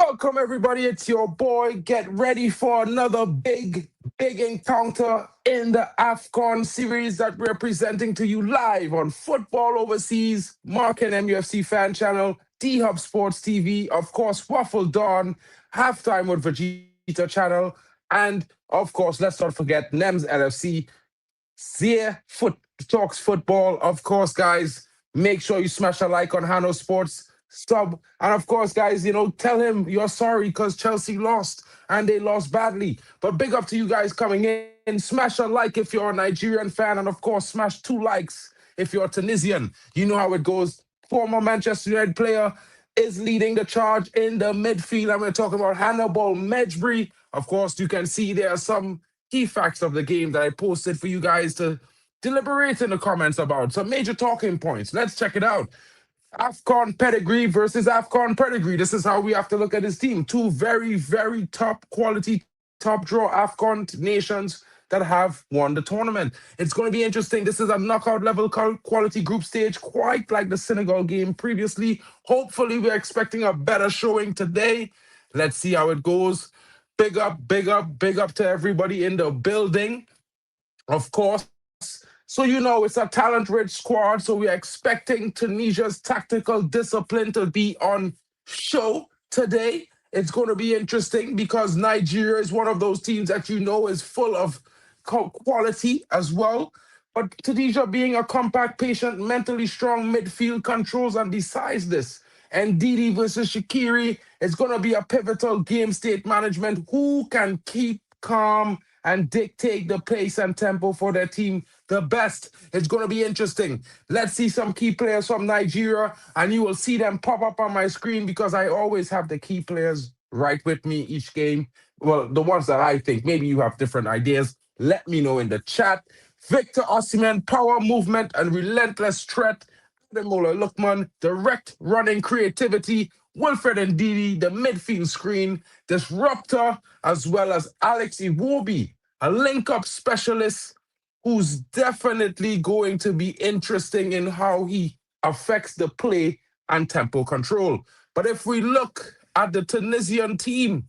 Welcome, everybody. It's your boy. Get ready for another big encounter in the AFCON series that we're presenting to you live on Football Overseas, Mark and MUFC Fan Channel, D-Hub Sports TV, of course, Waffle Dawn, Halftime with Vegeta Channel, and, of course, let's not forget NEMS LFC, Zia Foot Talks Football. Of course, guys, make sure you smash a like on Hano Sports sub. And of course, guys, tell him you're sorry because Chelsea lost and they lost badly. But big up to you guys coming in. Smash a like if you're a Nigerian fan. And of course, smash 2 likes if you're Tunisian. You know how it goes. Former Manchester United player is leading the charge in the midfield. And we're talking about Hannibal Mejbri. Of course, you can see there are some key facts of the game that I posted for you guys to deliberate in the comments about. Some major talking points. Let's check it out. AFCON pedigree versus AFCON pedigree. This is how we have to look at this team. Two very top quality, top draw AFCON nations that have won the tournament. It's going to be interesting. This is a knockout level quality group stage, quite like the Senegal game previously. Hopefully, we're expecting a better showing today. Let's see how it goes. Big up to everybody in the building. Of course, so it's a talent-rich squad. So we're expecting Tunisia's tactical discipline to be on show today. It's going to be interesting because Nigeria is one of those teams that is full of quality as well. But Tunisia being a compact, patient, mentally strong midfield controls and decides this. And Didi versus Shaqiri is going to be a pivotal game state management. Who can keep calm and dictate the pace and tempo for their team the best? It's going to be interesting. Let's see some key players from Nigeria, and you will see them pop up on my screen because I always have the key players right with me each game. Well, the ones that I think. Maybe you have different ideas. Let me know in the chat. Victor Osimhen, power, movement, and relentless threat. Ademola Lookman, direct running creativity. Wilfred Ndidi, the midfield screen. Disruptor, as well as Alex Iwobi, a link-up specialist who's definitely going to be interesting in how he affects the play and tempo control. But if we look at the Tunisian team,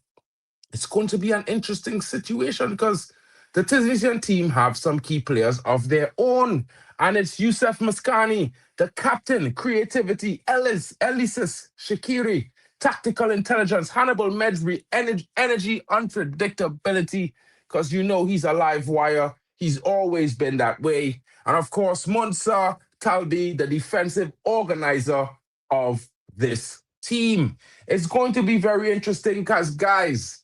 it's going to be an interesting situation because the Tunisian team have some key players of their own. And it's Youssef Maskani, the captain, creativity, Elisis Shaqiri, tactical intelligence, Hannibal Mejbri, energy, unpredictability, because he's a live wire. He's always been that way. And of course, Monsa Talbi, the defensive organizer of this team. It's going to be very interesting because, guys,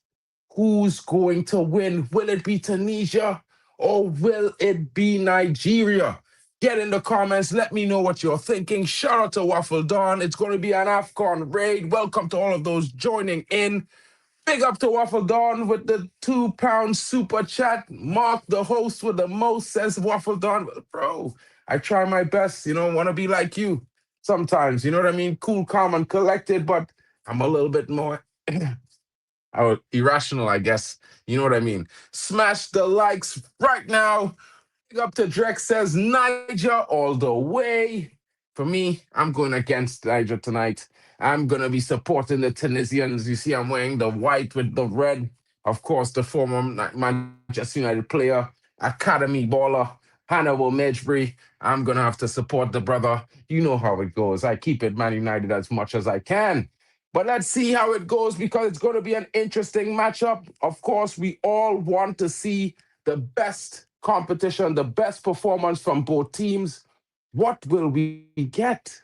who's going to win? Will it be Tunisia or will it be Nigeria? Get in the comments. Let me know what you're thinking. Shout out to Waffle Dawn. It's going to be an AFCON raid. Welcome to all of those joining in. Big up to Waffle Dawn with the £2 super chat. Mark, the host with the most, says Waffle Dawn. Bro, I try my best. Want to be like you sometimes. You know what I mean? Cool, calm, and collected, but I'm a little bit more irrational, I guess. You know what I mean? Smash the likes right now. Big up to Drex says Niger all the way. For me, I'm going against Niger tonight. I'm going to be supporting the Tunisians. You see, I'm wearing the white with the red. Of course, the former Manchester United player, academy baller, Hannibal Mejbri. I'm going to have to support the brother. You know how it goes. I keep it Man United as much as I can. But let's see how it goes because it's going to be an interesting matchup. Of course, we all want to see the best competition, the best performance from both teams. What will we get?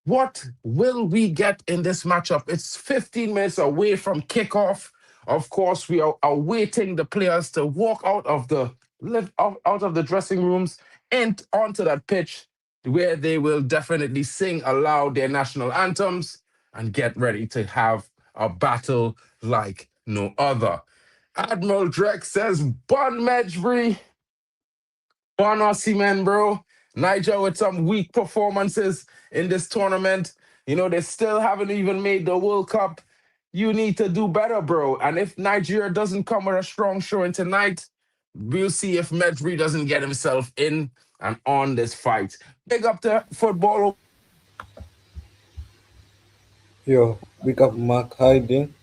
What will we get in this matchup? It's 15 minutes away from kickoff. Of course, we are awaiting the players to walk out of the dressing rooms and onto that pitch where they will definitely sing aloud their national anthems and get ready to have a battle like no other. Admiral Drex says, Bon Mejbri, Bon Osimhen, bro. Niger with some weak performances in this tournament. They still haven't even made the World Cup. You need to do better, bro. And if Nigeria doesn't come with a strong showing tonight, we'll see if Mejbri doesn't get himself in and on this fight. Big up to football Yo, big up Mark Hiding.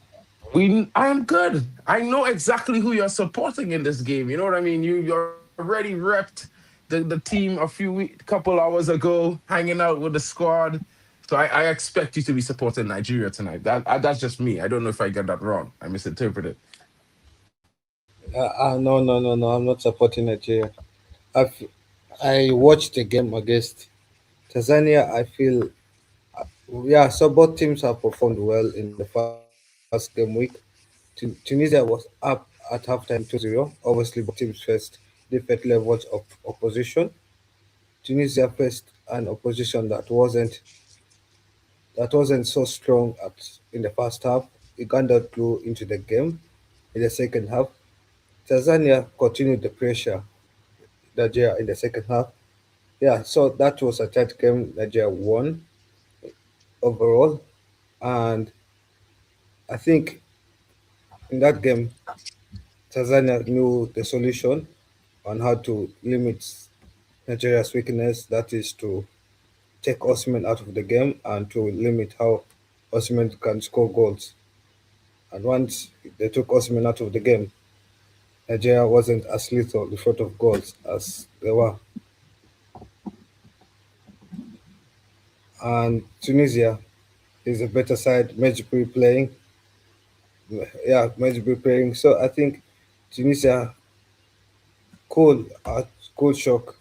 I'm good. I know exactly who you're supporting in this game. You know what I mean? You already repped the team a couple hours ago, hanging out with the squad. So I expect you to be supporting Nigeria tonight. That's just me. I don't know if I got that wrong. I misinterpreted. No, no, no, no. I'm not supporting Nigeria. I've, I watched the game against Tanzania. I feel, yeah, so both teams have performed well in the first game week. Tunisia was up at halftime 2-0. Obviously, both teams faced different levels of opposition. Tunisia faced an opposition that wasn't so strong in the first half. Uganda grew into the game in the second half. Tanzania continued the pressure Nigeria in the second half. Yeah, so that was a tight game. Nigeria won overall, and I think in that game, Tanzania knew the solution on how to limit Nigeria's weakness. That is to take Osimhen out of the game and to limit how Osimhen can score goals. And once they took Osimhen out of the game, Nigeria wasn't as lethal in front of goals as they were. And Tunisia is a better side, Majbri playing. Yeah, Majbri playing. So I think Tunisia could, could shock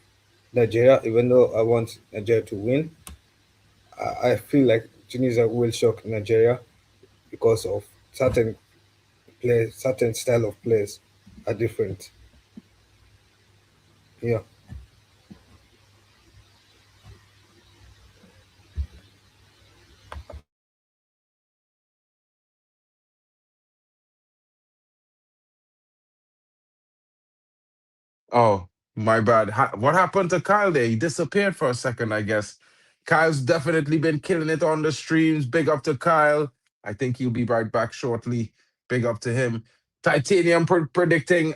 Nigeria, even though I want Nigeria to win. I feel like Tunisia will shock Nigeria because of certain style of plays are different. Yeah. Oh, my bad. What happened to Kyle there? He disappeared for a second, I guess. Kyle's definitely been killing it on the streams. Big up to Kyle. I think he'll be right back shortly. Big up to him. Titanium predicting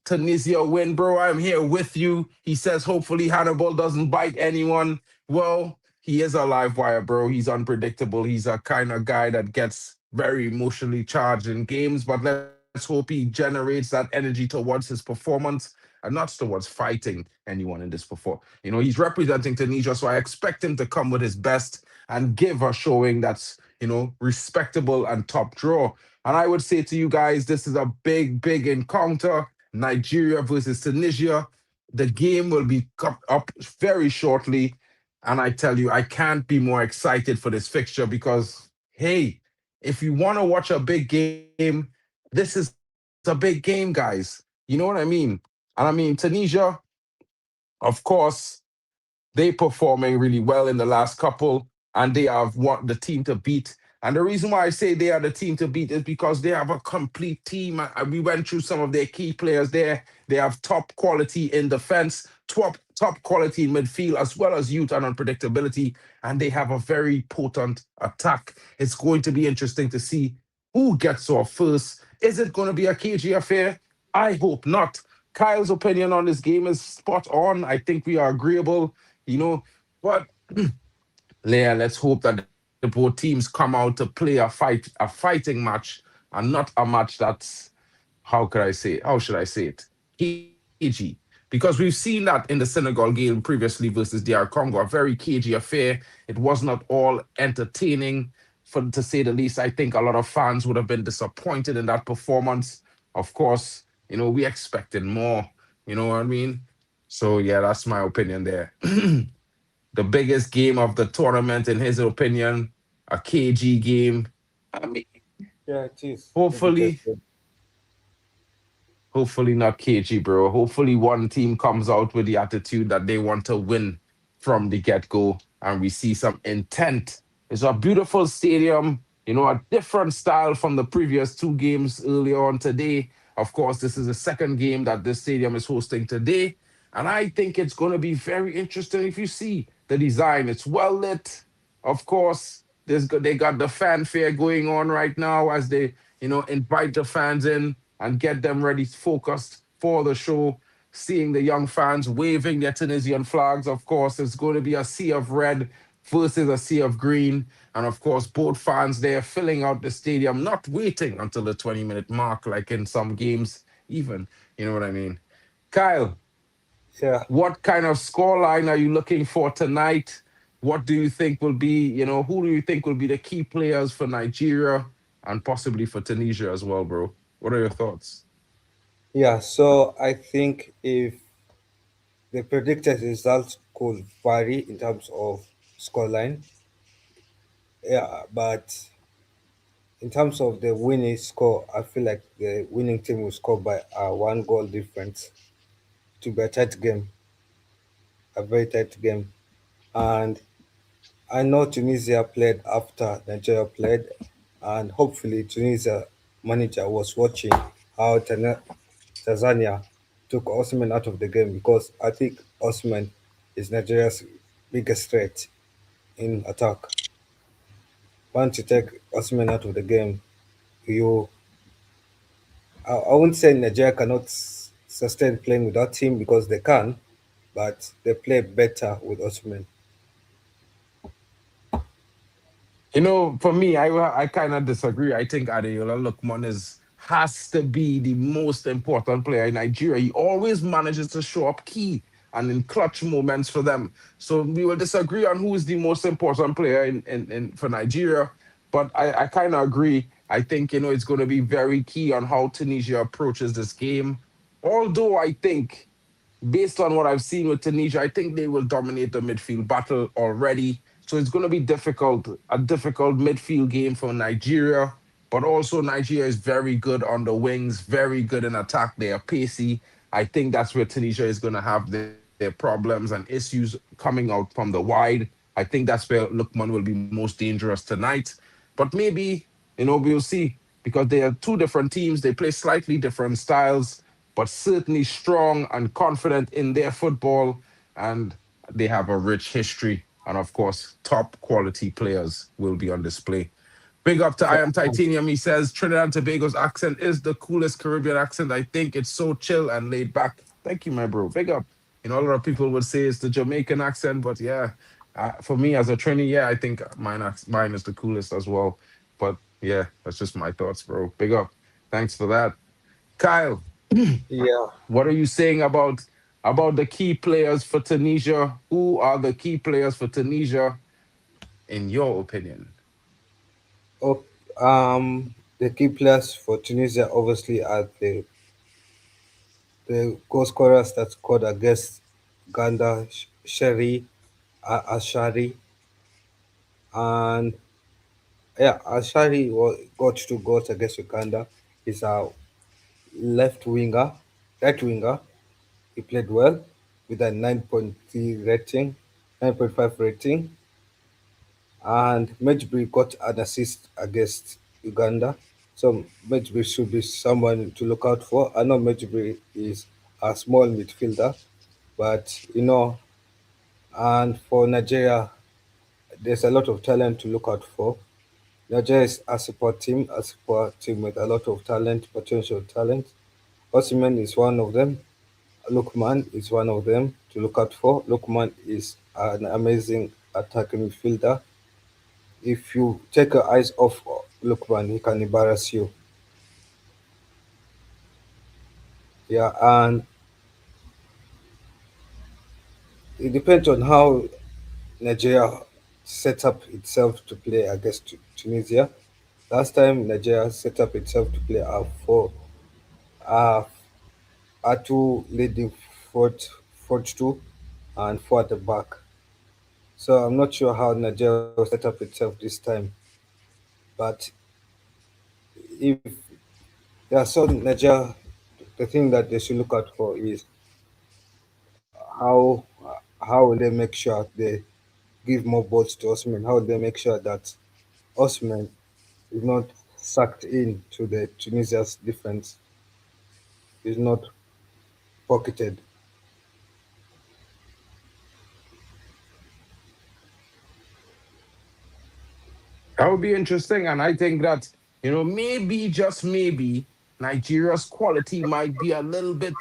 Tunisia win, bro. I'm here with you. He says hopefully Hannibal doesn't bite anyone. Well, he is a live wire, bro. He's unpredictable. He's a kind of guy that gets very emotionally charged in games, but let's hope he generates that energy towards his performance and not towards fighting anyone in this before. He's representing Tunisia, so I expect him to come with his best and give a showing that's, respectable and top draw. And I would say to you guys, this is a big, big encounter. Nigeria versus Tunisia. The game will be up very shortly. And I tell you, I can't be more excited for this fixture because, hey, if you want to watch a big game, this is a big game, guys. You know what I mean? And I mean, Tunisia, of course, they performing really well in the last couple, and they have the team to beat. And the reason why I say they are the team to beat is because they have a complete team. We went through some of their key players there. They have top quality in defense, top quality in midfield, as well as youth and unpredictability. And they have a very potent attack. It's going to be interesting to see who gets off first. Is it going to be a KG affair? I hope not. Kyle's opinion on this game is spot on. I think we are agreeable, you know. But Leah, let's hope that the both teams come out to play a fighting match, and not a match that's, how could I say it? How should I say it? Cagey. Because we've seen that in the Senegal game previously versus DR Congo, a very cagey affair. It was not all entertaining, to say the least. I think a lot of fans would have been disappointed in that performance. Of course, we expected more. You know what I mean? So yeah, that's my opinion there. The biggest game of the tournament, in his opinion, a KG game. I mean, Yeah, it is the biggest hopefully, game. hopefully not KG, bro. Hopefully, one team comes out with the attitude that they want to win from the get go, and we see some intent. It's a beautiful stadium, a different style from the previous two games earlier on today. Of course, this is the second game that this stadium is hosting today. And I think it's going to be very interesting if you see the design. It's well lit. Of course, they got the fanfare going on right now as they, invite the fans in and get them ready, focused for the show. Seeing the young fans waving their Tunisian flags, of course, it's going to be a sea of red versus a sea of green. And of course, both fans there filling out the stadium, not waiting until the 20-minute mark, like in some games, even. You know what I mean? Kyle, Yeah, what kind of scoreline are you looking for tonight? What do you think will be, who do you think will be the key players for Nigeria and possibly for Tunisia as well, bro? What are your thoughts? yeah. So I think if the predicted results could vary in terms of scoreline, yeah, but in terms of the winning score, I feel like the winning team will score by a one goal difference to be a tight game, a very tight game. And I know Tunisia played after Nigeria played, and hopefully Tunisia manager was watching how Tanzania took Osman out of the game because I think Osman is Nigeria's biggest threat in attack. Once you take Osman out of the game, you I wouldn't say Nigeria cannot sustain playing without him because they can, but they play better with Osman. For me, I kind of disagree. I think Adeola Lookman has to be the most important player in Nigeria. He always manages to show up key and in clutch moments for them. So we will disagree on who is the most important player in for Nigeria. But I kind of agree. I think, it's going to be very key on how Tunisia approaches this game. Although I think based on what I've seen with Tunisia, I think they will dominate the midfield battle already. So it's going to be a difficult midfield game for Nigeria. But also, Nigeria is very good on the wings, very good in attack. They are pacey. I think that's where Tunisia is going to have their problems and issues coming out from the wide. I think that's where Lookman will be most dangerous tonight. But maybe, we'll see because they are two different teams. They play slightly different styles, but certainly strong and confident in their football. And they have a rich history. And of course, top quality players will be on display. Big up to I Am Titanium. He says Trinidad and Tobago's accent is the coolest Caribbean accent. I think it's so chill and laid back. Thank you, my bro. Big up. A lot of people would say it's the Jamaican accent, but yeah, for me as a Trini, yeah, I think mine is the coolest as well. But yeah, that's just my thoughts, bro. Big up. Thanks for that. Kyle, Yeah. what are you saying about the key players for Tunisia? Who are the key players for Tunisia in your opinion? Oh, the key players for Tunisia obviously are the goal scorers that scored against Uganda, Sherry, Ashari, and yeah, Ashari got two goals against Uganda. He's a left winger, right winger. He played well with a 9.3 rating, 9.5 rating, and Medjugorje got an assist against Uganda. So Medjugorje should be someone to look out for. I know Medjugorje is a small midfielder, but and for Nigeria, there's a lot of talent to look out for. Nigeria is a support team with a lot of talent, potential talent. Osimhen is one of them. Lukman is one of them to look out for. Lukman is an amazing attacking midfielder. If you take your eyes off Lukman, he can embarrass you. Yeah, and it depends on how Nigeria set up itself to play against Tunisia. Last time Nigeria set up itself to play a, a two leading fourth two and four at the back. So I'm not sure how Nigeria will set up itself this time. But if there are some Nigeria, the thing that they should look out for is how how will they make sure they give more balls to Osman? How will they make sure that Osman is not sucked in to the Tunisia's defense, is not pocketed? That would be interesting. And I think that, maybe, just maybe, Nigeria's quality might be a little bit.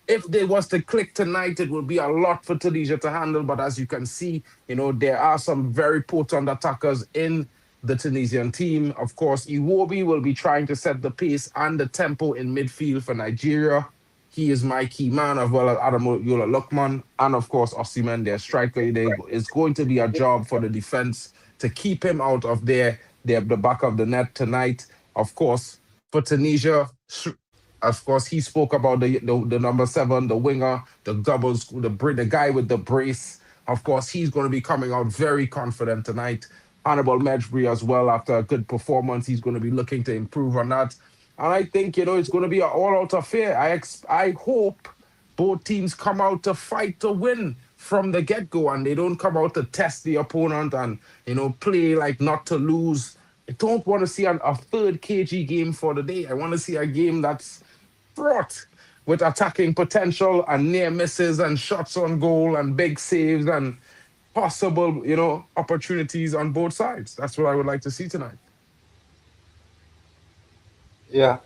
If they was to click tonight, it would be a lot for Tunisia to handle. But as you can see, there are some very potent attackers in. the Tunisian team. Of course, Iwobi will be trying to set the pace and the tempo in midfield for Nigeria. He is my key man, as well as Ademola Lookman, and of course, Osimhen, their striker. It's going to be a job for the defense to keep him out of the back of the net tonight. Of course, for Tunisia, of course, he spoke about the number seven, the winger, the doubles, the guy with the brace. Of course, he's going to be coming out very confident tonight. Hannibal Mejbri as well, after a good performance, he's going to be looking to improve on that. And I think, it's going to be an all-out affair. I hope both teams come out to fight to win from the get-go, and they don't come out to test the opponent and, play like not to lose. I don't want to see a third KG game for the day. I want to see a game that's fraught with attacking potential and near misses and shots on goal and big saves and possible, opportunities on both sides. That's what I would like to see tonight. Yeah,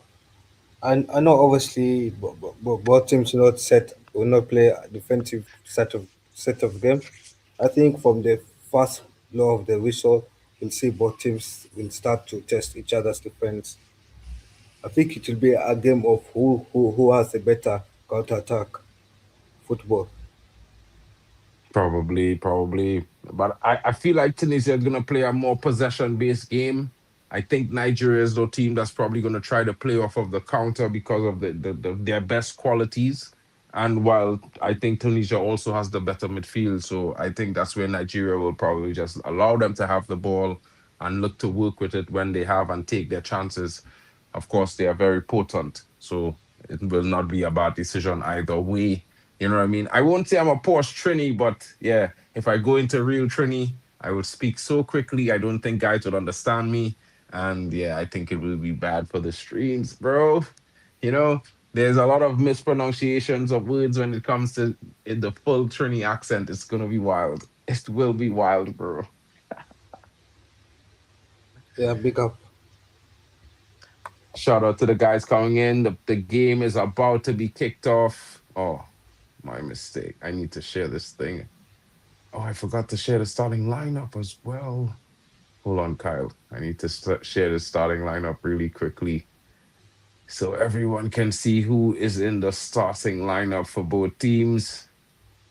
and I know obviously both teams will not play a defensive set of game. I think from the first blow of the whistle, we'll see both teams will start to test each other's defense. I think it will be a game of who has a better counter attack football. Probably. But I feel like Tunisia is going to play a more possession based game. I think Nigeria is the team that's probably going to try to play off of the counter because of their best qualities. And while I think Tunisia also has the better midfield, so I think that's where Nigeria will probably just allow them to have the ball and look to work with it when they have and take their chances. Of course, they are very potent, so it will not be a bad decision either way. You know what I mean? I won't say I'm a Porsche Trini, but yeah, if I go into real Trini, I would speak so quickly. I don't think guys would understand me. And yeah, I think it will be bad for the streams, bro. You know, there's a lot of mispronunciations of words when it comes to in the full Trini accent. It's gonna be wild. It will be wild, bro. Yeah, big up. Shout out to the guys coming in. The game is about to be kicked off. Oh, my mistake. I need to share this thing. Oh, I forgot to share the starting lineup as well. Hold on, Kyle. I need to share the starting lineup really quickly so everyone can see who is in the starting lineup for both teams.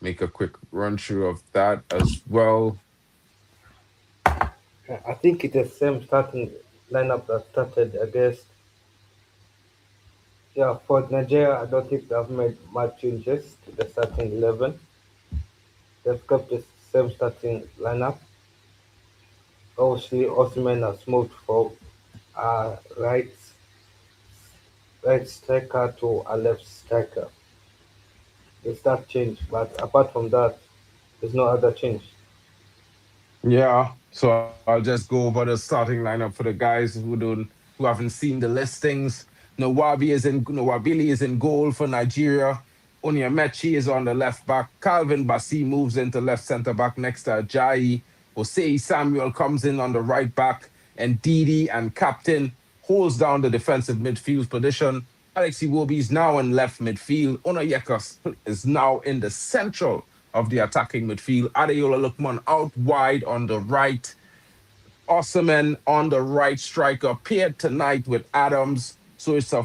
Make a quick run through of that as well. I think it's the same starting lineup that started against. Yeah, for Nigeria, I don't think they've made much changes to the starting 11. They've kept the same starting lineup. Obviously, Osimhen has moved from a right striker to a left striker. It's that change, but apart from that, there's no other change. Yeah, so I'll just go over the starting lineup for the guys who haven't seen the listings. Nwabili is in goal for Nigeria. Onyemachi is on the left back. Calvin Bassi moves into left centre back next to Ajayi. Osei Samuel comes in on the right back, and Didi and Captain holds down the defensive midfield position. Alex Iwobi is now in left midfield. Onayeka is now in the central of the attacking midfield. Adeola Lookman out wide on the right. Osimhen on the right striker paired tonight with Adams. So it's a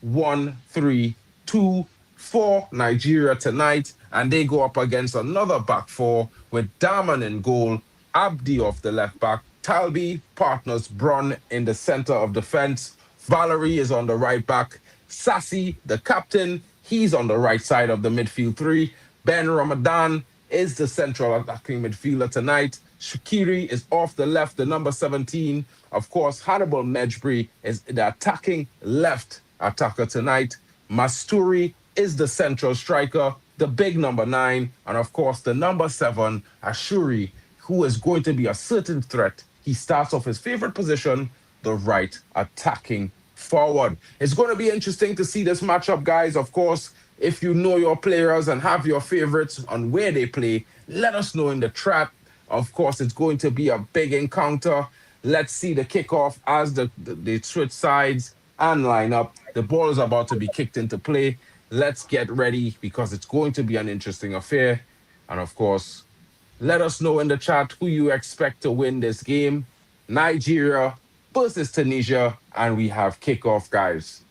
4-1-3-2 for Nigeria tonight. And they go up against another back four with Daman in goal, Abdi off the left back, Talbi partners Bron in the center of defense. Valerie is on the right back. Sassy, the captain, he's on the right side of the midfield three. Ben Ramadan is the central attacking midfielder tonight. Shakiri is off the left, the number 17. Of course, Hannibal Mejbri is the attacking left attacker tonight. Masturi is the central striker, the big number 9. And of course, the number 7, Ashuri, who is going to be a certain threat. He starts off his favorite position, the right attacking forward. It's going to be interesting to see this matchup, guys. Of course, if you know your players and have your favorites on where they play, let us know in the chat. Of course, it's going to be a big encounter. Let's see the kickoff as the switch sides and line up. The ball is about to be kicked into play. Let's get ready because it's going to be an interesting affair. And of course, let us know in the chat who you expect to win this game. Nigeria versus Tunisia, and we have kickoff, guys.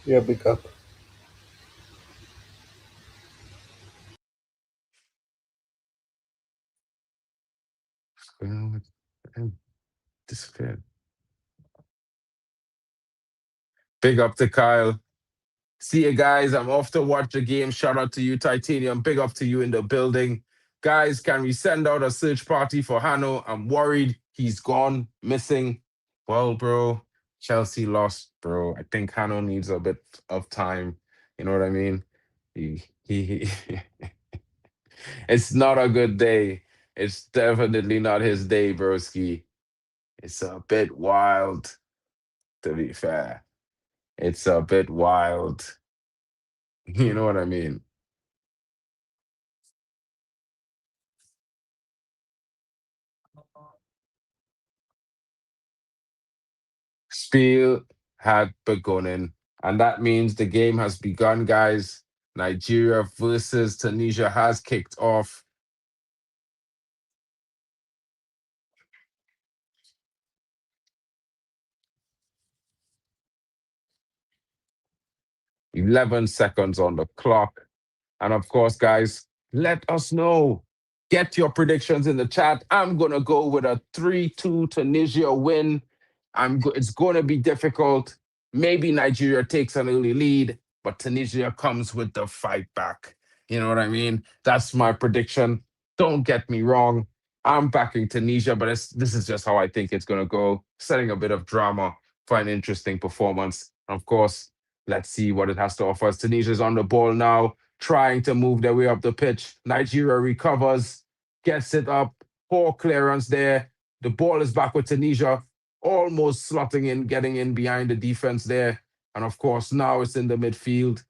Yeah, big up. Disappeared. Big up to Kyle. See you guys. I'm off to watch the game. Shout out to you, Titanium. Big up to you in the building. Guys, can we send out a search party for Hano? I'm worried he's gone, missing. Well, bro, Chelsea lost, bro. I think Hano needs a bit of time. You know what I mean? He it's not a good day. It's definitely not his day, broski. It's a bit wild, to be fair. It's a bit wild. You know what I mean? Spiel had begonnen, and that means the game has begun, guys. Nigeria versus Tunisia has kicked off. 11 seconds on the clock. And of course, guys, let us know. Get your predictions in the chat. I'm going to go with a 3-2 Tunisia win. It's going to be difficult. Maybe Nigeria takes an early lead, but Tunisia comes with the fight back. You know what I mean? That's my prediction. Don't get me wrong. I'm backing Tunisia, but this is just how I think it's going to go. Setting a bit of drama for an interesting performance. Of course, let's see what it has to offer. Tunisia's on the ball now, trying to move their way up the pitch. Nigeria recovers, gets it up. Poor clearance there. The ball is back with Tunisia, almost slotting in, getting in behind the defense there. And of course, now it's in the midfield.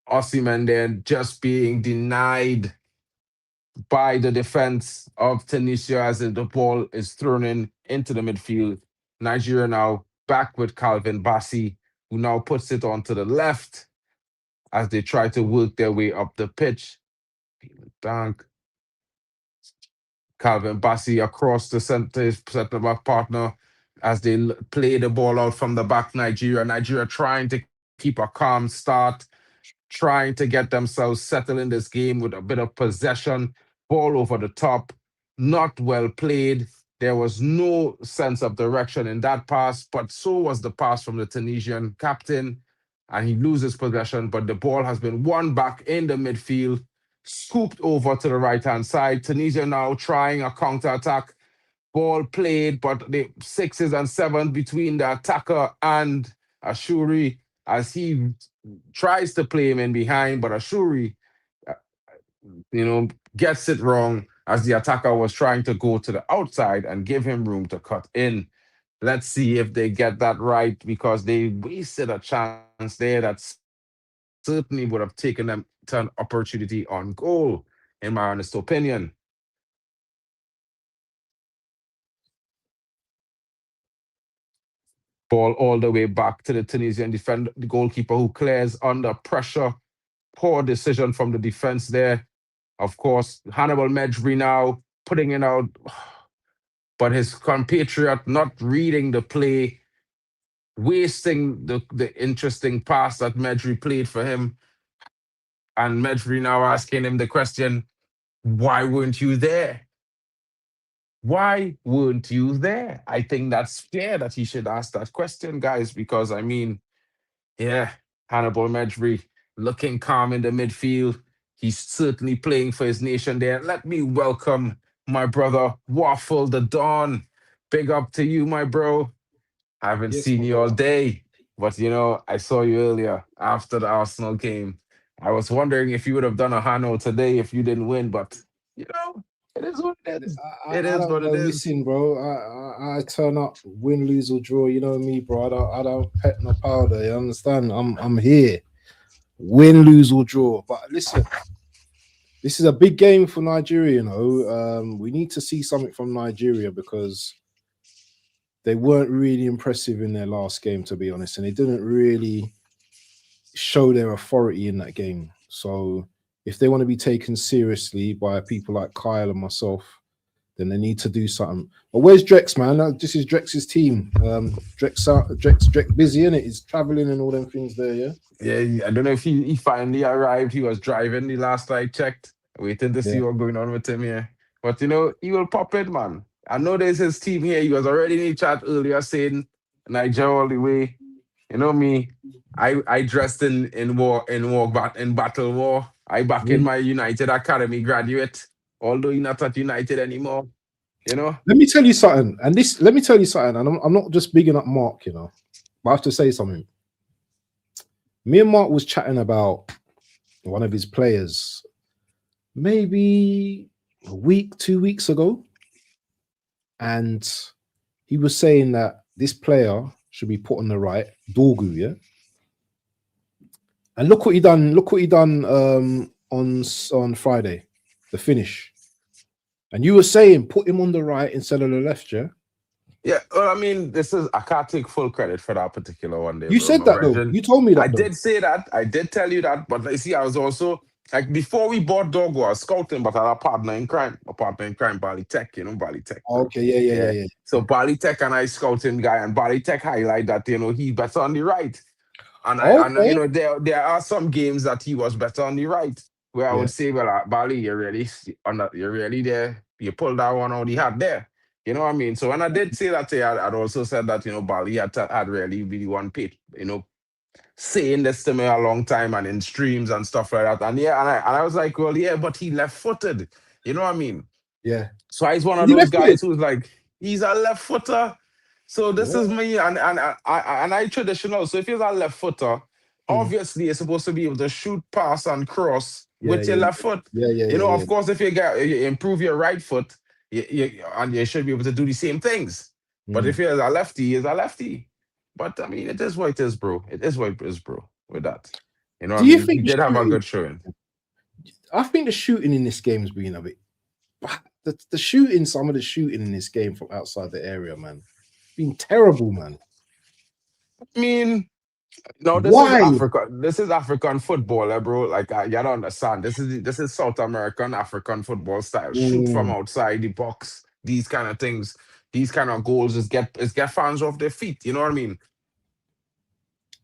Osimhen then just being denied by the defense of Tunisia as the ball is thrown in into the midfield. Nigeria now back with Calvin Bassey, who now puts it onto the left as they try to work their way up the pitch. Dank. Calvin Bassey across the center back partner as they play the ball out from the back. Nigeria trying to keep a calm start, trying to get themselves settled in this game with a bit of possession, ball over the top, not well played. There was no sense of direction in that pass, but so was the pass from the Tunisian captain, and he loses possession. But the ball has been won back in the midfield, scooped over to the right hand side. Tunisia now trying a counter attack. Ball played, but the sixes and sevens between the attacker and Ashuri as he tries to play him in behind, but Ashuri, uh, gets it wrong as the attacker was trying to go to the outside and give him room to cut in. Let's see if they get that right because they wasted a chance there that certainly would have taken them to an opportunity on goal, in my honest opinion. Ball all the way back to the Tunisian defender, the goalkeeper who clears under pressure. Poor decision from the defense there. Of course, Hannibal Medjri now putting it out, but his compatriot not reading the play, wasting the interesting pass that Medjri played for him. And Medjri now asking him the question, why weren't you there? Why weren't you there? I think that's fair that he should ask that question, guys, because I mean, yeah, Hannibal Medjri looking calm in the midfield. He's certainly playing for his nation there. Let me welcome my brother, Waffle the Dawn. Big up to you, my bro. I haven't Yes, seen my you all brother. day, but I saw you earlier after the Arsenal game. I was wondering if you would have done a Hano today if you didn't win, but you know, it is what it is. It I is don't what it go is. missing, bro. I turn up, win, lose or draw. You know me, bro. I don't pet no powder. You understand? I'm here. Win, lose or draw. But listen, this is a big game for Nigeria. We need to see something from Nigeria because they weren't really impressive in their last game, to be honest, and they didn't really show their authority in that game. So if they want to be taken seriously by people like Kyle and myself, then they need to do something. But where's Drex, man? This is Drex's team. Drex busy, innit? He's traveling and all them things there, yeah? Yeah, I don't know if he finally arrived. He was driving the last I checked, waiting to see what's going on with him here. But, you know, he will pop in, man. I know there's his team here. He was already in the chat earlier saying Niger all the way. You know me. I dressed in battle war. I back in my United Academy graduate, although he's not at United anymore. You know. Let me tell you something, and I'm not just bigging up Mark, you know, but I have to say something. Me and Mark was chatting about one of his players maybe a week, 2 weeks ago, and he was saying that this player should be put on the right, Dorgu, yeah. And look what he done. Look what he done on Friday, the finish. And you were saying put him on the right instead of the left, yeah? Yeah, well, I mean, I can't take full credit for that particular one day. You said that though. You told me that. I did say that. I did tell you that. But you see, I was also like before we bought Doggo, I was scouting, but I had a partner in crime, Bali Tech, you know, Bali Tech. Okay, yeah. So Bali Tech and I scouting guy, and Bali Tech highlight that, you know, he's better on the right. And you know, there are some games that he was better on the right, where I would say, well, Bali, you're really there. You pulled that one out he had there. You know what I mean? So when I did say that, I'd also said that, you know, Bali had really one pit, you know, saying this to me a long time and in streams and stuff like that. And I was like, well, yeah, but he left-footed. You know what I mean? Yeah. So he's one of those guys who's like, he's a left-footer. So this is me, and I traditional. So if you're a left-footer, obviously you're supposed to be able to shoot, pass, and cross with your left foot. You know, of course, if you improve your right foot, you should be able to do the same things. But if you're a lefty, he's a lefty. But I mean, it is what it is, bro. It is what it is, bro. With that, you know, he did have a good showing. I think the shooting in this game has been a bit. Some of the shooting in this game from outside the area, man, been terrible, man. I mean, no, this is Africa. This is African football, bro. Like you don't understand. This is South American African football style. Shoot from outside the box. These kind of things. These kind of goals is get fans off their feet. You know what I mean?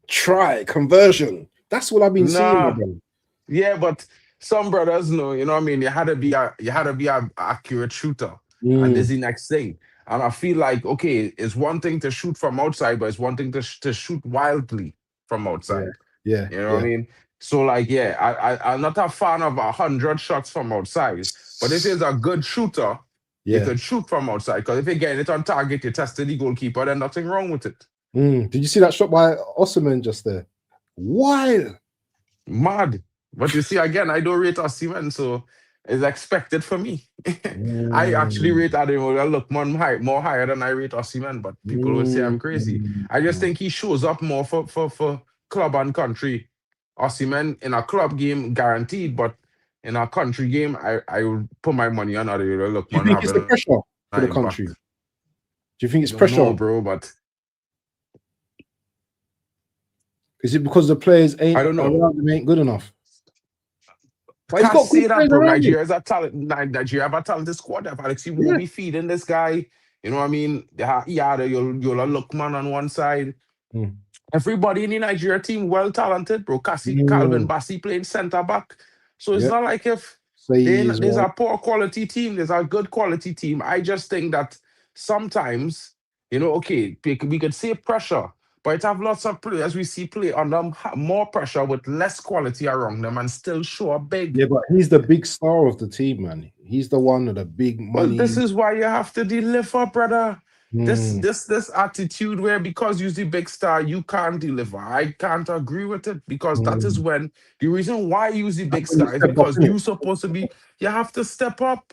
Try conversion. That's what I've been seeing, bro. Yeah, but some brothers know. You know what I mean? You had to be a accurate shooter, and this is the next thing. And I feel like, okay, it's one thing to shoot from outside, but it's one thing to shoot wildly from outside. Yeah. You know what I mean? So, like, I'm not a fan of 100 shots from outside, but if he's a good shooter, you could shoot from outside. Because if you're getting it on target, you tested the goalkeeper, then nothing wrong with it. Did you see that shot by Osimhen just there? Wild. Mad. But you see, again, I don't rate Osimhen, so it's expected for me. I actually rate Ademola Lookman more higher than I rate Osimhen, but people will say I'm crazy. I just think he shows up more for club and country. Osimhen in a club game, guaranteed, but in a country game, I would put my money on Ademola Lookman. Do you think it's the pressure for the country? Do you think it's pressure? No, bro, but... Is it because the players ain't good enough? I can't say that, bro. Nigeria have a talented squad. If Alex will be feeding this guy, you know what I mean? You'll Lookman on one side. Everybody in the Nigeria team well talented, bro. Calvin Bassey playing centre back. So it's not like if there's a poor quality team, there's a good quality team. I just think that sometimes, you know, okay, we could say pressure, but it have lots of players we see play under more pressure with less quality around them and still show up big. Yeah, but he's the big star of the team, man. He's the one with the big money. Well, this is why you have to deliver, brother. This attitude where because you're the big star, you can't deliver. I can't agree with it because that is when the reason why you're the big star is because you're supposed to be, you have to step up.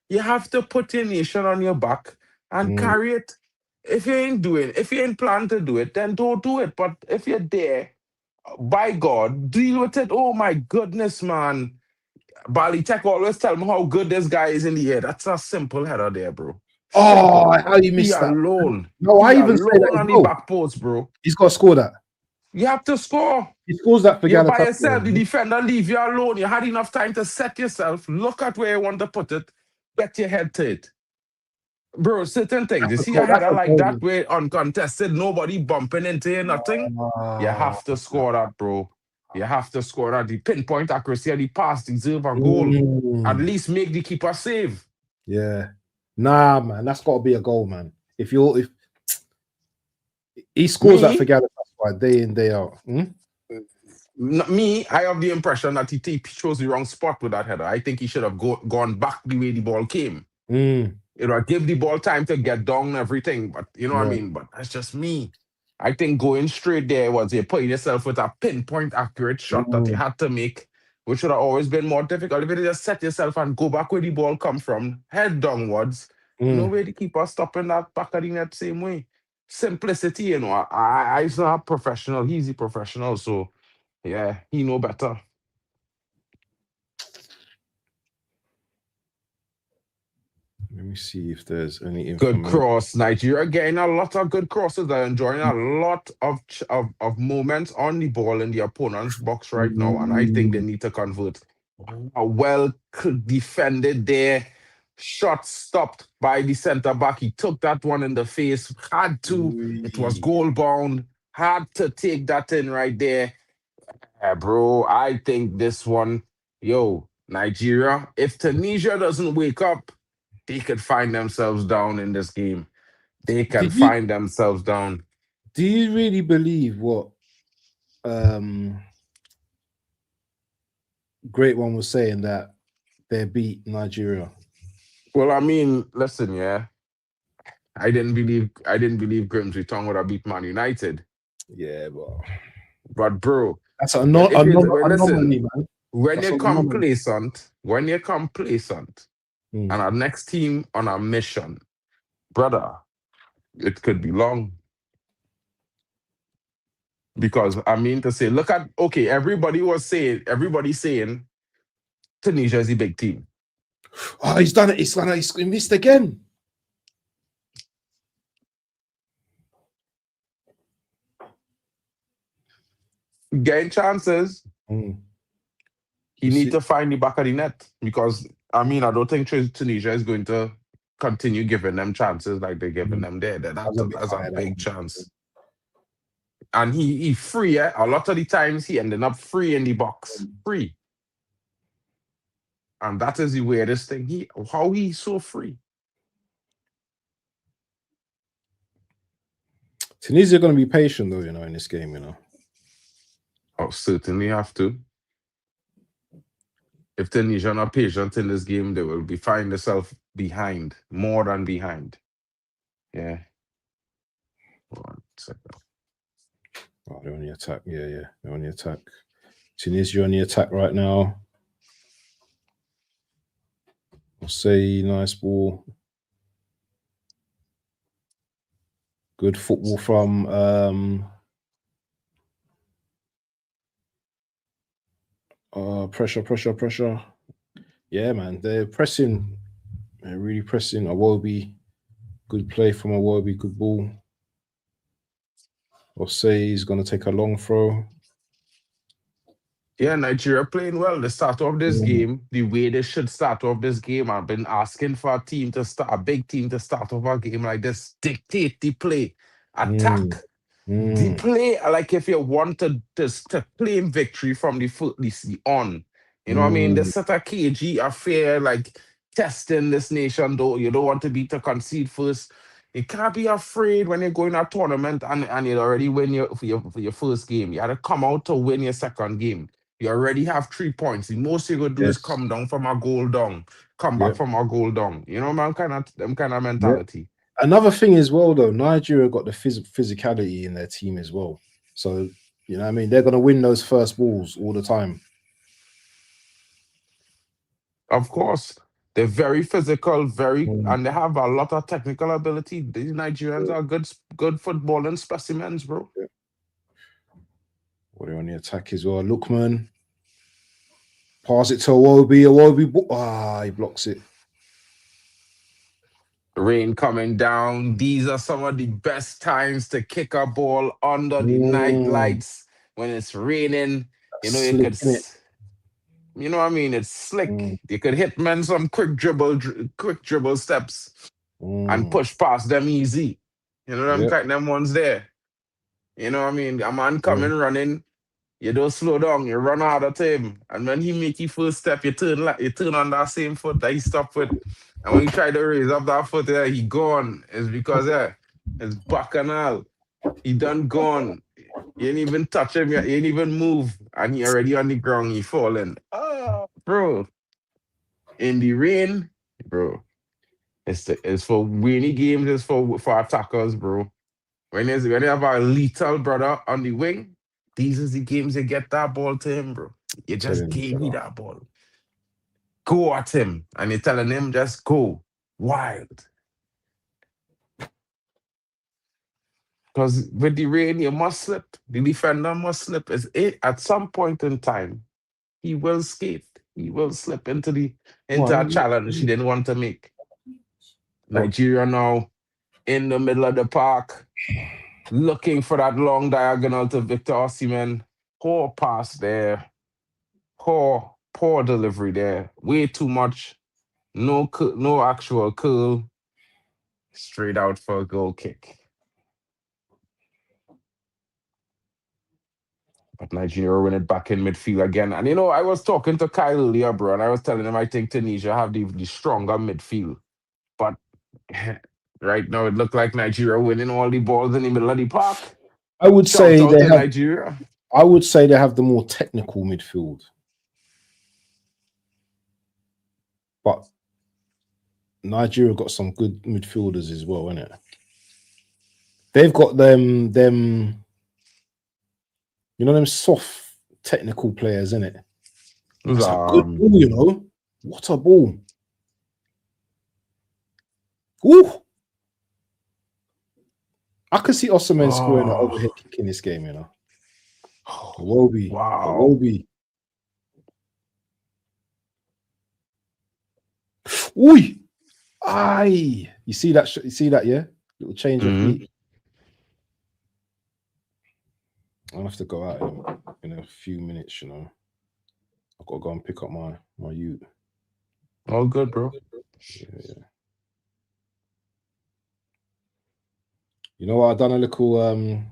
You have to put your nation on your back and carry it. If you ain't plan to do it, then don't do it. But if you're there, by God, deal with it. Oh my goodness, man. Bali Tech always tell me how good this guy is in the air. That's a simple header there, bro. Oh, how you missed that? Alone. No, I even say that on the back post, bro. He's got to score that. You have to score. He scores that for You're by Galatasaray. yourself. The defender leave you alone. You had enough time to set yourself. Look at where you want to put it. Get your head to it. Bro, certain things. You see a That's header a like goal. that where uncontested, nobody bumping into you, nothing. You have to score that, bro. You have to score that. The pinpoint accuracy of the pass deserve a goal. At least make the keeper save. Yeah. Nah, man. That's got to be a goal, man. If he scores that for Galatasaray day in, day out. Me, I have the impression that he chose the wrong spot with that header. I think he should have gone back the way the ball came. You know, give the ball time to get down and everything. But you know what I mean? But that's just me. I think going straight there was you putting yourself with a pinpoint accurate shot that you had to make, which would have always been more difficult. If you just set yourself and go back where the ball come from, head downwards, no way the keeper stopping that back of the net same way. Simplicity, you know. I's not a professional. He's a professional. So yeah, he know better. Let me see if there's any Good information. cross. Nigeria getting a lot of good crosses. They're enjoying a lot of moments on the ball in the opponent's box right now. And I think they need to convert. A well defended there. Shot stopped by the centre back. He took that one in the face. Had to. It was goal bound. Had to take that in right there. Yeah, bro, I think this one, Nigeria, if Tunisia doesn't wake up, they could find themselves down in this game. They can find themselves down. Do you really believe what Great One was saying, that they beat Nigeria? Well, I mean, listen, yeah. I didn't believe Grimsby Town would have beat Man United. Yeah, but bro, that's anomaly, man. When you complacent, and our next team on a mission, brother, it could be long. Because I mean to say, look at everybody's saying Tunisia is a big team. Oh, he's done it. He's missed again. Getting chances. He need to find the back of the net, because I mean, I don't think Tunisia is going to continue giving them chances like they're giving them there. That's a big chance. And he free, a lot of the times he ended up free in the box. Free. And that is the weirdest thing. How he's so free. Tunisia are going to be patient though, in this game, Oh, certainly have to. If Tunisia are not patient in this game, they will find themselves behind, more than behind. Yeah. 1 second. Oh, they're on the attack. Yeah, they're on the attack. Tunisia on the attack right now. I'll say nice ball. Good football from pressure. Yeah, man, they're pressing. They're really pressing. Awobi, good play from Awobi, good ball. I'll say he's going to take a long throw. Yeah, Nigeria playing well. The start of this game, the way they should start off this game, I've been asking for a big team to start off a game like this. Dictate the play, attack the play. Like if you want to claim victory from the on, you know what I mean. This such a cagey affair, like testing this nation. Though you don't want to concede first. You can't be afraid when you're going to a tournament and you already win for your first game. You had to come out to win your second game. You already have 3 points. The most you're gonna do is come down from a goal down, come back from a goal down. You know, man, kind of mentality. Another thing as well, though, Nigeria got the physicality in their team as well. So, you know what I mean? They're gonna win those first balls all the time. Of course. They're very physical, and they have a lot of technical ability. These Nigerians are good footballing specimens, bro. Yeah. What are on the attack as well? Lookman. Pass it to Awobi. He blocks it. Rain coming down. These are some of the best times to kick a ball under the night lights when it's raining. You know, you Slick, could, innit? you know what I mean? It's slick. You could hit men some quick dribble steps and push past them easy. You know, them Yep. kind them ones there. You know what I mean? A man coming running, you don't slow down, you run out of time. And when he make your first step, you turn on that same foot that he stopped with. And when you try to raise up that foot there, he gone. It's because it's bacchanal. He done gone. You ain't even touch him, you ain't even move. And he already on the ground, he falling. Oh, bro. In the rain, bro. It's for rainy games, it's for attackers, bro. When you have a lethal brother on the wing, these is the games you get that ball to him, bro. You just Telling you, gave me brother. that ball. Go at him. And you're telling him just go. Wild. Because with the rain, you must slip. The defender must slip. At some point in time, he will skate. He will slip into a challenge he didn't want to make. Nigeria now in the middle of the park, looking for that long diagonal to Victor Osimhen. Poor pass there. Poor delivery there. Way too much. No actual curl. Straight out for a goal kick. But Nigeria win it back in midfield again. And you know, I was talking to Kyle earlier, bro, and I was telling him I think Tunisia have the stronger midfield. But right now it looked like Nigeria winning all the balls in the middle of the park. I would Shout say out to Nigeria. I would say they have the more technical midfield. But Nigeria got some good midfielders as well, innit? They've got them, you know, them soft technical players, innit? That's a good ball, you know. What a ball. Ooh. I could see Osimhen scoring an overhead kick in this game, you know. Iwobi. Wow. Iwobi. Oi. Aye. You see that? You see that, yeah? Little change of feet. I'll have to go out in a few minutes, you know. I've got to go and pick up my ute. All good, bro. Yeah. You know what? I've done a little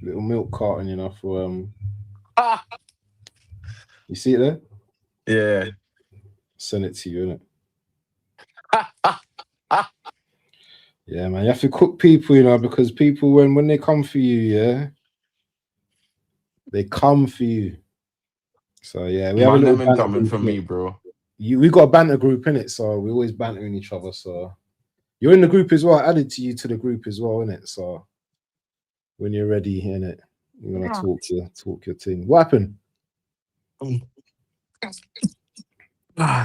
milk carton, you know, for You see it there? Yeah. Send it to you, innit? Yeah, man. You have to cook people, you know, because people when they come for you, yeah, they come for you. So yeah, we have a little banter coming for me, bro. We got a banter group in it, so we're always bantering each other. So you're in the group as well. I added to you to the group as well, innit? So when you're ready, innit, we're gonna talk your thing. What happened?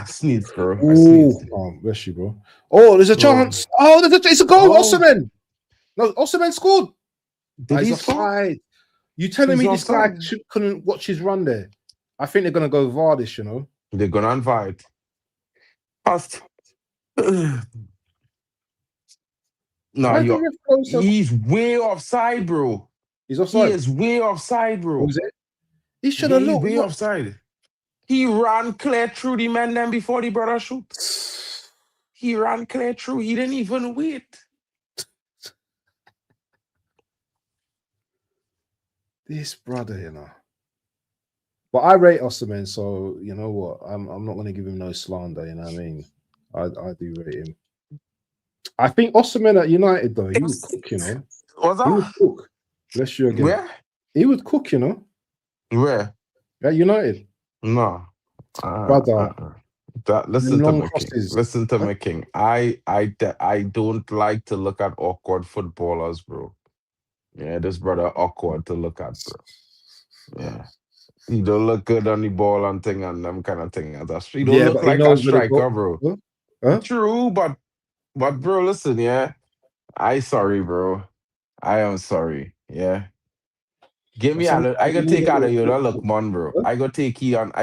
Sneeze, bro. Oh, bless you, bro. Oh, there's a chance. Oh, it's a goal. Osimhen. No, Osimhen scored. Did he score? You telling me this guy couldn't watch his run there? I think they're gonna go VAR this, you know. They're gonna invite. No, he's way offside, bro. He's offside. He is way offside, bro. Was it? He should have looked. Way offside. He ran clear through the men then before the brother shoot. He ran clear through. He didn't even wait. This brother, you know. But I rate Osimhen, so you know what? I'm not gonna give him no slander, you know what I mean? I do rate him. I think Osimhen at United though, he would cook, you know. He would cook. Bless you again. Where? He would cook, you know. Where? At United. No. Brother. Listen to me, King. I don't like to look at awkward footballers, bro. Yeah, this brother awkward to look at, bro. Yeah. He don't look good on the ball and thing and them kind of thing. He don't look like a striker, bro. Huh? True, but bro, listen, yeah. I sorry, bro. I am sorry. Yeah. Give me I go take out of you look man, bro. I go take out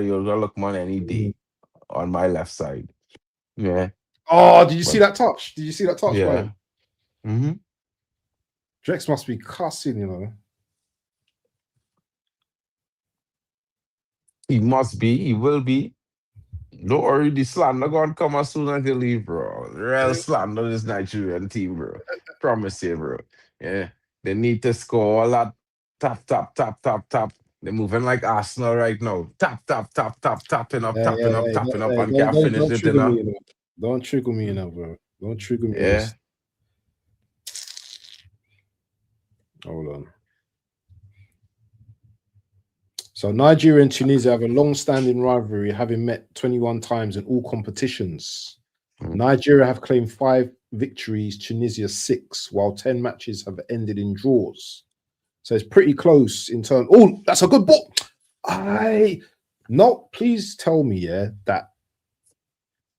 of you look man any day on my left side. Yeah. Oh, did you see But that touch? Did you see that touch by yeah. him? Mm-hmm. Drex must be cussing, you know. He must be. He will be. Don't worry, the slander gonna come as soon as they leave, bro. The real slander this Nigerian team, bro. Promise you, bro. Yeah. They need to score all that tap, tap, tap, tap, tap. They're moving like Arsenal right now. Tap, tap, tap, tap, tapping up, tapping up, tapping up, and can't finish Don't it, you trigger me, know? you know. Don't trigger me, you know, bro. Don't trigger me on Yeah. this. Hold on. So Nigeria and Tunisia have a long-standing rivalry, having met 21 times in all competitions. Nigeria have claimed 5 victories, Tunisia 6, while 10 matches have ended in draws. So it's pretty close in terms. Oh, that's a good ball. Please tell me, yeah, that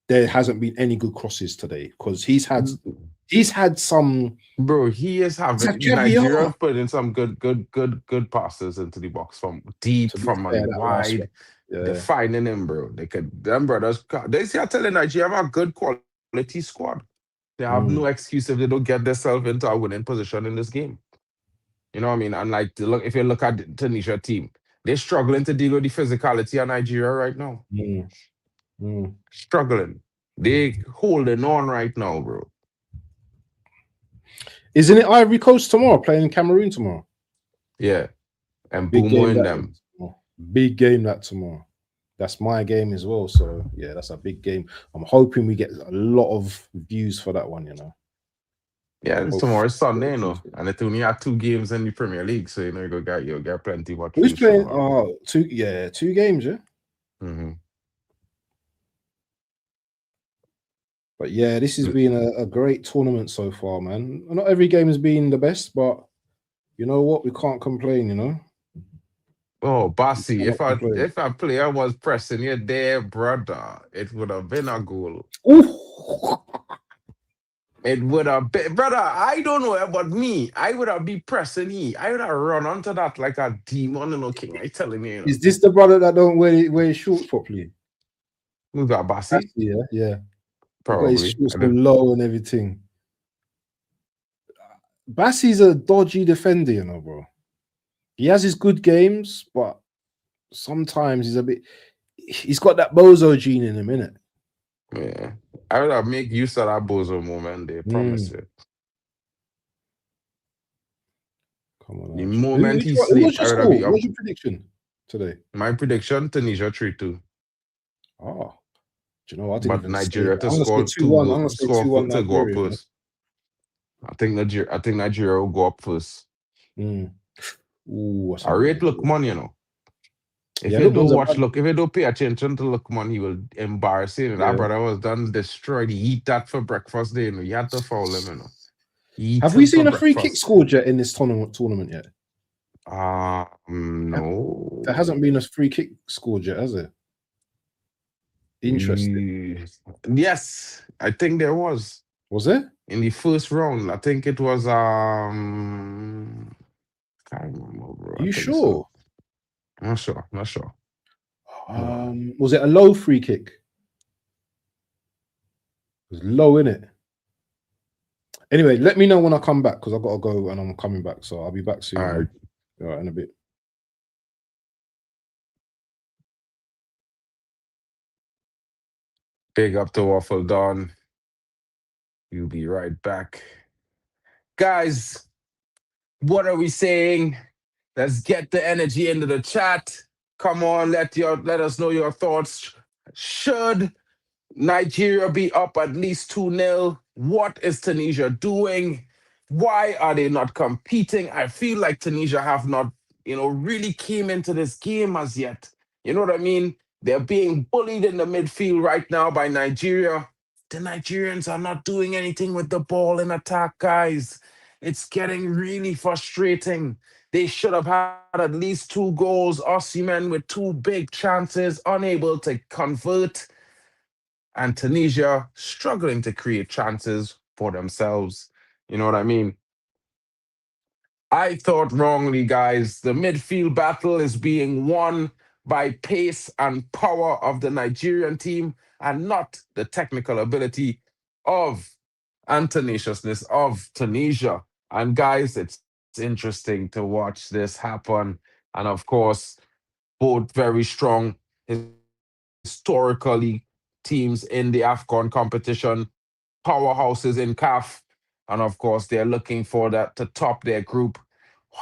there hasn't been any good crosses today, because he's had some. Bro, he is having Caviar. Nigeria put in some good passes into the box from deep, To be from fair, and that last one. wide. They're Yeah. finding him, bro. Them brothers, they see I telling Nigeria have a good quality squad. They have no excuse if they don't get themselves into a winning position in this game. You know what I mean? And like, look, if you look at the Tunisia team, they're struggling to deal with the physicality of Nigeria right now. Struggling. They holding on right now, bro. Isn't it Ivory Coast tomorrow, playing in Cameroon tomorrow? Yeah. And Big Boomo game in that them. Big game that tomorrow. That's my game as well. So yeah, that's a big game. I'm hoping we get a lot of views for that one, you know. Yeah, and tomorrow's Sunday, you know. And it only had 2 games in the Premier League, so you know you'll get plenty more Who's views playing? tomorrow. 2 games, yeah. But yeah, this has been a great tournament so far, man. Not every game has been the best, but you know what? We can't complain, you know. Oh, Bossy, if Complain. a player was pressing you there, brother, it would have been a goal. Ooh. It would have been, brother. I don't know about me. I would have been pressing he. I would have run onto that like a demon, you know, king. I telling you, you know. Is this the brother that don't wear his shorts properly? Who got Bossy? Yeah. He got his Probably. shorts all low and everything. Bassey's a dodgy defender, you know, bro. He has his good games, but sometimes he's got that bozo gene in him, innit? Yeah. I would have make use of that bozo moment, they promise you. Come on. The moment he sleep, I would have be up. What's your prediction today? My prediction, Tunisia 3-2. Oh, do you know, I didn't But even Nigeria to I'm gonna say score 2-1. I'm gonna say 2-1 to go up Nigeria. first. I think Nigeria will go up first. Ooh, I rate Lookman, you know. If you don't pay attention to Lookman, he will embarrass you. That brother was done destroyed. He eat that for breakfast day, you know. You had to foul him, you know. Have we seen a free kick scored yet in this tournament yet? No. There hasn't been a free kick scored yet, has there? Interesting. Yes, I think there was. Was there? In the first round, I think it was can't remember, bro. You sure? So. Not sure. Was it a low free kick? It was low, innit? Anyway, let me know when I come back, because I've got to go and I'm coming back. So I'll be back soon. All right, in a bit. Big up to Waffle Don. You'll be right back. Guys, what are we saying? Let's get the energy into the chat. Come on, let us know your thoughts. Should Nigeria be up at least 2-0? What is Tunisia doing? Why are they not competing? I feel like Tunisia have not, really came into this game as yet. You know what I mean? They're being bullied in the midfield right now by Nigeria. The Nigerians are not doing anything with the ball in attack, guys. It's getting really frustrating. They should have had at least 2 goals. Osimhen with 2 big chances, unable to convert. And Tunisia struggling to create chances for themselves. You know what I mean? I thought wrongly, guys. The midfield battle is being won by pace and power of the Nigerian team. and not the technical ability of and tenaciousness of Tunisia. And guys, it's interesting to watch this happen. And of course, both very strong historically teams in the AFCON competition, powerhouses in CAF. And of course, they're looking for that to top their group. Wow.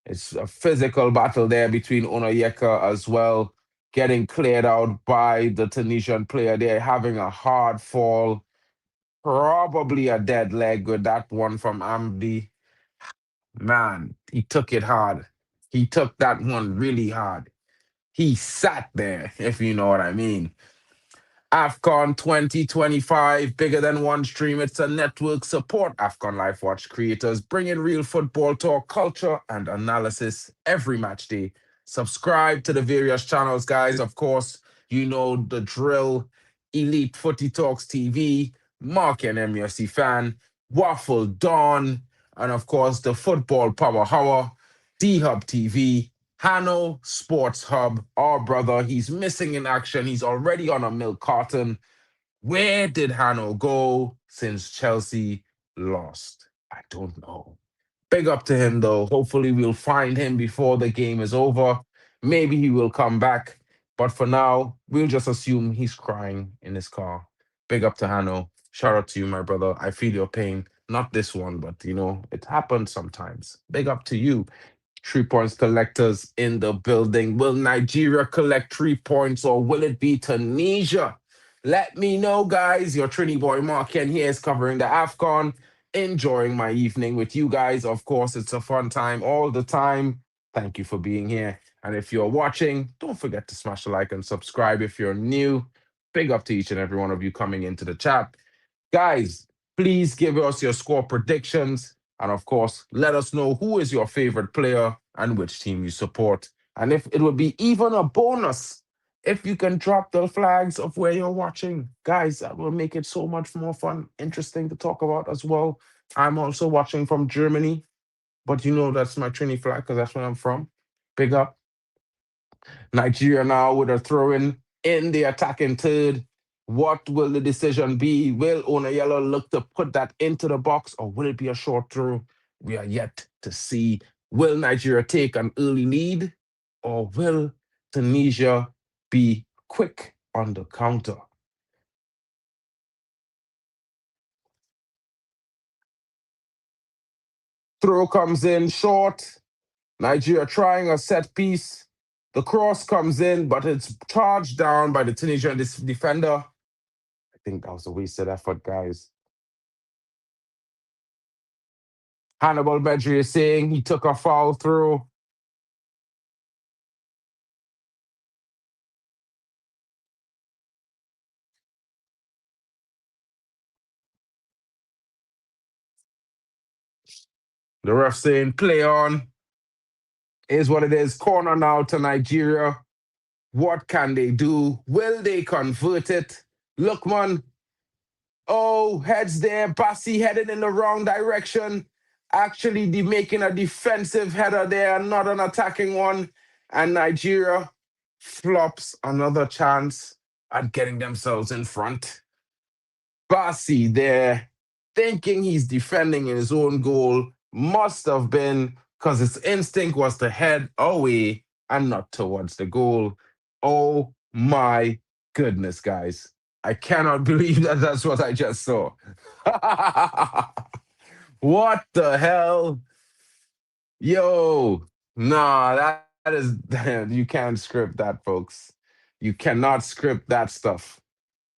It's a physical battle there between Onayeka as well, getting cleared out by the Tunisian player. They're having a hard fall, probably a dead leg with that one from Amdi. Man, he took it hard. He took that one really hard. He sat there, if you know what I mean. AFCON 2025, bigger than one stream. It's a network. Support AFCON Life Watch creators, bringing real football talk, culture, and analysis every match day. Subscribe to the various channels, guys. Of course, you know the drill. Elite Footy Talks TV, Mark and MUFC Fan, Waffle Dawn, and of course, the Football Power Hour, D Hub TV, Hano Sports Hub, our brother, he's missing in action. He's already on a milk carton. Where did Hano go since Chelsea lost? I don't know. Big up to him, though. Hopefully, we'll find him before the game is over. Maybe he will come back. But for now, we'll just assume he's crying in his car. Big up to Hano. Shout out to you, my brother. I feel your pain. Not this one, but it happens sometimes. Big up to you. 3 points collectors in the building. Will Nigeria collect 3 points or will it be Tunisia? Let me know, guys. Your Trini boy Mark Ken here is covering the AFCON. Enjoying my evening with you guys. Of course, it's a fun time all the time. Thank you for being here. And if you're watching, don't forget to smash the like and subscribe if you're new. Big up to each and every one of you coming into the chat. Guys, please give us your score predictions. And of course, let us know who is your favorite player and which team you support. And if it would be even a bonus if you can drop the flags of where you're watching. Guys, that will make it so much more fun, interesting to talk about as well. I'm also watching from Germany, but that's my Trini flag because that's where I'm from. Big up. Nigeria now with a throw in the attacking third. What will the decision be? Will Onayela look to put that into the box or will it be a short throw? We are yet to see. Will Nigeria take an early lead or will Tunisia be quick on the counter? Throw comes in short. Nigeria trying a set piece. The cross comes in, but it's charged down by the Tunisian defender. I think that was a wasted effort, guys. Hannibal Bedri is saying he took a foul through. The ref saying play on. Is what it is. Corner now to Nigeria. What can they do? Will they convert it? Look, man. Oh, heads there. Bassi headed in the wrong direction. Actually, making a defensive header there, not an attacking one. And Nigeria flops another chance at getting themselves in front. Bassi there, thinking he's defending in his own goal, must have been because his instinct was to head away and not towards the goal. Oh my goodness, guys. I cannot believe that that's what I just saw. What the hell? Yo, nah, that is, you can't script that, folks. You cannot script that stuff.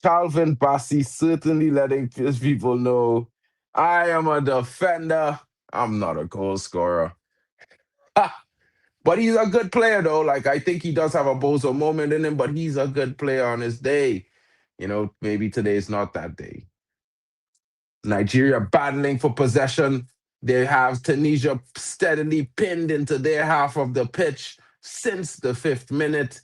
Calvin Bassi certainly letting his people know I am a defender. I'm not a goal scorer. But he's a good player, though. Like, I think he does have a bozo moment in him, but he's a good player on his day. Maybe today's not that day. Nigeria battling for possession. They have Tunisia steadily pinned into their half of the pitch since the 5th minute.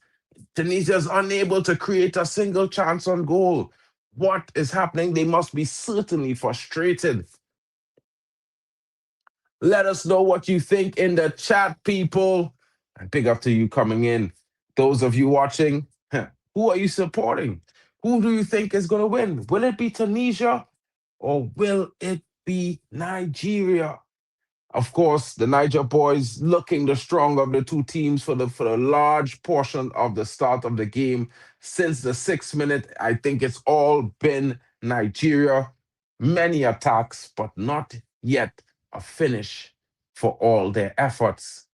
Tunisia's unable to create a single chance on goal. What is happening? They must be certainly frustrated. Let us know what you think in the chat, people. And big up to you coming in. Those of you watching, Who are you supporting? Who do you think is going to win? Will it be Tunisia or will it be Nigeria? Of course, the Niger boys looking the stronger of the two teams for the large portion of the start of the game. Since the 6th minute, I think it's all been Nigeria. Many attacks, but not yet a finish for all their efforts.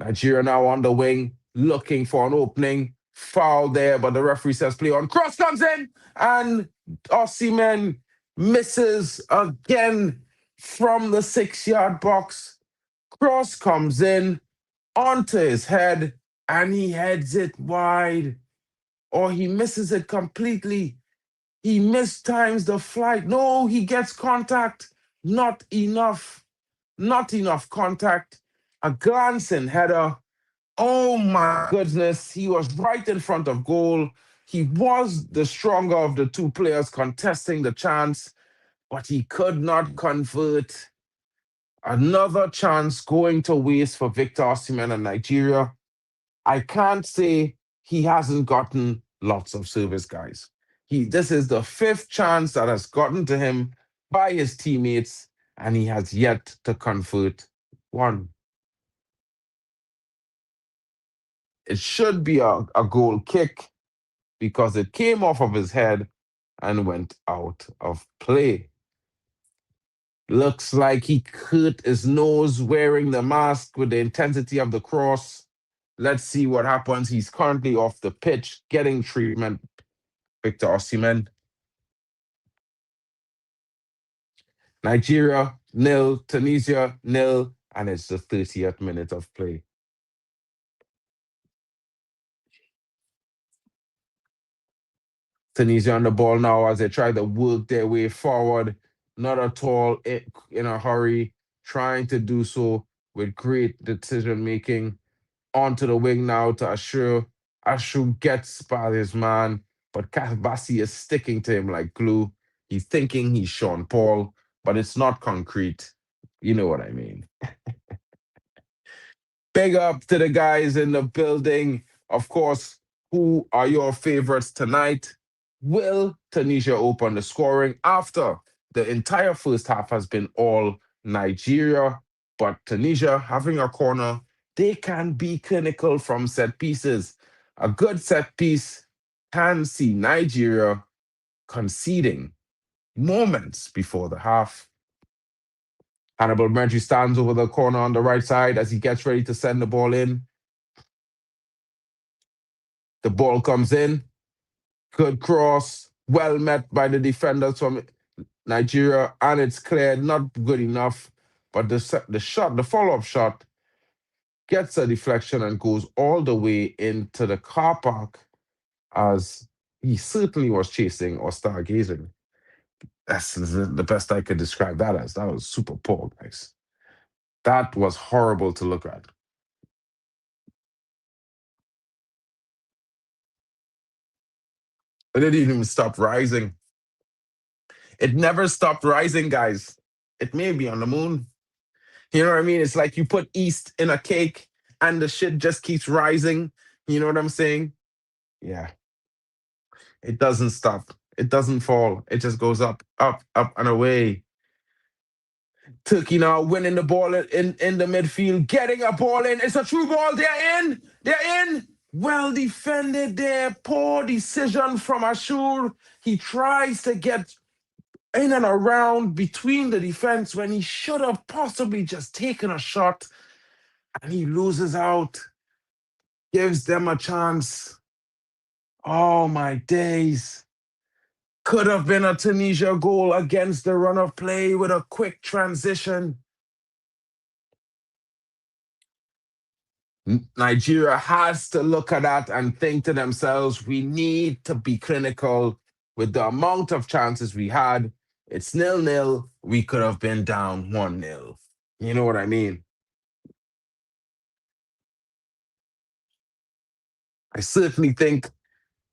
Nigeria now on the wing, looking for an opening. Foul there, but the referee says play on. Cross comes in, and Osimhen misses again from the 6-yard box. Cross comes in onto his head, and he heads it wide. Or he misses it completely. He mistimes the flight. No, he gets contact. Not enough. Not enough contact. A glancing header. Oh my goodness. He was right in front of goal. He was the stronger of the two players contesting the chance, but he could not convert. Another chance going to waste for Victor Osimhen and Nigeria. I can't say he hasn't gotten lots of service, guys. This is the 5th chance that has gotten to him by his teammates, and he has yet to convert one. It should be a goal kick because it came off of his head and went out of play. Looks like he hurt his nose wearing the mask with the intensity of the cross. Let's see what happens. He's currently off the pitch, getting treatment. Victor Osimhen. Nigeria, 0. Tunisia, 0. And it's the 30th minute of play. Tunisia on the ball now as they try to work their way forward. Not at all in a hurry. Trying to do so with great decision-making. Onto the wing now to Ashu. Ashu gets by his man, but Kasbasi is sticking to him like glue. He's thinking he's Sean Paul, but it's not concrete. You know what I mean. Big up to the guys in the building. Of course, who are your favorites tonight? Will Tunisia open the scoring after the entire first half has been all Nigeria? But Tunisia having a corner, they can be clinical from set pieces. A good set piece can see Nigeria conceding moments before the half. Hannibal Murphy stands over the corner on the right side as he gets ready to send the ball in. The ball comes in. Good cross. Well met by the defenders from Nigeria. And it's cleared. Not good enough. But the follow-up shot, gets a deflection and goes all the way into the car park as he certainly was chasing or stargazing. That's the best I could describe that as. That was super poor, guys. That was horrible to look at. It didn't even stop rising. It never stopped rising, guys. It may be on the moon. You know what I mean? It's like you put yeast in a cake and the shit just keeps rising. You know what I'm saying? Yeah. It doesn't stop. It doesn't fall. It just goes up, up, up, and away. Turkey now winning the ball in the midfield, getting a ball in. It's a true ball. They're in. They're in. Well defended there. Poor decision from Ashur. He tries to get in and around between the defense when he should have possibly just taken a shot, and he loses out. Gives them a chance. Oh my days. Could have been a Tunisia goal against the run of play with a quick transition. Nigeria has to look at that and think to themselves, we need to be clinical with the amount of chances we had. It's 0-0. We could have been down 1-0. You know what I mean? I certainly think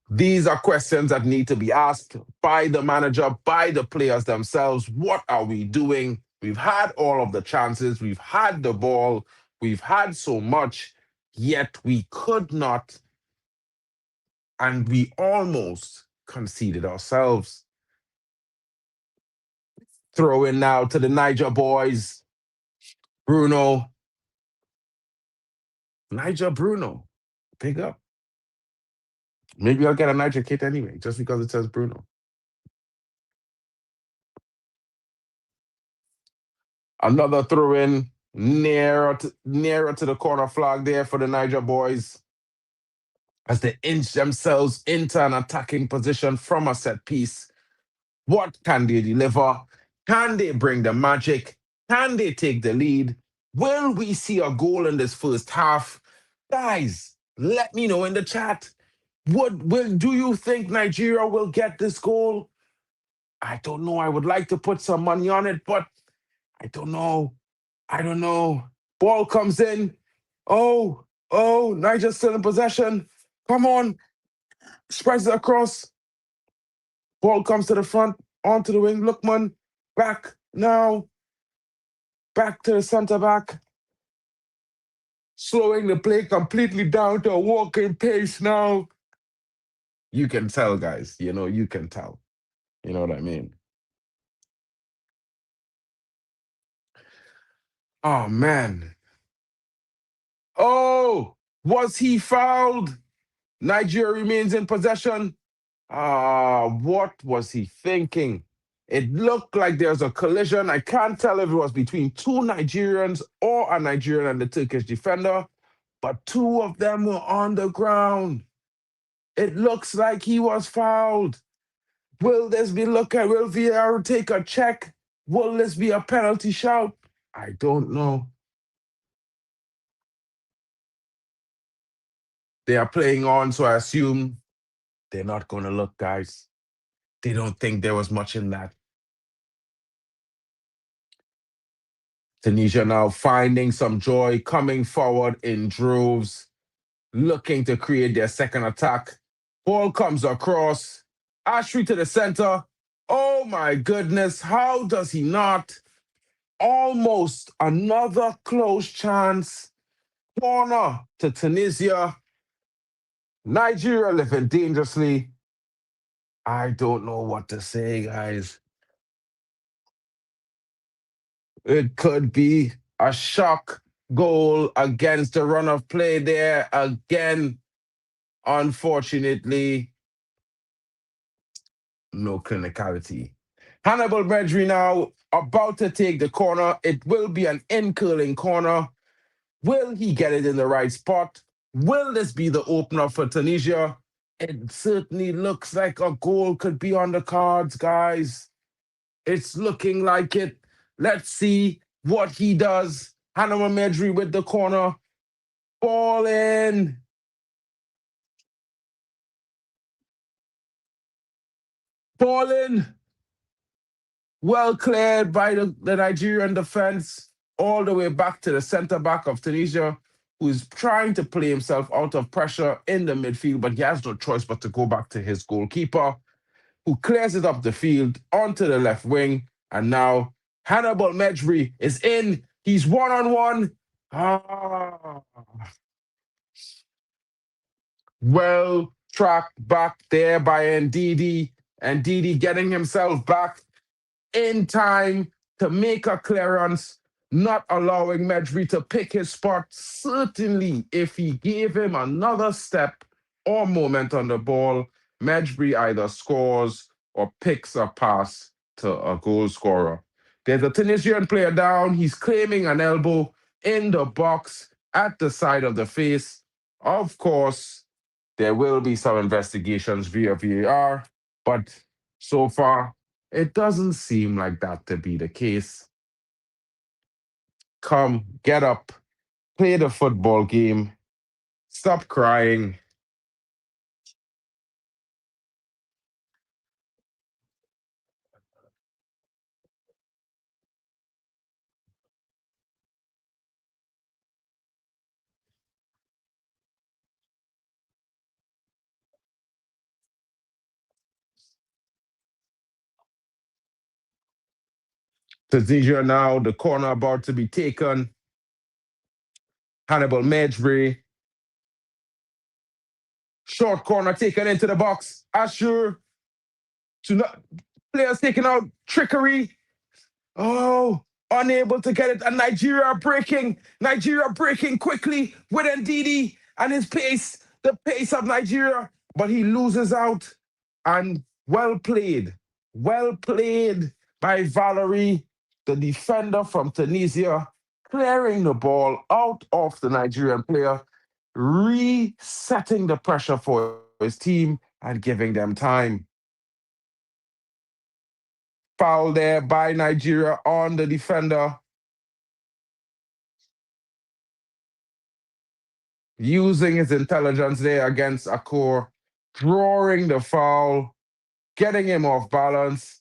these are questions that need to be asked by the manager, by the players themselves. What are we doing? We've had all of the chances. We've had the ball. We've had so much, yet we could not and we almost conceded ourselves. Throw in now to the Niger boys. Bruno. Bruno. Big up. Maybe I'll get a Niger kit anyway, just because it says Bruno. Another throw in nearer to the corner flag there for the Niger boys as they inch themselves into an attacking position from a set piece. What can they deliver? Can they bring the magic? Can they take the lead? Will we see a goal in this first half? Guys, let me know in the chat. Do you think Nigeria will get this goal? I don't know. I would like to put some money on it, but I don't know. Ball comes in. Oh, Niger's still in possession. Come on. Spreads it across. Ball comes to the front, onto the wing. Lookman, back now. Back to the center back. Slowing the play completely down to a walking pace now. You can tell, guys. You can tell. You know what I mean? Oh, man. Oh, was he fouled? Nigeria remains in possession. What was he thinking? It looked like there's a collision. I can't tell if it was between two Nigerians or a Nigerian and the Turkish defender, but two of them were on the ground. It looks like he was fouled. Will VAR take a check? Will this be a penalty shout? I don't know. They are playing on, so I assume they're not going to look, guys. They don't think there was much in that. Tunisia now finding some joy, coming forward in droves, looking to create their second attack. Ball comes across. Ashry to the center. Oh my goodness, how does he not? Almost another close chance. Corner to Tunisia. Nigeria living dangerously. I don't know what to say, guys. It could be a shock goal against the run of play there again. Unfortunately, no clinicality. Hannibal Medri now about to take the corner. It will be an in-curling corner. Will he get it in the right spot? Will this be the opener for Tunisia? It certainly looks like a goal could be on the cards, guys. It's looking like it. Let's see what he does. Hannibal Medri with the corner. Ball in. Ball in. Well cleared by the Nigerian defense all the way back to the center back of Tunisia, who is trying to play himself out of pressure in the midfield, but he has no choice but to go back to his goalkeeper, who clears it up the field onto the left wing. And now Hannibal Medri is in. He's one-on-one. Well tracked back there by Ndidi. Ndidi getting himself back in time to make a clearance, not allowing Medri to pick his spot. Certainly, if he gave him another step or moment on the ball, Medri either scores or picks a pass to a goal scorer. There's a Tunisian player down. He's claiming an elbow in the box at the side of the face. Of course, there will be some investigations via VAR, but so far, it doesn't seem like that to be the case. Come, get up, play the football game, stop crying. Tunisia now, the corner about to be taken. Hannibal Medri Short corner taken into the box. Ashur. Players taking out trickery. Oh, unable to get it. And Nigeria breaking. Nigeria breaking quickly with Ndidi and his pace. The pace of Nigeria. But he loses out. And well played. Well played by Valerie, the defender from Tunisia, clearing the ball out of the Nigerian player, resetting the pressure for his team and giving them time. Foul there by Nigeria on the defender. Using his intelligence there against Akor, drawing the foul, getting him off balance.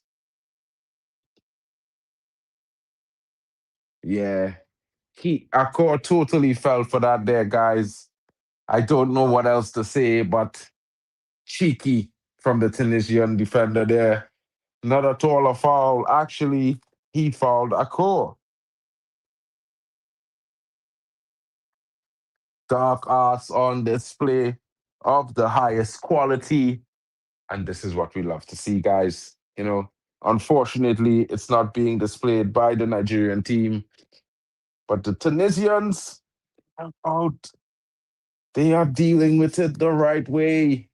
Yeah, Akor totally fell for that there, guys. I don't know what else to say, but cheeky from the Tunisian defender there. Not at all a foul. Actually, he fouled Akor. Dark arts on display of the highest quality. And this is what we love to see, guys. You know, unfortunately, it's not being displayed by the Nigerian team. But the Tunisians are out. They are dealing with it the right way.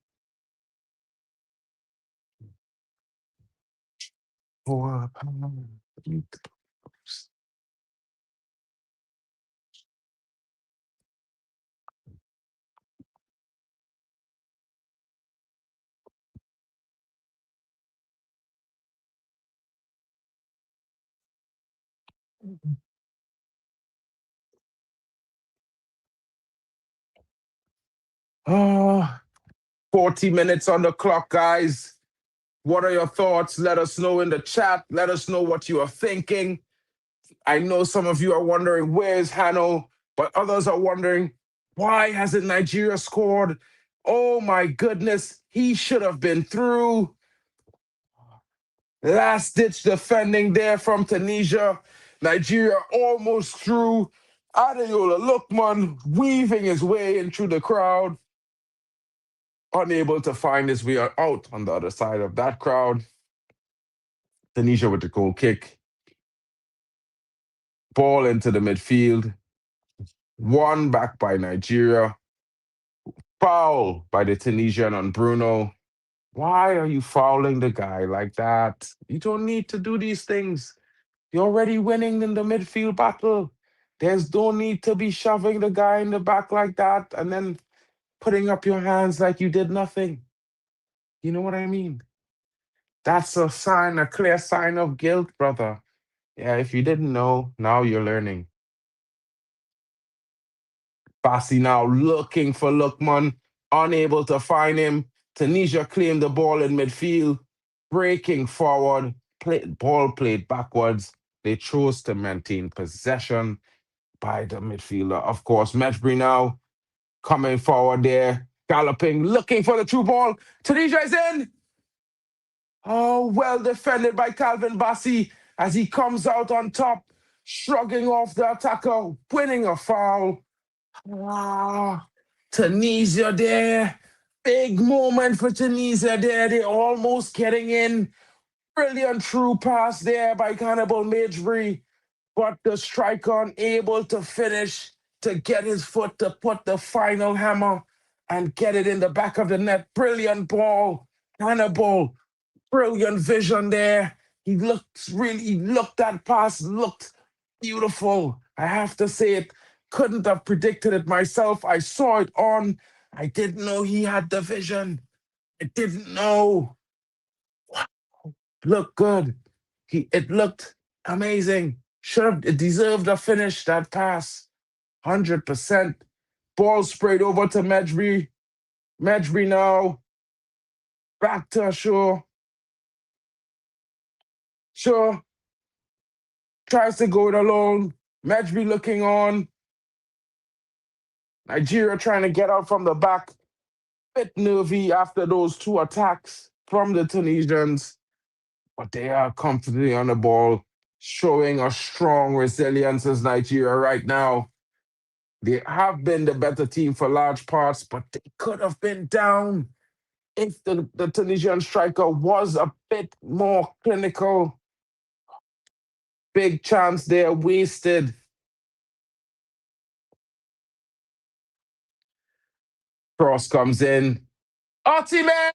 Oh, 40 minutes on the clock, guys. What are your thoughts? Let us know in the chat. Let us know what you are thinking. I know some of you are wondering, where's Hano? But others are wondering, why hasn't Nigeria scored? Oh my goodness, he should have been through. Last ditch defending there from Tunisia. Nigeria almost through. Adeola Lookman weaving his way in through the crowd. Unable to find his way out on the other side of that crowd. Tunisia with the goal kick. Ball into the midfield. Won back by Nigeria. Foul by the Tunisian on Bruno. Why are you fouling the guy like that? You don't need to do these things. You're already winning in the midfield battle. There's no need to be shoving the guy in the back like that and then putting up your hands like you did nothing. You know what I mean? That's a sign, a clear sign of guilt, brother. Yeah, if you didn't know, now you're learning. Bassi now looking for Lookman, unable to find him. Tunisia claimed the ball in midfield, breaking forward, ball played backwards. They chose to maintain possession by the midfielder. Of course, Matchday now coming forward there, galloping, looking for the true ball. Tunisia is in. Oh, well defended by Calvin Bassi as he comes out on top, shrugging off the attacker, winning a foul. Ah, Tunisia there. Big moment for Tunisia there. They're almost getting in. Brilliant through pass there by Cannibal Majbury. But the striker unable to finish, to get his foot to put the final hammer and get it in the back of the net. Brilliant ball. Cannibal, brilliant vision there. He looked that pass, looked beautiful. I have to say it. Couldn't have predicted it myself. I saw it on. I didn't know he had the vision. I didn't know. Looked good. It looked amazing. It deserved a finish, that pass. 100%. Ball sprayed over to Majbury. Majbury now. Back to Ashur. Sure. Tries to go it alone. Majbury looking on. Nigeria trying to get out from the back. Bit nervy after those two attacks from the Tunisians. But they are comfortably on the ball, showing a strong resilience as Nigeria right now. They have been the better team for large parts, but they could have been down if the Tunisian striker was a bit more clinical. Big chance there wasted. Cross comes in. Osimhen!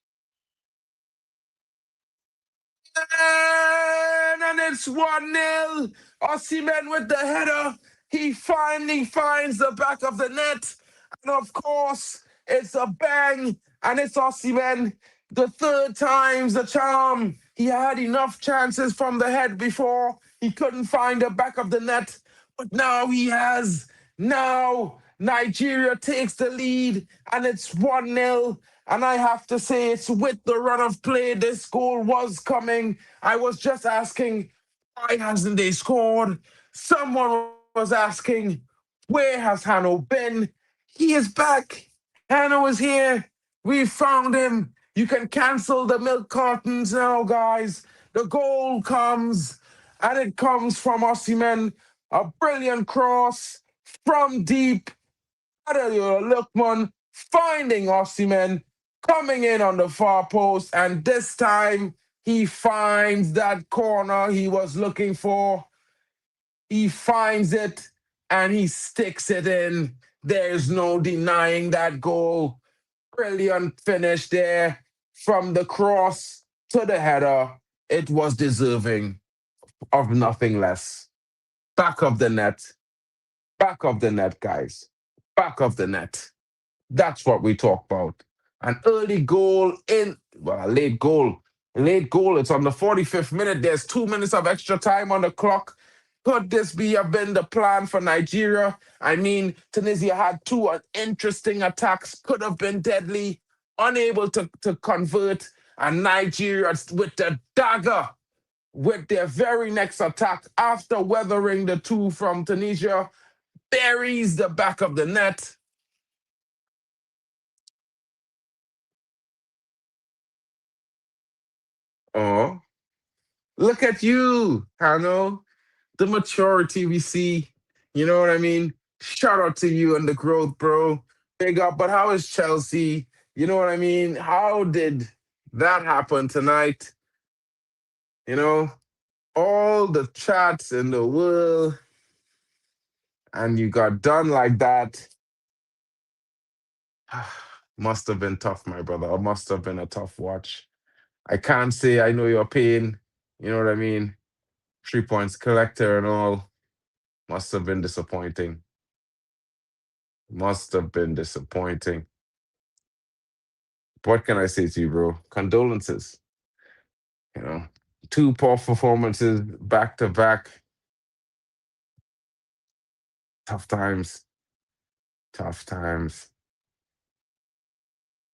And it's 1-0. Osimhen with the header. He finally finds the back of the net. And of course, it's a bang. And it's Osimhen. The third time's the charm. He had enough chances from the head before. He couldn't find the back of the net. But now he has. Now Nigeria takes the lead. And it's 1-0. And I have to say, it's with the run of play, this goal was coming. I was just asking, why hasn't they scored? Someone was asking, where has Hanno been? He is back. Hanno is here. We found him. You can cancel the milk cartons now, guys. The goal comes, and it comes from Osimhen. A brilliant cross from deep. Ademola Lookman finding Osimhen, coming in on the far post, and this time he finds that corner he was looking for. He finds it and he sticks it in. There's no denying that goal. Brilliant finish there from the cross to the header. It was deserving of nothing less. Back of the net. Back of the net, guys. Back of the net. That's what we talk about. An early goal a late goal. Late goal, it's on the 45th minute. There's 2 minutes of extra time on the clock. Could this have been the plan for Nigeria? I mean, Tunisia had two interesting attacks, could have been deadly, unable to convert. And Nigeria, with the dagger, with their very next attack, after weathering the two from Tunisia, buries the back of the net. Oh, look at you, Hanno. The maturity we see. You know what I mean? Shout out to you and the growth, bro. Big up. But how is Chelsea? You know what I mean? How did that happen tonight? You know, all the chats in the world, and you got done like that. Must have been tough, my brother. It must have been a tough watch. I can't say I know your pain. You know what I mean? 3 points collector and all. Must have been disappointing. Must have been disappointing. What can I say to you, bro? Condolences. You know, two poor performances back to back. Tough times. Tough times.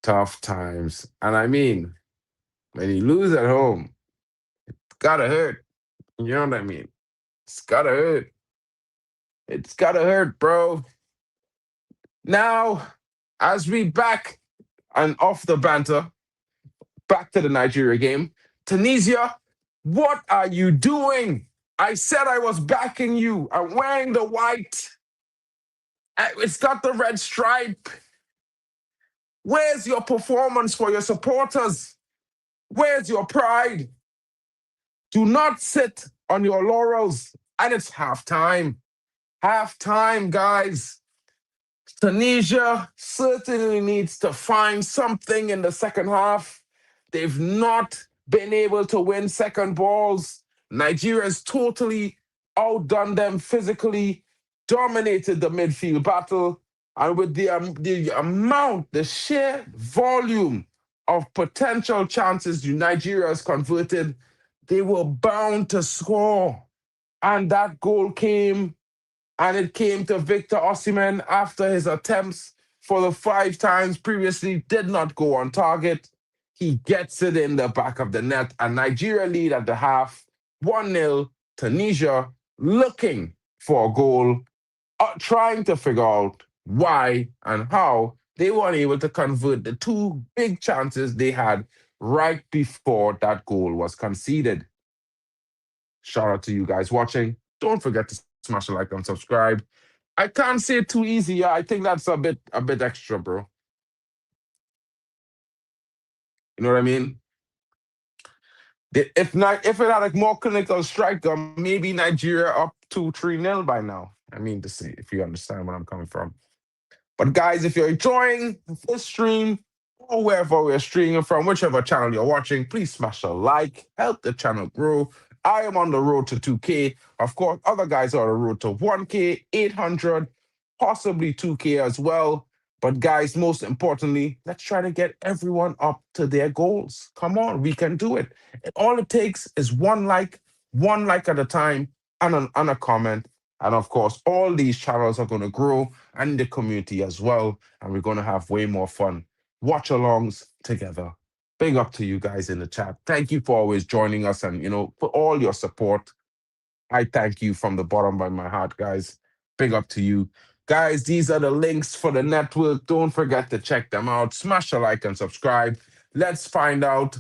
Tough times. And I mean, when you lose at home, it's gotta hurt. You know what I mean? It's gotta hurt. It's gotta hurt, bro. Now, as we back and off the banter, back to the Nigeria game. Tunisia, what are you doing? I said I was backing you. I'm wearing the white. It's got the red stripe. Where's your performance for your supporters? Where's your pride? Do not sit on your laurels. And it's halftime. Halftime, guys. Tunisia certainly needs to find something in the second half. They've not been able to win second balls. Nigeria has totally outdone them physically, dominated the midfield battle, and with the amount, the sheer volume of potential chances Nigeria has converted, they were bound to score. And that goal came, and it came to Victor Osimhen after his attempts for the 5 times previously did not go on target. He gets it in the back of the net, and Nigeria lead at the half, 1-0. Tunisia looking for a goal, trying to figure out why and how they weren't able to convert the 2 big chances they had right before that goal was conceded. Shout out to you guys watching. Don't forget to smash the like and subscribe. I can't say too easy. Yeah, I think that's a bit extra, bro. You know what I mean? If it had a more clinical striker, maybe Nigeria up 2-3-0 by now. I mean to say, if you understand where I'm coming from. But guys, if you're enjoying this stream or wherever we're streaming from, whichever channel you're watching, please smash a like, help the channel grow. I am on the road to 2K. Of course, other guys are on the road to 1K, 800, possibly 2K as well. But guys, most importantly, let's try to get everyone up to their goals. Come on, we can do it. All it takes is one like at a time, and a comment. And of course, all these channels are going to grow and the community as well. And we're going to have way more fun. Watch alongs together. Big up to you guys in the chat. Thank you for always joining us and, for all your support. I thank you from the bottom of my heart, guys. Big up to you. Guys, these are the links for the network. Don't forget to check them out. Smash a like and subscribe. Let's find out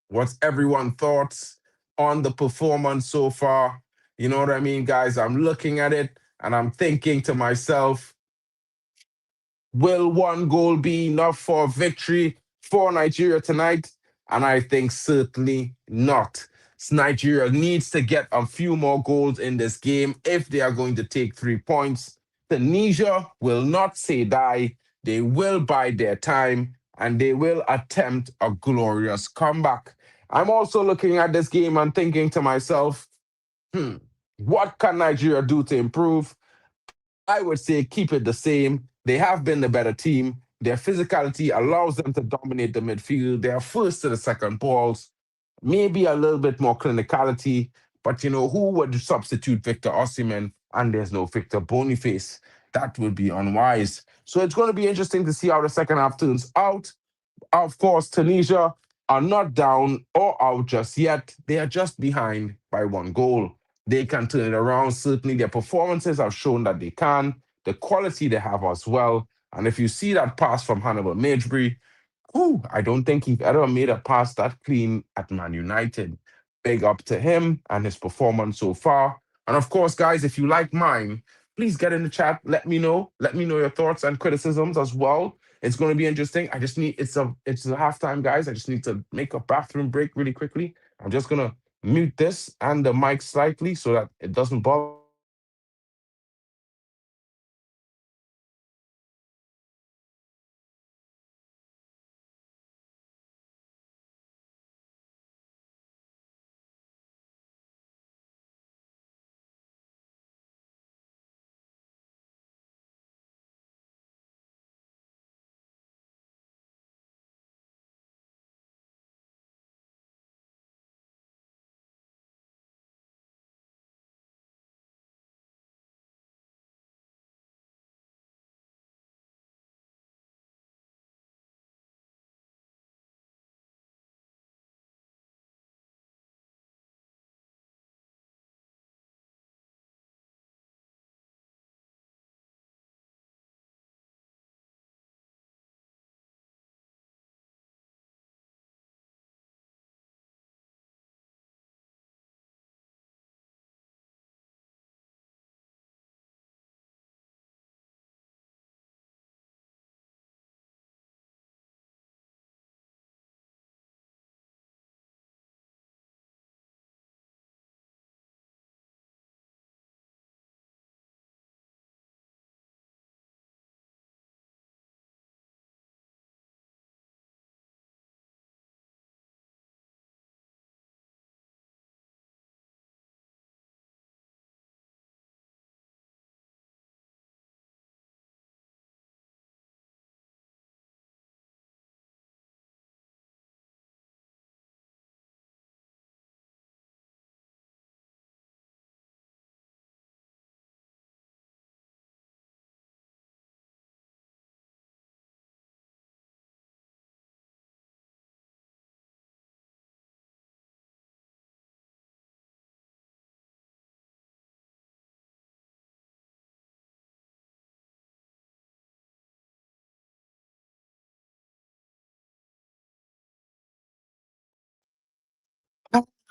what's everyone's thoughts on the performance so far. You know what I mean, guys? I'm looking at it and I'm thinking to myself, will one goal be enough for victory for Nigeria tonight? And I think certainly not. Nigeria needs to get a few more goals in this game if they are going to take 3 points. Tunisia will not say die. They will bide their time and they will attempt a glorious comeback. I'm also looking at this game and thinking to myself, hmm, what can Nigeria do to improve? I would say keep it the same. They have been the better team. Their physicality allows them to dominate the midfield. They are first to the second balls. Maybe a little bit more clinicality, but who would substitute Victor Osimhen? And there's no Victor Boniface. That would be unwise. So it's going to be interesting to see how the second half turns out. Of course, Tunisia are not down or out just yet. They are just behind by one goal. They can turn it around. Certainly, their performances have shown that they can. The quality they have as well. And if you see that pass from Hannibal Majebury, I don't think he's ever made a pass that clean at Man United. Big up to him and his performance so far. And of course, guys, if you like mine, please get in the chat. Let me know. Let me know your thoughts and criticisms as well. It's going to be interesting. It's a halftime, guys. I just need to make a bathroom break really quickly. I'm just gonna mute this and the mic slightly so that it doesn't bother.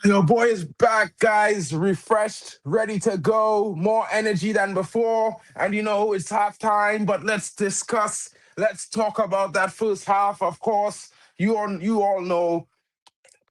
Your boy is back, guys, refreshed, ready to go, more energy than before. And it's halftime, but let's talk about that first half. Of course, you all know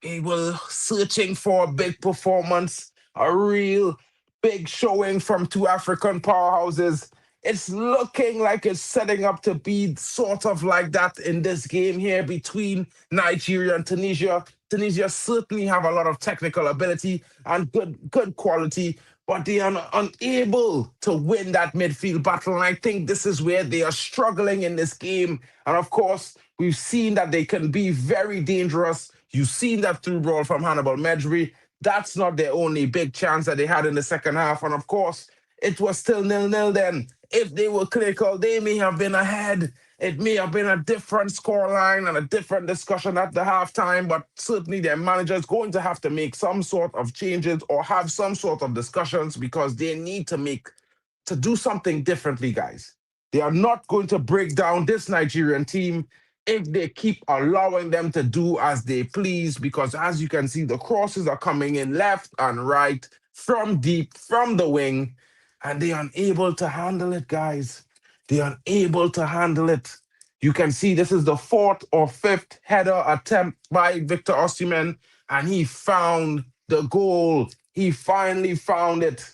we were searching for a big performance, a real big showing from two African powerhouses. It's looking like it's setting up to be sort of like that in this game here between Nigeria and Tunisia. Tunisia certainly have a lot of technical ability and good quality, but they are unable to win that midfield battle. And I think this is where they are struggling in this game. And of course, we've seen that they can be very dangerous. You've seen that through ball from Hannibal Medri. That's not their only big chance that they had in the second half. And of course, it was still 0-0 then. If they were clinical, they may have been ahead. It may have been a different scoreline and a different discussion at the halftime, but certainly their manager is going to have to make some sort of changes or have some sort of discussions because they need to do something differently, guys. They are not going to break down this Nigerian team if they keep allowing them to do as they please, because as you can see, the crosses are coming in left and right from deep, from the wing, and they are unable to handle it, guys. They are unable to handle it. You can see this is the fourth or fifth header attempt by Victor Osimhen, and he found the goal. He finally found it.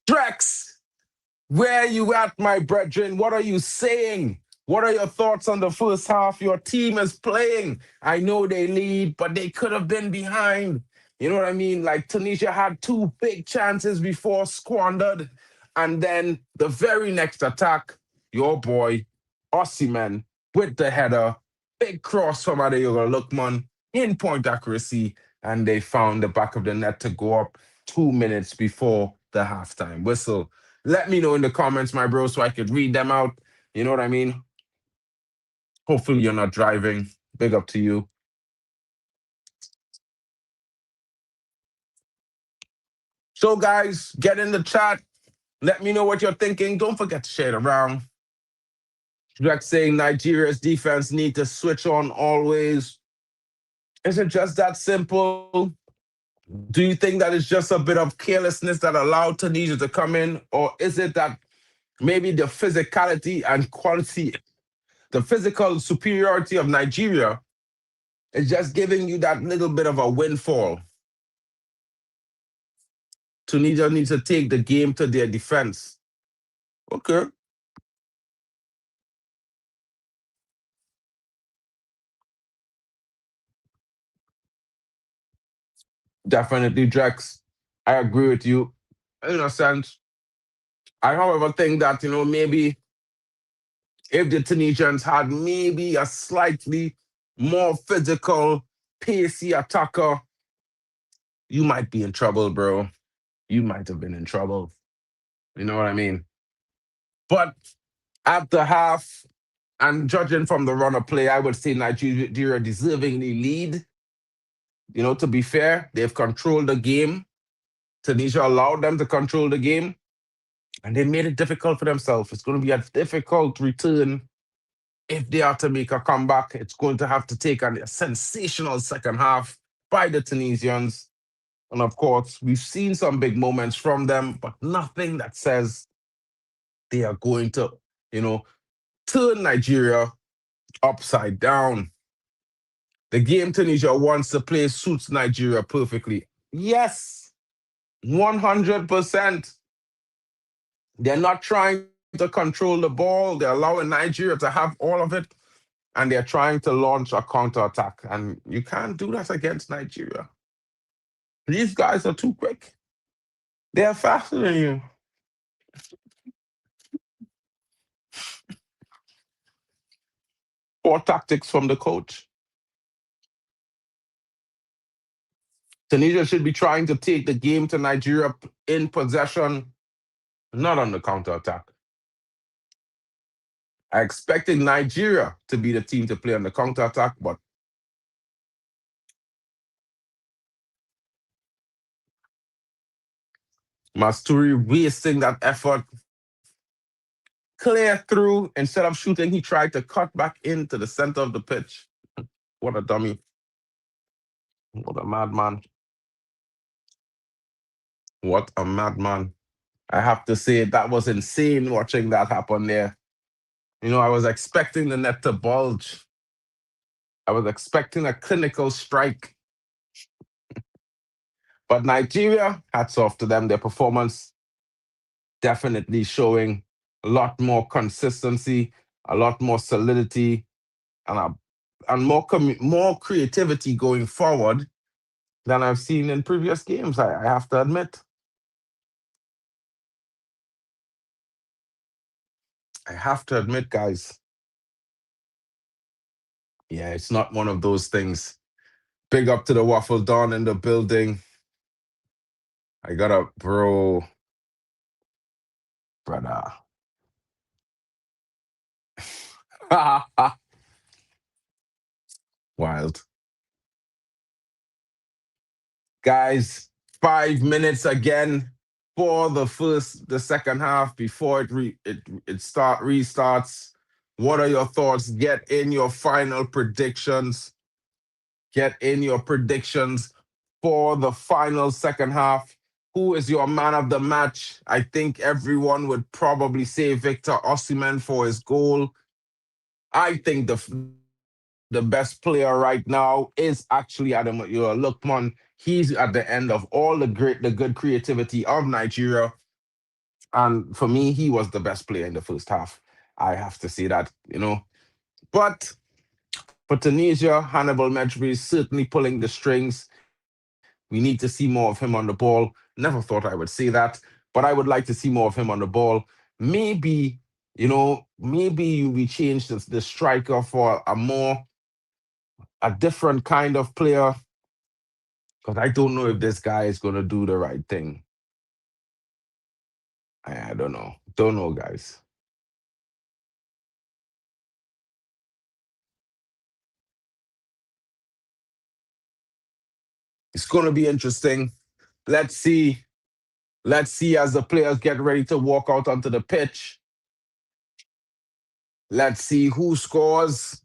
Drex, where you at, my brethren? What are you saying? What are your thoughts on the first half? Your team is playing. I know they lead, but they could have been behind. You know what I mean? Like Tunisia had two big chances before squandered. And then the very next attack, your boy, Osimhen, with the header, big cross from Adeyola Lookman, in point accuracy, and they found the back of the net to go up 2 minutes before the halftime whistle. Let me know in the comments, my bro, so I could read them out. You know what I mean? Hopefully you're not driving. Big up to you. So, guys, get in the chat. Let me know what you're thinking. Don't forget to share it around. Jack saying Nigeria's defense need to switch on always. Is it just that simple? Do you think that it's just a bit of carelessness that allowed Tunisia to come in? Or is it that maybe the physicality and quality, the physical superiority of Nigeria is just giving you that little bit of a windfall? Tunisia needs to take the game to their defense. Okay. Definitely, Drex. I agree with you in a sense. I, however, think that, maybe if the Tunisians had maybe a slightly more physical, pacey attacker, you might be in trouble, bro. You might have been in trouble. You know what I mean? But at the half, and judging from the run of play, I would say Nigeria deservingly lead. To be fair, they've controlled the game. Tunisia allowed them to control the game, and they made it difficult for themselves. It's going to be a difficult return if they are to make a comeback. It's going to have to take a sensational second half by the Tunisians. And of course, we've seen some big moments from them, but nothing that says they are going to, turn Nigeria upside down. The game Tunisia wants to play suits Nigeria perfectly. Yes, 100%. They're not trying to control the ball. They're allowing Nigeria to have all of it, and they're trying to launch a counterattack. And you can't do that against Nigeria. These guys are too quick. They're faster than you. Poor tactics from the coach. Tunisia should be trying to take the game to Nigeria in possession, not on the counterattack. I expected Nigeria to be the team to play on the counterattack, but Masturi wasting that effort. Clear through. Instead of shooting, he tried to cut back into the center of the pitch. What a dummy. What a madman. What a madman. I have to say, that was insane watching that happen there. You know, I was expecting the net to bulge. I was expecting a clinical strike. But Nigeria, hats off to them. Their performance definitely showing a lot more consistency, a lot more solidity, and more creativity going forward than I've seen in previous games, I have to admit. I have to admit, guys. Yeah, it's not one of those things. Big up to the Waffle Don in the building. I got a brother. Wild. Guys, 5 minutes again for the second half before restarts. What are your thoughts? Get in your final predictions. Get in your predictions for the final second half. Who is your man of the match? I think everyone would probably say Victor Osimhen for his goal. I think the best player right now is actually Adam Lookman. He's at the end of all the good creativity of Nigeria. And for me, he was the best player in the first half. I have to say that, you know. But for Tunisia, Hannibal Mejbri is certainly pulling the strings. We need to see more of him on the ball. Never thought I would say that, but I would like to see more of him on the ball. Maybe, maybe we change the striker for a different kind of player, because I don't know if this guy is going to do the right thing. I don't know. Don't know, guys. It's going to be interesting. Let's see. Let's see as the players get ready to walk out onto the pitch. Let's see who scores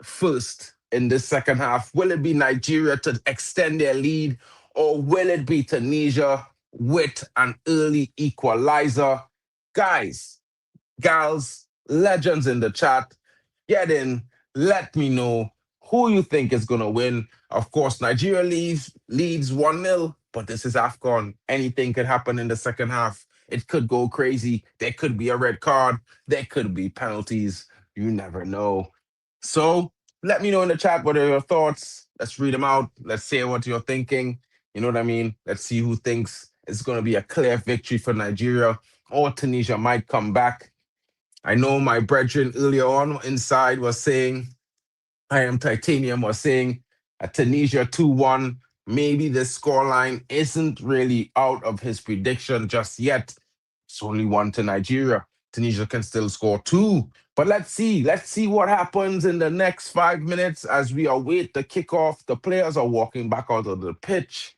first in the second half. Will it be Nigeria to extend their lead, or will it be Tunisia with an early equalizer? Guys, gals, legends in the chat, get in. Let me know who you think is going to win. Of course, Nigeria leads 1-0, but this is AFCON. Anything could happen in the second half. It could go crazy. There could be a red card. There could be penalties. You never know. So let me know in the chat what are your thoughts. Let's read them out. Let's say what you're thinking. You know what I mean? Let's see who thinks it's going to be a clear victory for Nigeria, or Tunisia might come back. I know my brethren earlier on inside was saying, I am Titanium was saying, Tunisia 2-1. Maybe the scoreline isn't really out of his prediction just yet. It's only 1 to Nigeria. Tunisia can still score 2. But let's see. Let's see what happens in the next 5 minutes as we await the kickoff. The players are walking back out of the pitch.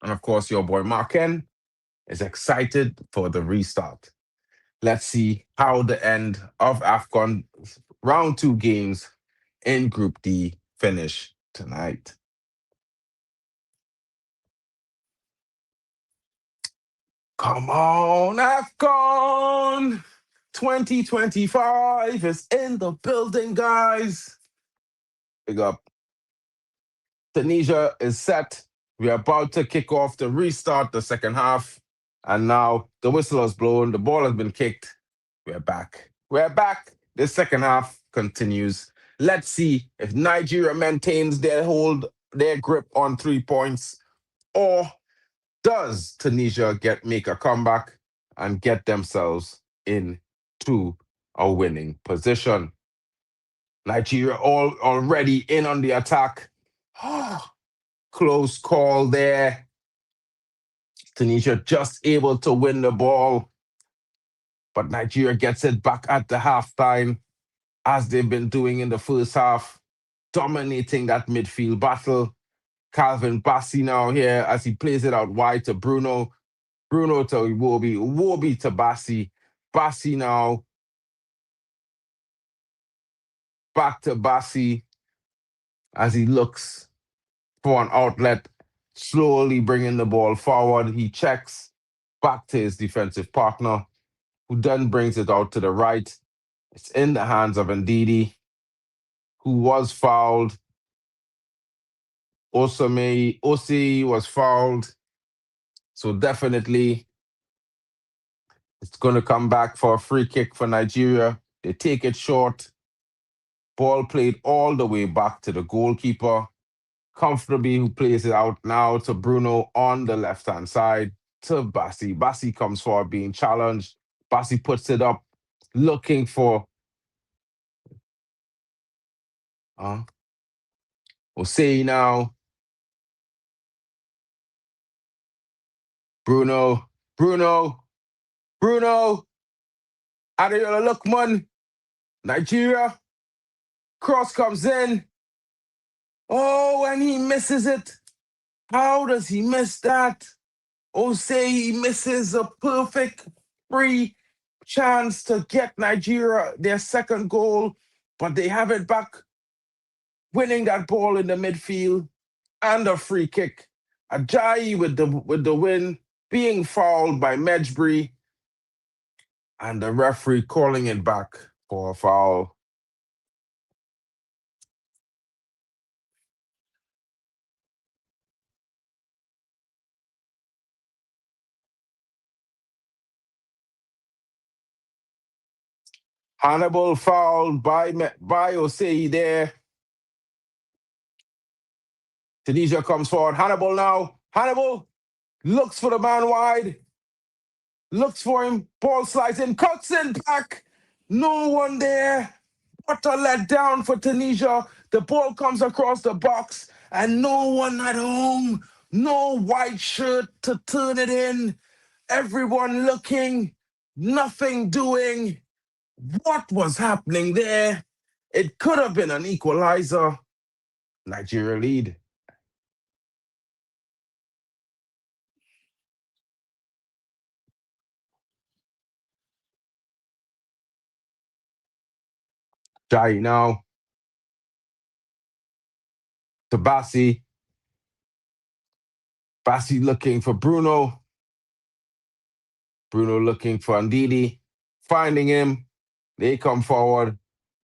And of course, your boy Marken is excited for the restart. Let's see how the end of AFCON round 2 games in Group D finish tonight. Come on, AFCON 2025 is in the building, guys. Big up. Tunisia is set. We're about to kick off to restart the second half. And now the whistle has blown. The ball has been kicked. We're back. We're back. The second half continues. Let's see if Nigeria maintains their grip on 3 points, or does Tunisia make a comeback and get themselves into a winning position. Nigeria already in on the attack. Close call there. Tunisia just able to win the ball, but Nigeria gets it back at the halftime, as they've been doing in the first half, dominating that midfield battle. Calvin Bassey now here as he plays it out wide to Bruno. Bruno to Iwobi. Iwobi to Bassey. Bassey now. Back to Bassey as he looks for an outlet, slowly bringing the ball forward. He checks back to his defensive partner, who then brings it out to the right. It's in the hands of Ndidi, who was fouled. Osi was fouled. So definitely it's going to come back for a free kick for Nigeria. They take it short. Ball played all the way back to the goalkeeper. Comfortably, who plays it out now to Bruno on the left-hand side to Bassi. Bassi comes forward being challenged. Bassi puts it up, looking for Osei now. Bruno. Adeola Lookman. Nigeria. Cross comes in. Oh, and he misses it. How does he miss that? Osei misses a perfect free chance to get Nigeria their second goal, but they have it back, winning that ball in the midfield and a free kick. Ajayi with the win, being fouled by Medjbury, and the referee calling it back for a foul. Hannibal fouled by Osei there. Tunisia comes forward. Hannibal now. Hannibal looks for the man wide. Looks for him. Ball slides in. Cuts in back. No one there. What a letdown for Tunisia. The ball comes across the box and no one at home. No white shirt to turn it in. Everyone looking. Nothing doing. What was happening there? It could have been an equalizer. Nigeria lead. Jai now. To Bassi. Bassi looking for Bruno. Bruno looking for Ndidi. Finding him. They come forward.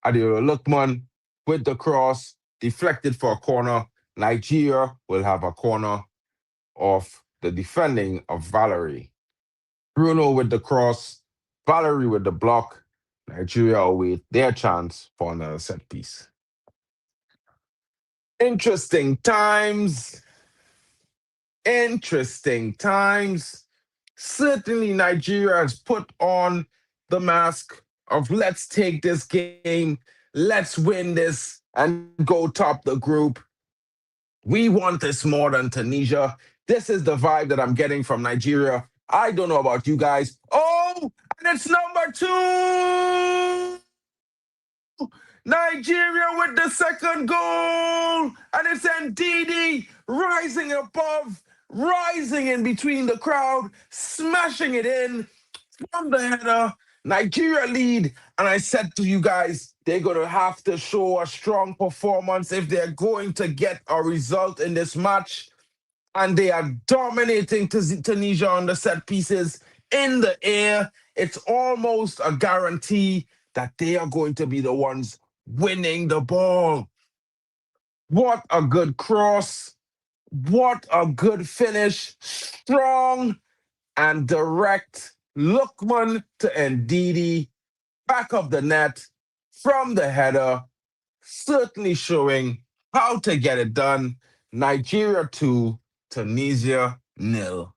Adeola Lookman with the cross. Deflected for a corner. Nigeria will have a corner off the defending of Valerie. Bruno with the cross. Valerie with the block. Nigeria await their chance for another set piece. Interesting times. Certainly, Nigeria has put on the mask of let's take this game, let's win this, and go top the group. We want this more than Tunisia. This is the vibe that I'm getting from Nigeria. I don't know about you guys. Oh, and it's number 2. Nigeria with the second goal. And it's Ndidi rising above, rising in between the crowd, smashing it in from the header. Nigeria lead. And I said to you guys, they're going to have to show a strong performance if they're going to get a result in this match. And they are dominating Tunisia on the set pieces in the air. It's almost a guarantee that they are going to be the ones winning the ball. What a good cross. What a good finish. Strong and direct. Lookman to Ndidi. Back of the net from the header. Certainly showing how to get it done. Nigeria 2, Tunisia 0.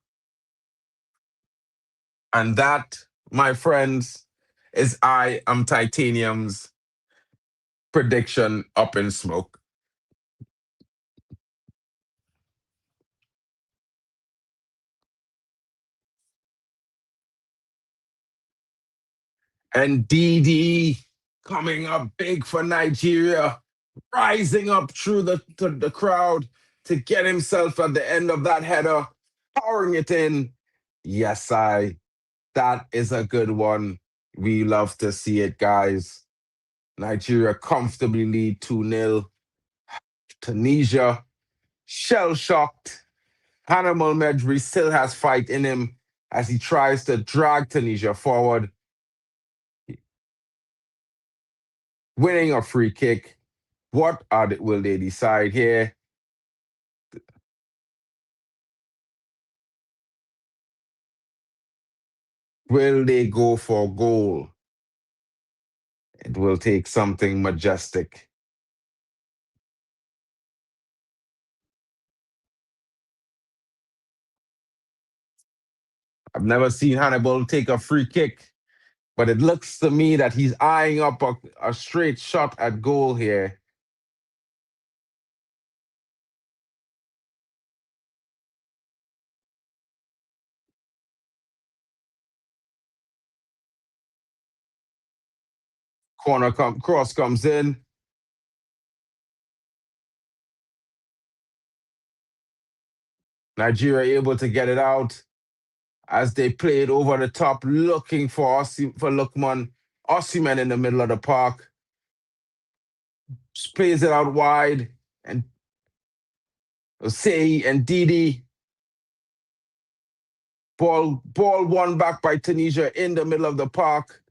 And that, my friends, is I Am Titanium's prediction up in smoke. And DD coming up big for Nigeria, rising up through the crowd to get himself at the end of that header, powering it in. Yes, that is a good one. We love to see it, guys. Nigeria comfortably lead 2-0. Tunisia Shell-shocked, Hannibal Mejbri still has fight in him as he tries to drag Tunisia forward, winning a free kick. Will they decide here? Will they go for goal? It will take something majestic. I've never seen Hannibal take a free kick, but it looks to me that he's eyeing up a straight shot at goal here. Cross comes in. Nigeria able to get it out as they played over the top, looking for Lukman Osimhen in the middle of the park. Just plays it out wide, and Osei and Didi. Ball won back by Tunisia in the middle of the park.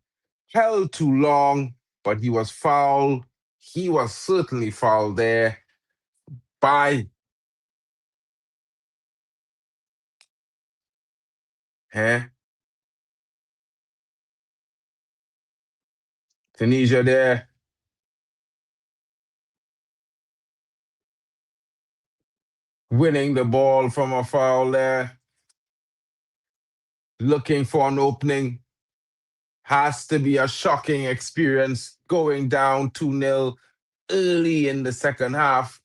Held too long, but he was fouled. He was certainly fouled there by Tunisia there. Winning the ball from a foul there. Looking for an opening. Has to be a shocking experience going down 2-0 early in the second half.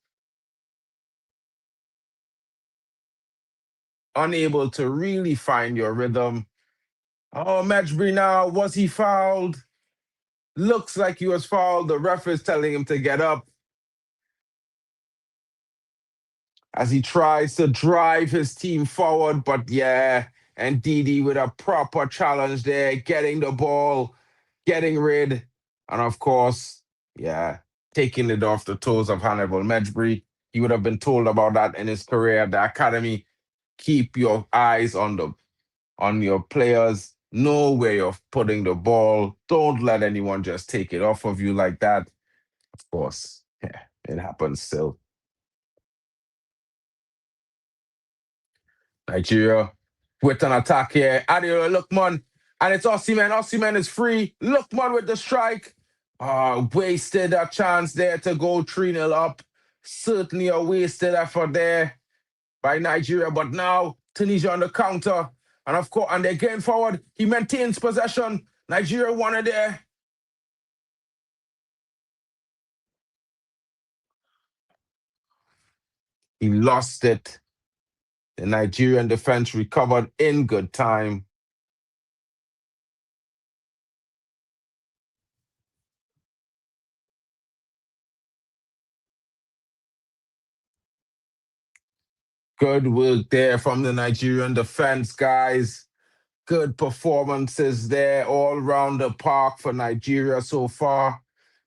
Unable to really find your rhythm. Oh, Mejbri now, was he fouled? Looks like he was fouled. The ref is telling him to get up as he tries to drive his team forward. But yeah, and Didi with a proper challenge there, getting the ball, getting rid, and of course, yeah, taking it off the toes of Hannibal Mejbri. He would have been told about that in his career at the academy. Keep your eyes on your players. Know where you're putting the ball. Don't let anyone just take it off of you like that. Of course, yeah, it happens still. Nigeria with an attack here. Adeola Lookman. And it's Osimhen. Osimhen is free. Lookman with the strike. Wasted a chance there to go 3-0 up. Certainly a wasted effort there by Nigeria. But now Tunisia on the counter. And of course, and they're getting forward. He maintains possession. Nigeria won it there. He lost it. The Nigerian defense recovered in good time. Good work there from the Nigerian defense, guys. Good performances there all around the park for Nigeria so far.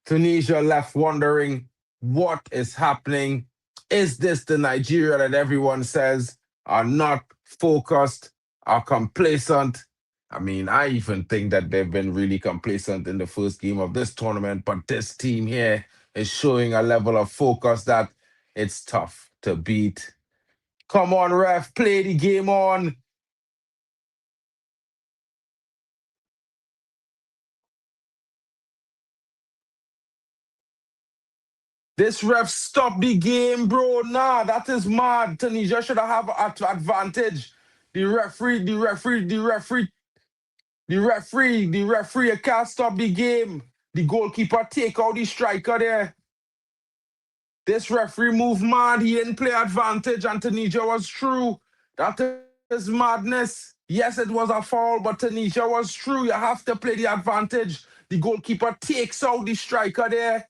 Tunisia left wondering what is happening. Is this the Nigeria that everyone says are not focused, are complacent? I mean, I even think that they've been really complacent in the first game of this tournament, but this team here is showing a level of focus that it's tough to beat. Come on, ref, play the game on. This ref stopped the game, bro. Nah, that is mad. Tunisia should have an advantage. The referee can't stop the game. The goalkeeper take out the striker there. This referee moved mad. He didn't play advantage, and Tunisia was true. That is madness. Yes, it was a foul, but Tunisia was true. You have to play the advantage. The goalkeeper takes out the striker there.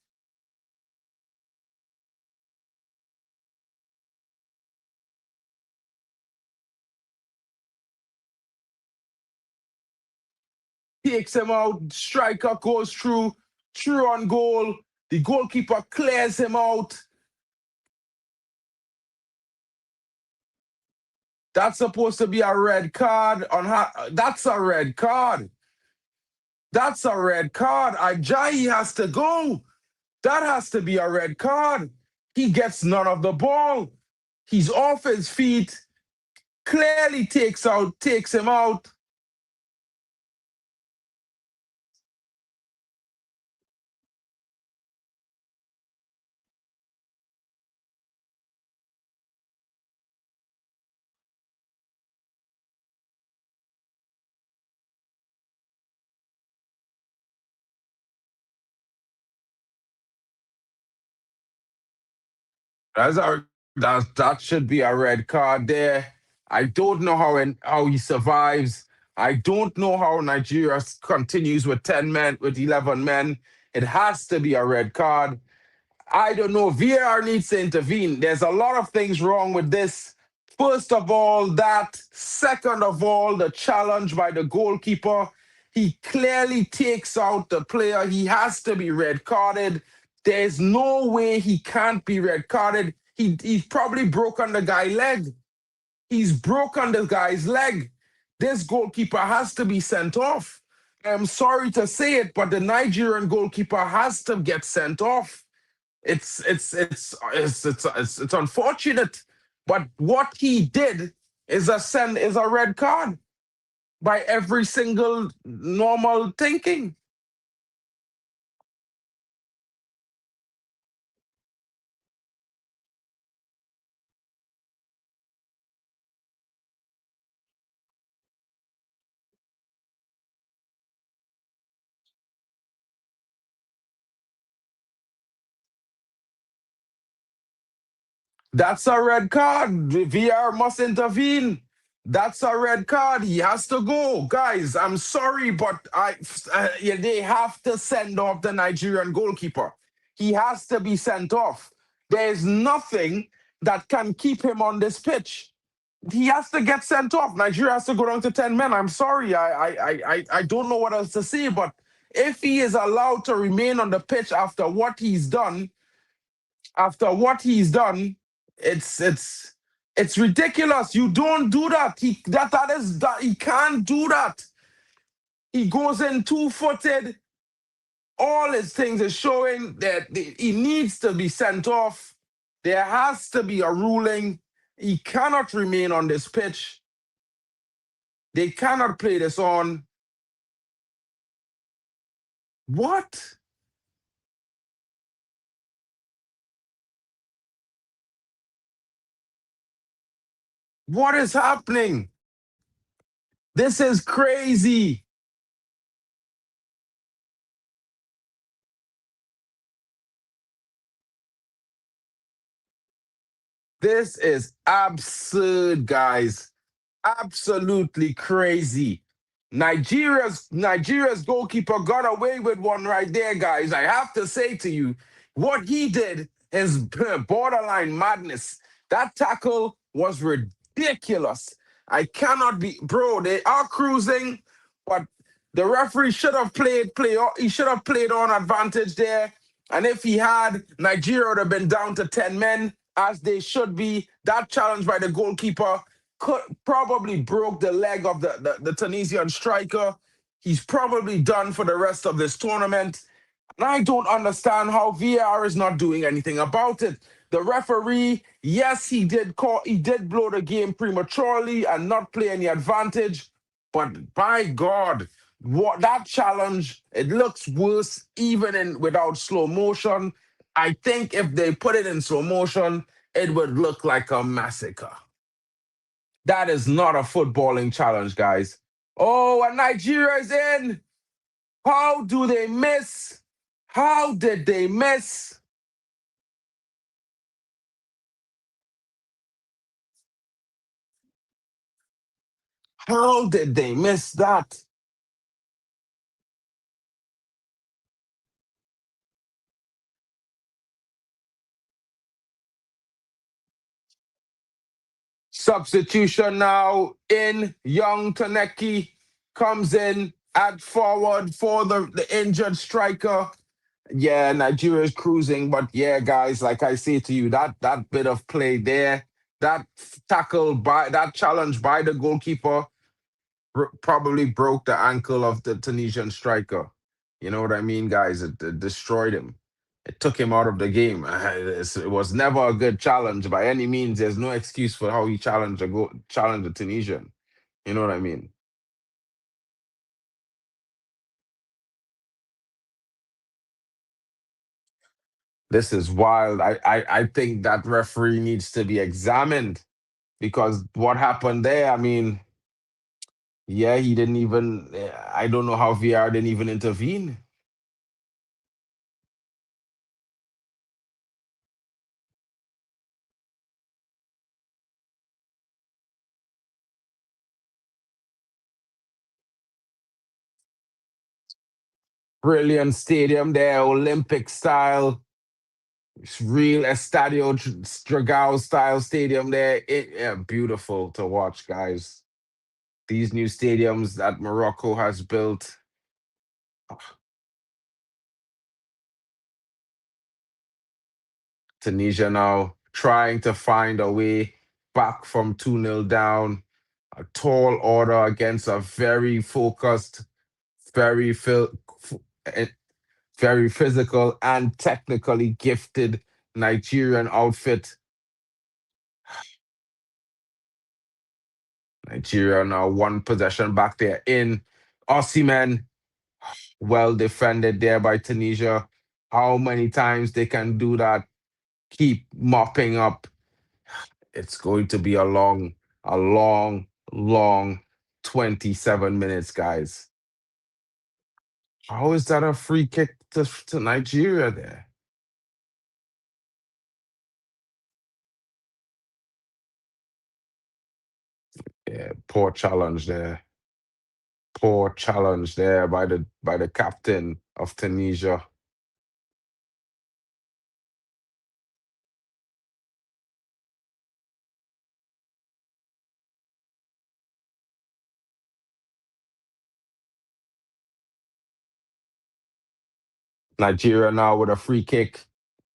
Takes him out. Striker goes through on goal. The goalkeeper clears him out. That's supposed to be a red card on how that's a red card. That's a red card. Ajayi has to go. That has to be a red card. He gets none of the ball. He's off his feet. Clearly takes him out. That should be a red card there. I don't know how he survives. I don't know how Nigeria continues with 10 men, with 11 men. It has to be a red card. I don't know. VAR needs to intervene. There's a lot of things wrong with this. First of all, that. Second of all, the challenge by the goalkeeper. He clearly takes out the player. He has to be red carded. There's no way he can't be red carded. He's probably broken the guy's leg. He's broken the guy's leg. This goalkeeper has to be sent off. I'm sorry to say it, but the Nigerian goalkeeper has to get sent off. It's unfortunate, but what he did is a red card by every single normal thinking. That's a red card. VR must intervene. That's a red card. He has to go, guys. I'm sorry, but they have to send off the Nigerian goalkeeper. He has to be sent off. There's nothing that can keep him on this pitch. He has to get sent off. Nigeria has to go down to 10 men. I'm sorry. I don't know what else to say, but if he is allowed to remain on the pitch after what he's done, it's ridiculous. You don't do that. He can't do that. He goes in two-footed. All his things is showing that he needs to be sent off. There has to be a ruling. He cannot remain on this pitch. They cannot play this on. What? What is happening? This is crazy. This is absurd, guys. Absolutely crazy. Nigeria's goalkeeper got away with one right there, guys. I have to say to you, what he did is borderline madness. That tackle was ridiculous. I cannot be, bro. They are cruising, but the referee should have he should have played on advantage there. And if he had, Nigeria would have been down to 10 men, as they should be. That challenge by the goalkeeper probably broke the leg of the Tunisian striker. He's probably done for the rest of this tournament. And I don't understand how VAR is not doing anything about it. The referee, yes, he did blow the game prematurely and not play any advantage. But by God, what that challenge, it looks worse even without slow motion. I think if they put it in slow motion, it would look like a massacre. That is not a footballing challenge, guys. Oh, and Nigeria is in. How do they miss? How did they miss? How did they miss that? Substitution now in. Young Taneki comes in at forward for the injured striker. Yeah, Nigeria is cruising, but yeah, guys, like I say to you, that bit of play there, that that challenge by the goalkeeper probably broke the ankle of the Tunisian striker. You know what I mean, guys? It destroyed him. It took him out of the game. It was never a good challenge by any means. There's no excuse for how he challenged the Tunisian. You know what I mean? This is wild. I think that referee needs to be examined because what happened there, I mean, yeah, he didn't even, I don't know how VR didn't even intervene. Brilliant stadium there, Olympic style. It's real Estadio Dragao style stadium there. Yeah, beautiful to watch, guys. These new stadiums that Morocco has built. Tunisia now trying to find a way back from 2-0 down. A tall order against a very focused, very eh, very physical and technically gifted Nigerian outfit. Nigeria now one possession back there in Osimhen. Well defended there by Tunisia. How many times they can do that? Keep mopping up. It's going to be a long 27 minutes, guys. How is that a free kick to Nigeria there? Yeah, poor challenge there. Poor challenge there by the captain of Tunisia. Nigeria now with a free kick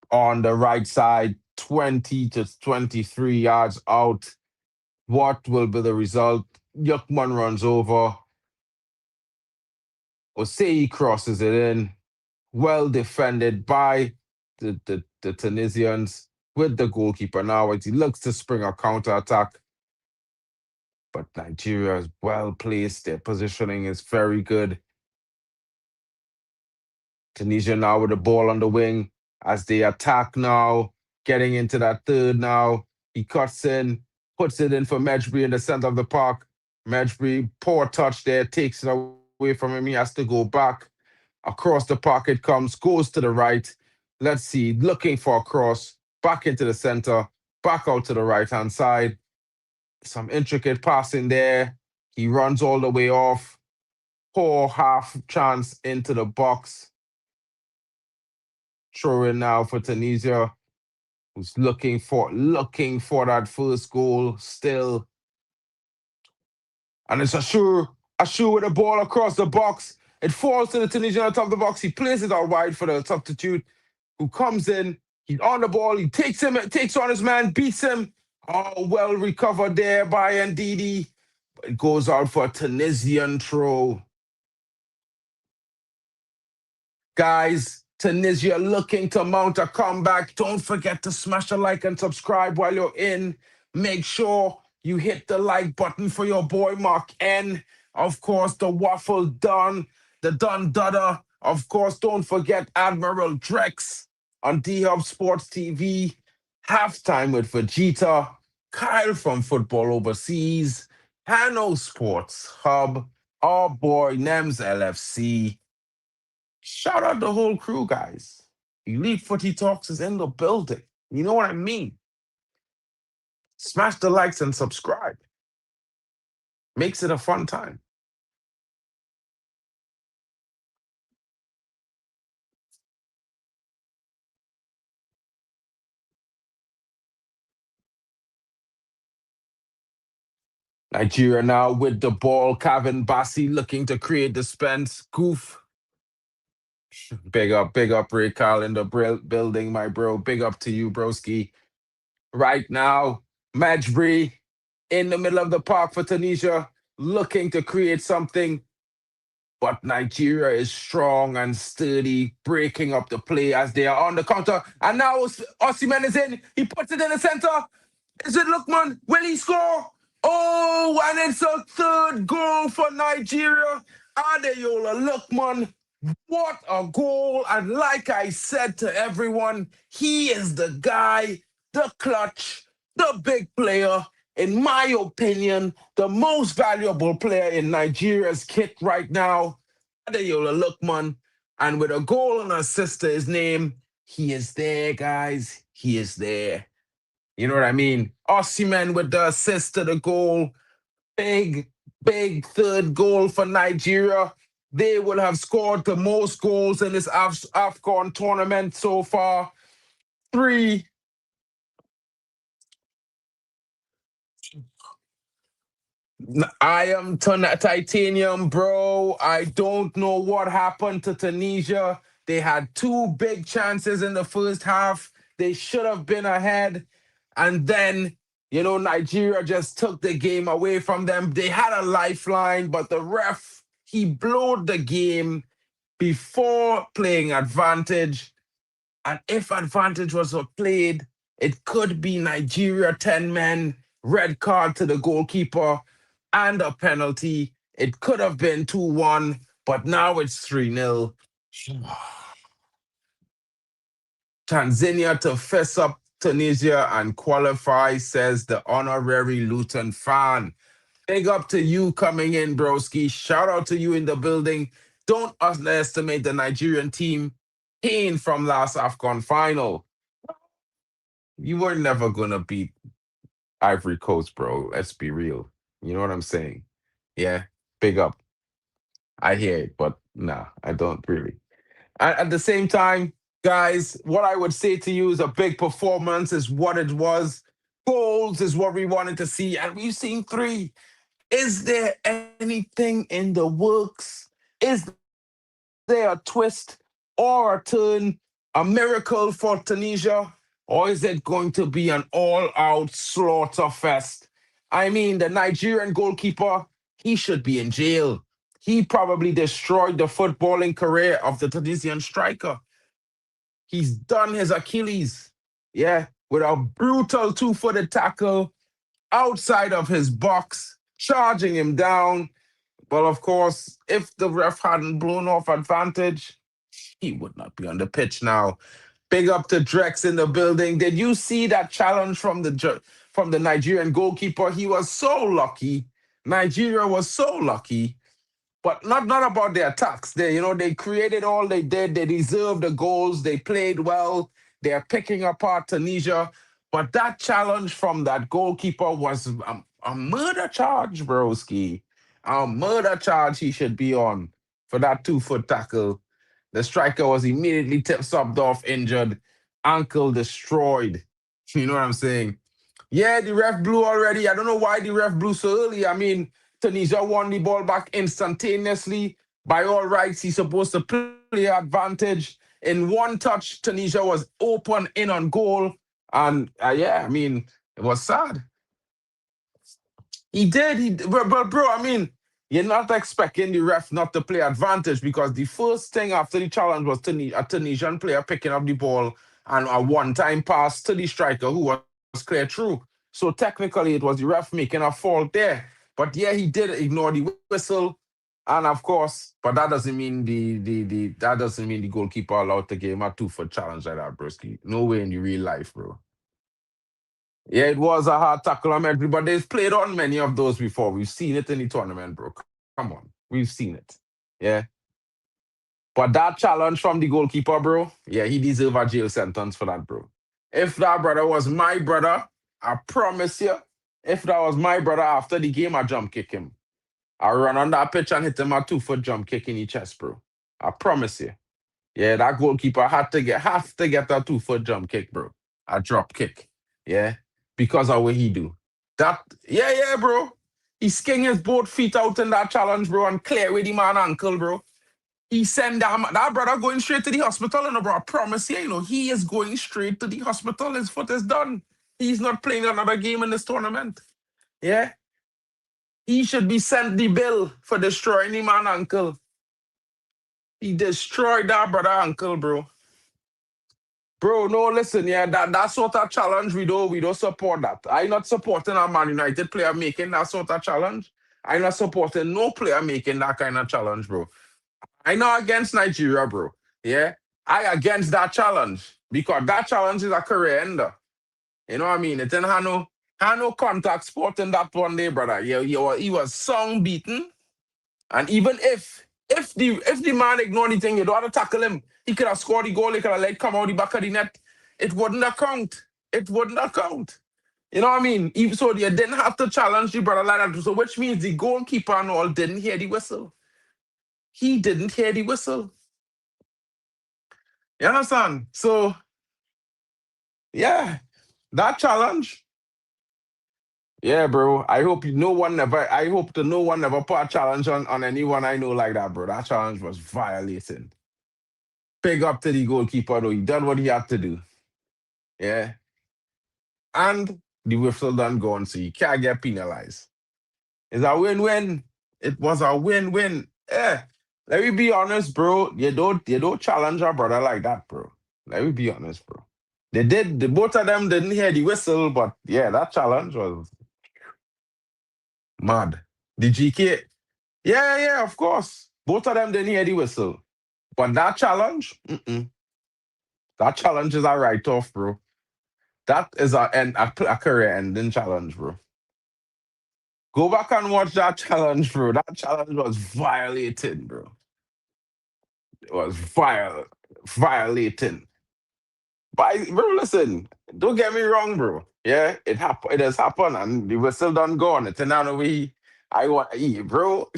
on the right side, 20 to 23 yards out. What will be the result? Yukman runs over. Osei crosses it in. Well defended by the Tunisians with the goalkeeper now as he looks to spring a counter attack. But Nigeria is well placed. Their positioning is very good. Tunisia now with the ball on the wing as they attack now, getting into that third now. He cuts in, puts it in for Mejbri in the center of the park. Mejbri, poor touch there, takes it away from him. He has to go back. Across the park it comes, goes to the right. Let's see, looking for a cross, back into the center, back out to the right-hand side. Some intricate passing there. He runs all the way off. Poor half chance into the box. Throw in now for Tunisia, who's looking for that first goal still. And it's Ashur with the ball across the box. It falls to the Tunisian on top of the box. He plays it out wide for the substitute, who comes in. He's on the ball. He takes on his man, beats him. Oh, well recovered there by Ndidi. It goes out for a Tunisian throw. Guys, Tunisia looking to mount a comeback. Don't forget to smash a like and subscribe while you're in. Make sure you hit the like button for your boy Mark N. Of course, the Waffle Don, the Don Dudder. Of course, don't forget Admiral Drex on D-Hub Sports TV. Halftime with Vegeta. Kyle from Football Overseas. Hano Sports Hub. Our boy Nems LFC. Shout out the whole crew, guys. Elite Footy Talks is in the building. You know what I mean? Smash the likes and subscribe. Makes it a fun time. Nigeria now with the ball. Kevin Bassi looking to create dispense. Goof. Big up Ray Carl in the building, my bro. Big up to you, broski. Right now, Matchday in the middle of the park for Tunisia, looking to create something. But Nigeria is strong and sturdy, breaking up the play as they are on the counter. And now Osimhen is in. He puts it in the center. Is it Lookman? Will he score? Oh, and it's a third goal for Nigeria. Adeola Lookman. What a goal. And like I said to everyone, he is the guy, the clutch, the big player. In my opinion, the most valuable player in Nigeria's kit right now. Adeola Lookman. And with a goal and assist to his name, he is there, guys. He is there. You know what I mean? Osimhen with the assist to the goal. Big, big third goal for Nigeria. They will have scored the most goals in this AFCON tournament so far. 3. I am titanium, bro. I don't know what happened to Tunisia. They had 2 big chances in the first half. They should have been ahead. And then, Nigeria just took the game away from them. They had a lifeline, but the ref, he blowed the game before playing advantage. And if advantage was played, it could be Nigeria 10 men, red card to the goalkeeper, and a penalty. It could have been 2-1, but now it's 3-0. Tanzania to fess up Tunisia and qualify, says the honorary Luton fan. Big up to you coming in, broski. Shout out to you in the building. Don't underestimate the Nigerian team pain from last AFCON final. You were never going to beat Ivory Coast, bro. Let's be real. You know what I'm saying? Yeah, big up. I hear it, but nah, I don't really. At the same time, guys, what I would say to you is a big performance is what it was. Goals is what we wanted to see, and we've seen 3. Is there anything in the works? Is there a twist or a turn, a miracle for Tunisia? Or is it going to be an all-out slaughter fest? I mean, the Nigerian goalkeeper, he should be in jail. He probably destroyed the footballing career of the Tunisian striker. He's done his Achilles, yeah, with a brutal 2-footed tackle outside of his box, charging him down. Well, of course, if the ref hadn't blown off advantage, he would not be on the pitch now. Big up to Drex in the building. Did you see that challenge from the Nigerian goalkeeper? He was so lucky. Nigeria was so lucky. But not about the attacks. They created all they did. They deserved the goals. They played well. They're picking apart Tunisia. But that challenge from that goalkeeper was a murder charge, broski. A murder charge he should be on for that 2-foot tackle. The striker was immediately subbed off, injured, ankle destroyed. You know what I'm saying? Yeah, the ref blew already. I don't know why the ref blew so early. I mean, Tunisia won the ball back instantaneously. By all rights, he's supposed to play advantage. In one touch, Tunisia was open in on goal. And it was sad. He did. But bro, I mean, you're not expecting the ref not to play advantage because the first thing after the challenge was a Tunisian player picking up the ball and a one-time pass to the striker who was clear through. So technically, it was the ref making a fault there. But yeah, he did ignore the whistle, and of course, but that doesn't mean the goalkeeper allowed to give him a 2-foot challenge like that, broski. No way in the real life, bro. Yeah, it was a hard tackle on everybody. They've played on many of those before. We've seen it in the tournament, bro. Come on, we've seen it. Yeah. But that challenge from the goalkeeper, bro, yeah, he deserves a jail sentence for that, bro. If that brother was my brother, I promise you, if that was my brother after the game, I jump kick him. I run on that pitch and hit him a 2-foot jump kick in the chest, bro. I promise you. Yeah, that goalkeeper have to get that 2-foot jump kick, bro. A drop kick. Yeah. Because of what he do. Yeah, bro. He sking his both feet out in that challenge, bro, and clear with him man ankle, bro. He send that brother going straight to the hospital, and bro, I promise you, he is going straight to the hospital. His foot is done. He's not playing another game in this tournament. Yeah? He should be sent the bill for destroying him and uncle. He destroyed that brother uncle, bro. Bro, no, listen, yeah, that sort of challenge, we don't support that. I not supporting a Man United player making that sort of challenge. I not supporting no player making that kind of challenge, bro. I not against Nigeria, bro. Yeah? I against that challenge. Because that challenge is a career ender. You know what I mean? It didn't have no contact sport in that one day, brother. Yeah, he was song beaten. And even if the man ignored anything, you don't have to tackle him. He could have scored the goal, he could have let come out the back of the net. It wouldn't account. It wouldn't account. You know what I mean? Even so, you didn't have to challenge the brother like that. So which means the goalkeeper and all didn't hear the whistle. He didn't hear the whistle. You understand? So yeah, that challenge. Yeah, bro. I hope no one never put a challenge on anyone I know like that, bro. That challenge was violating. Big up to the goalkeeper, though. He done what he had to do. Yeah. And the whistle done gone, so you can't get penalized. It's a win-win. It was a win-win. Yeah. Let me be honest, bro. You don't challenge a brother like that, bro. Let me be honest, bro. Both of them didn't hear the whistle, but yeah, that challenge was mad. The GK, yeah, of course. Both of them didn't hear the whistle. But that challenge, that challenge is a write-off, bro. That is a career-ending challenge, bro. Go back and watch that challenge, bro. That challenge was violated, bro. It was violating. But bro, listen, don't get me wrong, bro. Yeah, it has happened, and we were still done gone. It's another way I want to eat, bro.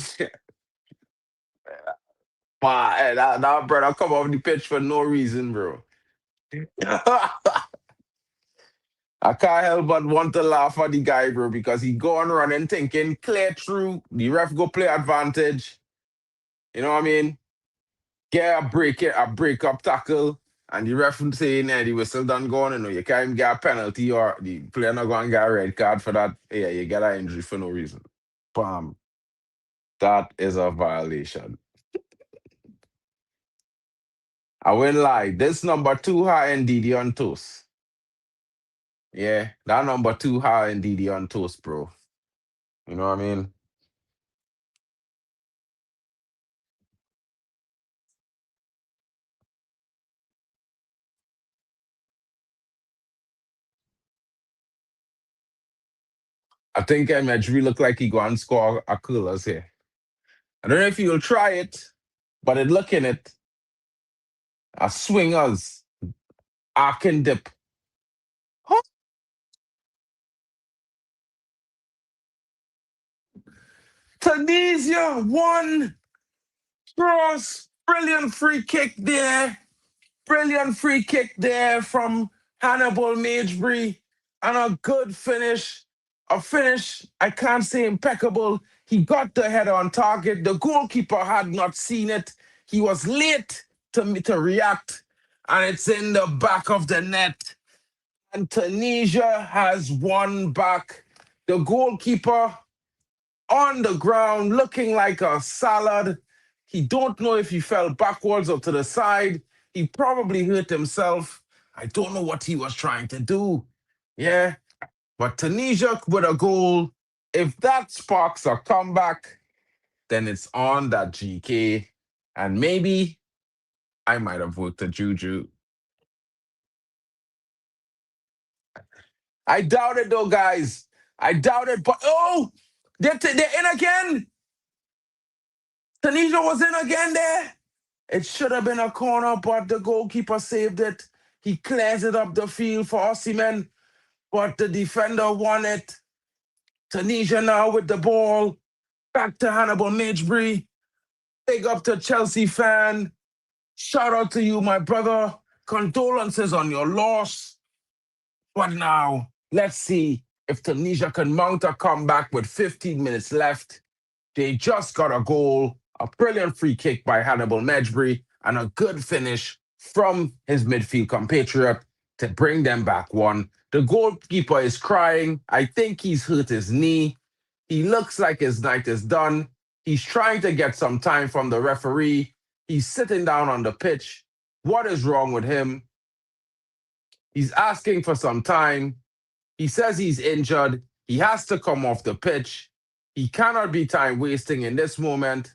But that brother come off the pitch for no reason, bro. I can't help but want to laugh at the guy, bro, because he go on running thinking clear through, the ref go play advantage. You know what I mean? Get a break up tackle, and the ref saying the whistle done gone, you can't even get a penalty or the player not going to get a red card for that. Yeah, you get an injury for no reason. Bam. That is a violation. I won't lie. This number 2 high indeed on toast. Yeah, that number 2 high indeed on toast, bro. You know what I mean? I think Medri look like he go and score a coolers here. I don't know if he'll try it, but it looking it. A swingers. Arc and dip. Huh? Tunisia won. Cross. Brilliant free kick there. Brilliant free kick there from Hannibal Magebury. And a good finish. A finish, I can't say impeccable. He got the header on target. The goalkeeper had not seen it. He was late to react. And it's in the back of the net. And Tunisia has won back. The goalkeeper on the ground looking like a salad. He don't know if he fell backwards or to the side. He probably hurt himself. I don't know what he was trying to do. Yeah. But Tunisia with a goal, if that sparks a comeback, then it's on that GK. And maybe I might have worked a juju. I doubt it though, guys. I doubt it. But they're in again. Tunisia was in again there. It should have been a corner, but the goalkeeper saved it. He clears it up the field for Osimhen, but the defender won it. Tunisia now with the ball. Back to Hannibal Magebury. Big up to Chelsea fan. Shout out to you, my brother. Condolences on your loss. But now, let's see if Tunisia can mount a comeback with 15 minutes left. They just got a goal, a brilliant free kick by Hannibal Magebury, and a good finish from his midfield compatriot to bring them back one. The goalkeeper is crying. I think he's hurt his knee. He looks like his night is done. He's trying to get some time from the referee. He's sitting down on the pitch. What is wrong with him? He's asking for some time. He says he's injured. He has to come off the pitch. He cannot be time wasting in this moment.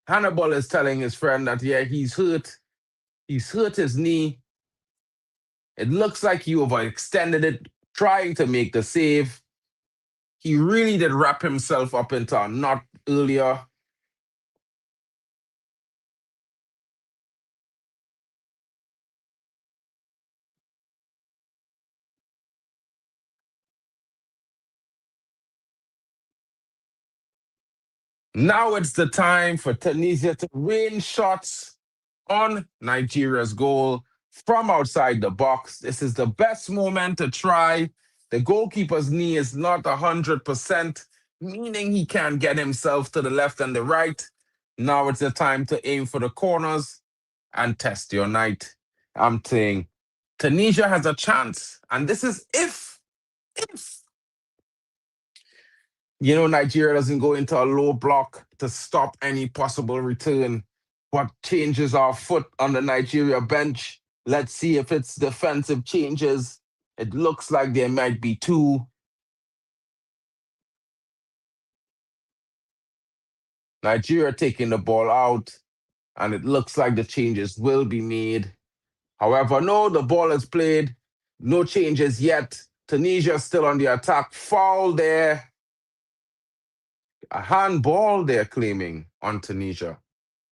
Hannibal is telling his friend that, yeah, he's hurt. He's hurt his knee. It looks like he overextended it, trying to make the save. He really did wrap himself up into a knot earlier. Now it's the time for Tunisia to rain shots on Nigeria's goal from outside the box. This is the best moment to try. The goalkeeper's knee is not 100%, meaning he can't get himself to the left and the right. Now it's the time to aim for the corners and test your night. I'm saying Tunisia has a chance, and this is if Nigeria doesn't go into a low block to stop any possible return, but changes our foot on the Nigeria bench. Let's see if it's defensive changes. It looks like there might be two. Nigeria taking the ball out, and it looks like the changes will be made. However, no, the ball is played. No changes yet. Tunisia still on the attack. Foul there. A handball they're claiming on Tunisia.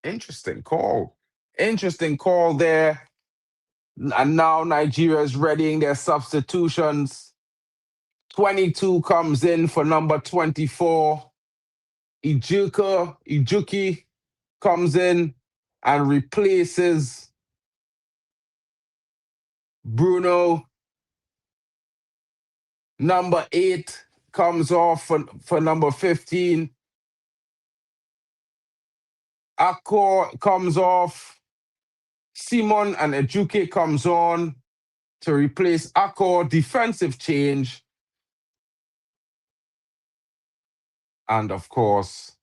Interesting call. Interesting call there. And now Nigeria is readying their substitutions. 22 comes in for number 24. Ijuki comes in and replaces Bruno. Number 8 comes off for number 15. Akor comes off. Simon and Ejuke comes on to replace Akor. Defensive change. And of course,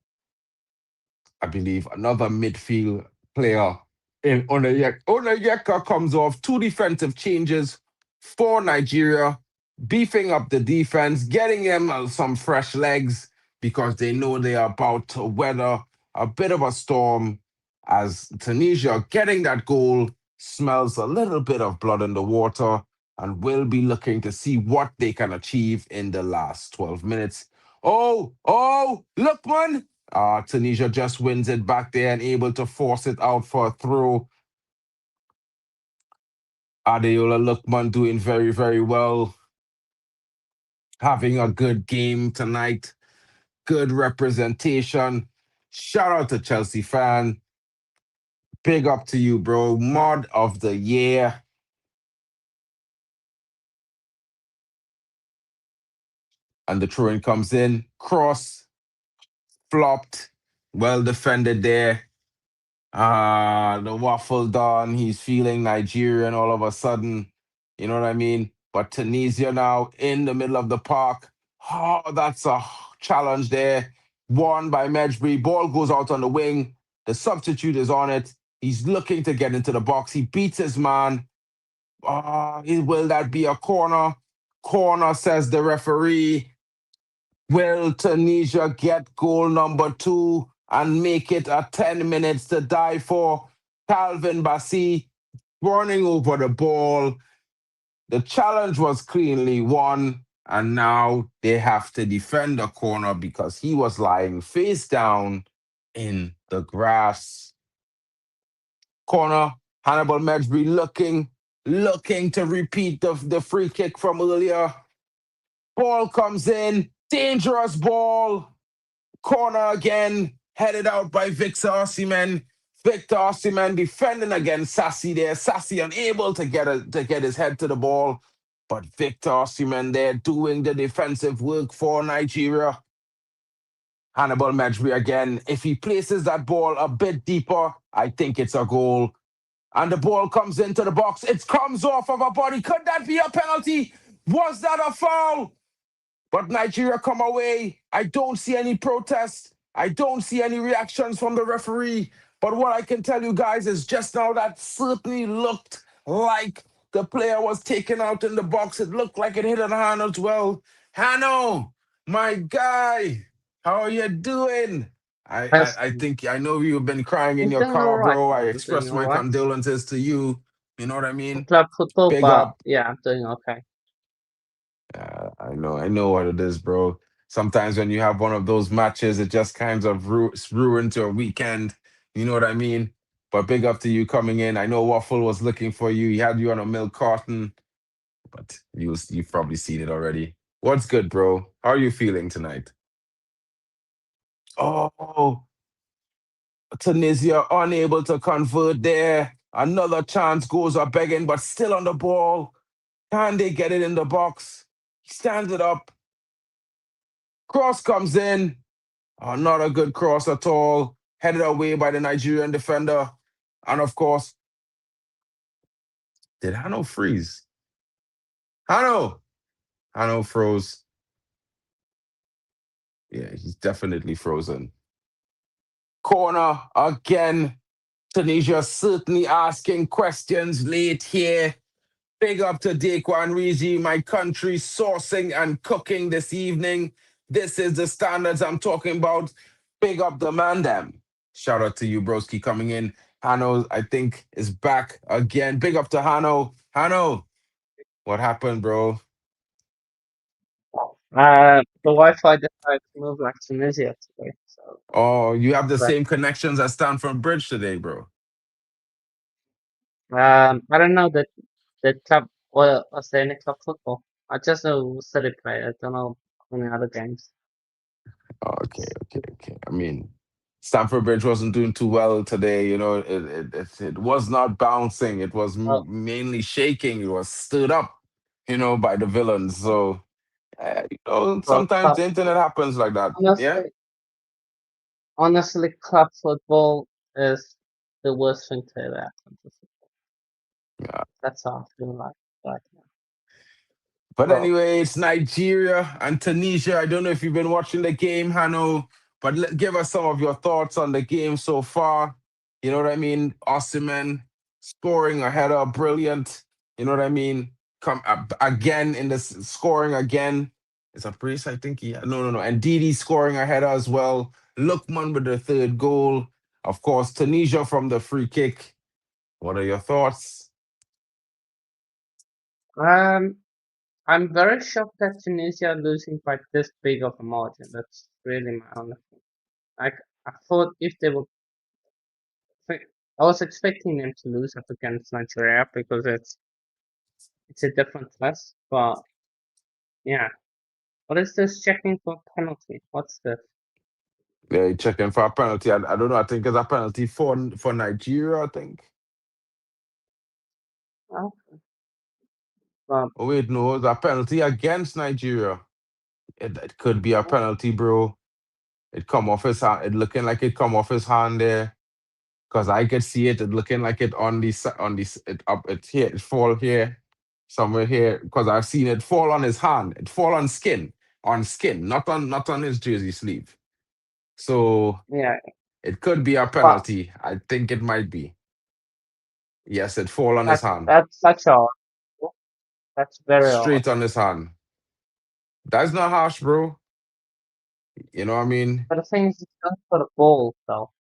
I believe another midfield player in Onayeka. Onayeka comes off. 2 defensive changes for Nigeria, beefing up the defense, getting them some fresh legs because they know they are about to weather a bit of a storm, as Tunisia getting that goal smells a little bit of blood in the water and will be looking to see what they can achieve in the last 12 minutes. Oh, Lookman! Tunisia just wins it back there and able to force it out for a throw. Adeola Lookman doing very, very well. Having a good game tonight. Good representation. Shout out to Chelsea fan. Big up to you, bro. Mod of the year. And the throw-in comes in. Cross. Flopped. Well defended there. The waffle done. He's feeling Nigerian all of a sudden. You know what I mean? But Tunisia now in the middle of the park. Oh, that's a challenge there. Won by Medjbri. Ball goes out on the wing. The substitute is on it. He's looking to get into the box. He beats his man. Will that be a corner? Corner, says the referee. Will Tunisia get goal number 2 and make it a 10 minutes to die for? Calvin Bassi running over the ball. The challenge was cleanly won, and now they have to defend the corner because he was lying face down in the grass. Corner, Hannibal Medjbri looking to repeat the free kick from earlier. Ball comes in, dangerous ball. Corner again, headed out by Victor Osimhen. Victor Osimhen defending against Sassy there. Sassy unable to get his head to the ball. But Victor Osimhen there doing the defensive work for Nigeria. Hannibal Medjbri again. If he places that ball a bit deeper, I think it's a goal. And the ball comes into the box. It comes off of a body. Could that be a penalty? Was that a foul? But Nigeria come away. I don't see any protests. I don't see any reactions from the referee. But what I can tell you guys is just now that certainly looked like the player was taken out in the box. It looked like it hit an hand as well. Hanno, my guy, how are you doing? I Preston. think I know you've been crying in I'm your doing all car, right, bro. I man. I'm doing express all my right. condolences to you. You know what I mean? Club football, Big but up. yeah, I'm doing okay. I know what it is, bro. Sometimes when you have one of those matches, it just kind of ruins your weekend. You know what I mean? But big up to you coming in. I know Waffle was looking for you. He had you on a milk carton, but you've probably seen it already. What's good, bro? How are you feeling tonight? Oh, Tunisia unable to convert there. Another chance goes up begging, but still on the ball. Can they get it in the box? He stands it up. Cross comes in. Not a good cross at all. Headed away by the Nigerian defender. And of course, did Hano freeze? Hano! Hano froze. Yeah, he's definitely frozen. Corner again. Tunisia certainly asking questions late here. Big up to Daquan Rigi, my country sourcing and cooking this evening. This is the standards I'm talking about. Big up the man, them. Shout out to you, broski, coming in. Hano, I think, is back again. Big up to Hano. Hano, what happened, bro? The Wi-Fi decided to move like Tunisia today, so Oh, you have the but same connections as Stanford Bridge today, bro. I don't know that the club or was there any club football. I just know City play. I don't know any other games. Okay. I mean, Stamford Bridge wasn't doing too well today. You know, it was not bouncing. It was Well, mainly shaking. It was stood up, by the villains. So, sometimes club the internet happens like that. Yeah. honestly, club football is the worst thing to ever happen to football. Yeah. That's how I feel like right now. But Well, anyway, it's Nigeria and Tunisia. I don't know if you've been watching the game, Hano, but give us some of your thoughts on the game so far. You know what I mean? Osimhen scoring a header, brilliant. You know what I mean? Come up again in this scoring again. It's a brace, I think. No. And Didi scoring a header as well. Lookman with the third goal. Of course, Tunisia from the free kick. What are your thoughts? um, I'm very shocked that Tunisia are losing by this big of a margin. That's really my honest thing. Like I thought if they would, I was expecting them to lose up against Nigeria because it's a different class. But yeah, what is this checking for penalty? What's this? Yeah, checking for a penalty. I don't know. I think it's a penalty for Nigeria, I think. Oh, but Oh, wait, no, it's a penalty against Nigeria. It could be a penalty, bro. It come off his hand. It looking like it come off his hand there. Cause I could see it. It looking like it on it up. It here. It fall here, somewhere here. Cause I've seen it fall on his hand. It fall on skin, not on his jersey sleeve. So yeah, it could be a but penalty. I think it might be. Yes, it fall on his that hand. that's such a that's very odd. Straight on his hand. That's not harsh, bro. You know what I mean? But the thing is, it's not for the ball though.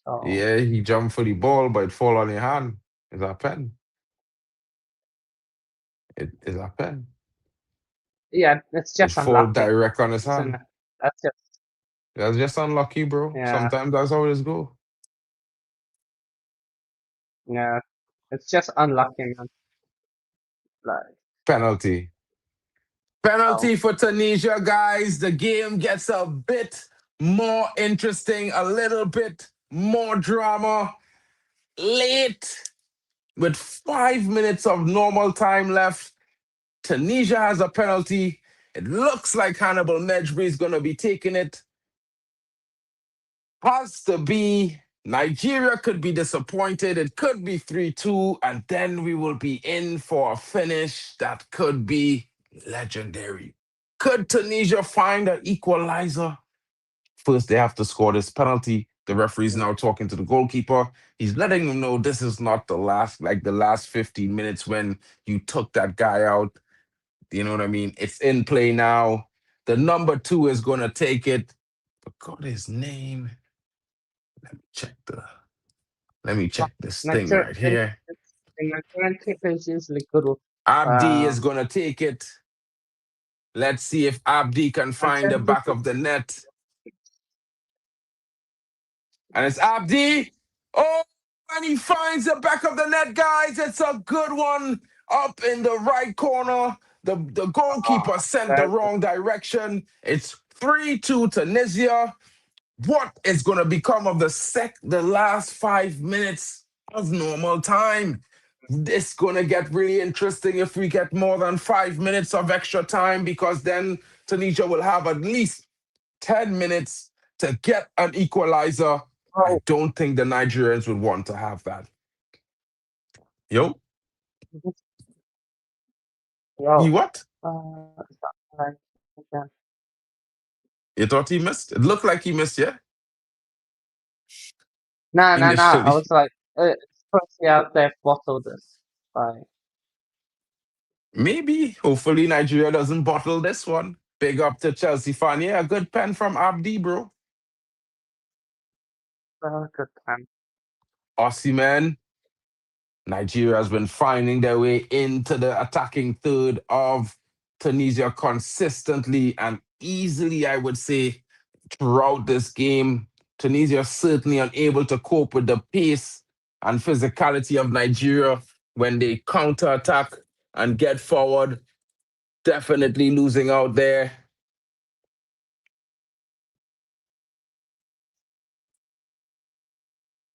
So Yeah, he jumped for the ball, but it fall on your hand. It's a pen. It is a pen. yeah, it's It just fall unlucky, direct on his isn't hand. it? That's just That's just unlucky, bro. yeah, Sometimes that's how it go. yeah. It's just unlucky, man. Like, Penalty. oh, Penalty for Tunisia, guys. The game gets a bit more interesting, a little bit more drama. Late, with 5 minutes of normal time left, Tunisia has a penalty. It looks like Hannibal Mejbri is going to be taking it. Has to be Nigeria could be disappointed. It could be 3-2, and then we will be in for a finish that could be legendary. Could Tunisia find an equalizer? First, they have to score this penalty. The referee's now talking to the goalkeeper. He's letting them know this is not the last 15 minutes when you took that guy out. You know what I mean? It's in play now. The number 2 is going to take it. Forgot his name. Let me check this thing Nigeria, right here. Nigerian keeper is usually good with Abdi is going to take it. Let's see if Abdi can find the Nigerian back of the net. And it's Abdi. Oh, and he finds the back of the net, guys. It's a good one up in the right corner. The goalkeeper sent the wrong direction. It's 3-2 Tunisia. What is going to become of the last 5 minutes of normal time? It's going to get really interesting if we get more than 5 minutes of extra time, because then Tunisia will have at least 10 minutes to get an equalizer. I don't think the Nigerians would want to have that. Yo? He what? You thought he missed? It looked like he missed, yeah? No. I Initially. was like, it's supposed to be out there bottled this. Like, Maybe. Hopefully Nigeria doesn't bottle this one. Big up to Chelsea fan. Yeah, a good pen from Abdi, bro. good time. Osimhen. Nigeria has been finding their way into the attacking third of Tunisia consistently and easily, I would say, throughout this game. Tunisia certainly unable to cope with the pace and physicality of Nigeria when they counter-attack and get forward. Definitely losing out there.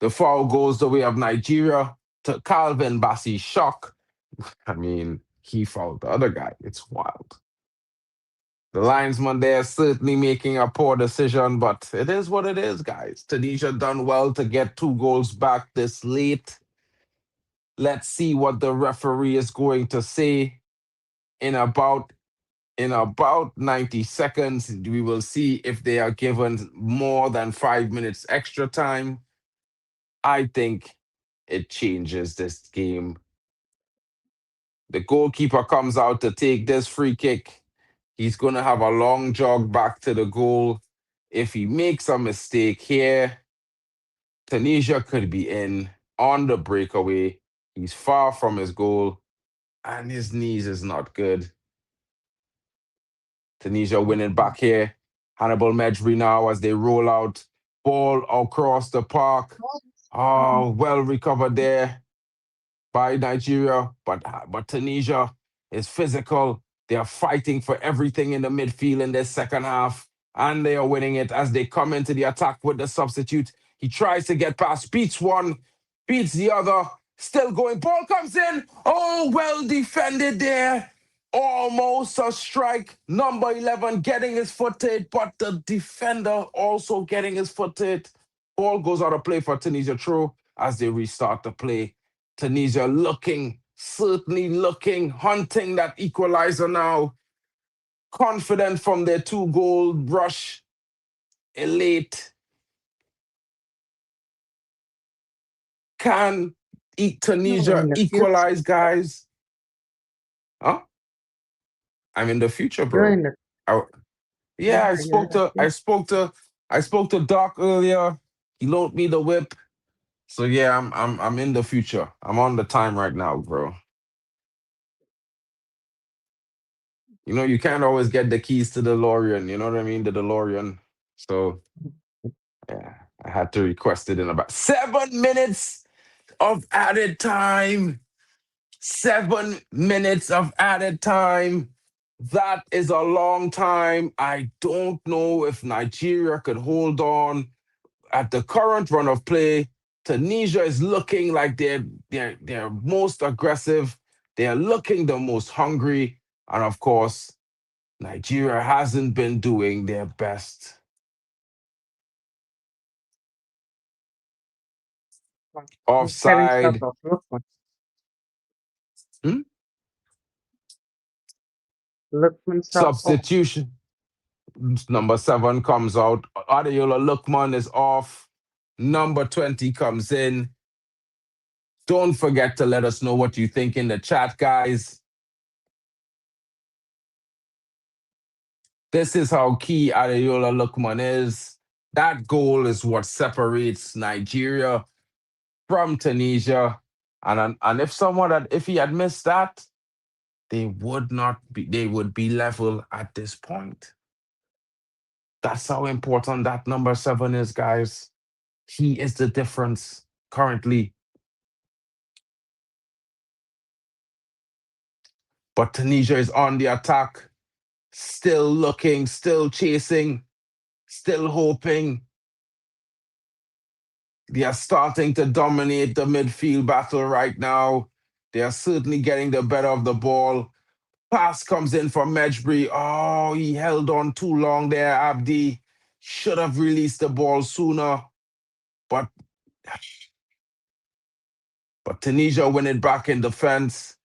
The foul goes the way of Nigeria to Calvin Bassey Shock. I mean, he fouled the other guy. It's wild. The linesman there certainly making a poor decision, but it is what it is, guys. Tunisia done well to get 2 goals back this late. Let's see what the referee is going to say in about 90 seconds. We will see if they are given more than 5 minutes extra time. I think it changes this game. The goalkeeper comes out to take this free kick. He's going to have a long jog back to the goal. If he makes a mistake here, Tunisia could be in on the breakaway. He's far from his goal, and his knees is not good. Tunisia winning back here. Hannibal Mejbri now as they roll out. Ball across the park. Oh, well recovered there by Nigeria, but Tunisia is physical. They are fighting for everything in the midfield in this second half, and they are winning it as they come into the attack with the substitute. He tries to get past, beats one, beats the other, still going. Ball comes in. Oh, well defended there. Almost a strike. Number 11 getting his foot to it, but the defender also getting his foot to it. Ball goes out of play for Tunisia throw as they restart the play. Tunisia certainly looking, hunting that equalizer now. Confident from their 2-goal rush. Elate. Can Tunisia equalize, guys? Huh? I'm in the future, bro. Yeah, I spoke to Doc earlier. He loaned me the whip. So yeah, I'm in the future. I'm on the time right now, bro. You know, you can't always get the keys to the DeLorean, you know what I mean? The DeLorean. So yeah, I had to request it in about 7 minutes of added time. 7 minutes of added time. That is a long time. I don't know if Nigeria could hold on at the current run of play. Tunisia is looking like they're most aggressive. They're looking the most hungry. And of course, Nigeria hasn't been doing their best. He's getting stuck Offside. off. Lookman. Hmm? Lookman stuck off. Substitution. Number 7 comes out. Adeola Lookman is off. Number 20 comes in. Don't forget to let us know what you think in the chat, guys. This is how key Adeola Lookman is. That goal is what separates Nigeria from Tunisia. And if he had missed that, they would be level at this point. That's how important that number 7 is, guys. He is the difference currently. But Tunisia is on the attack, still looking, still chasing, still hoping. They are starting to dominate the midfield battle right now. They are certainly getting the better of the ball. Pass comes in from Mejbri. Oh, he held on too long there, Abdi. Should have released the ball sooner. But Tunisia win it back in defense.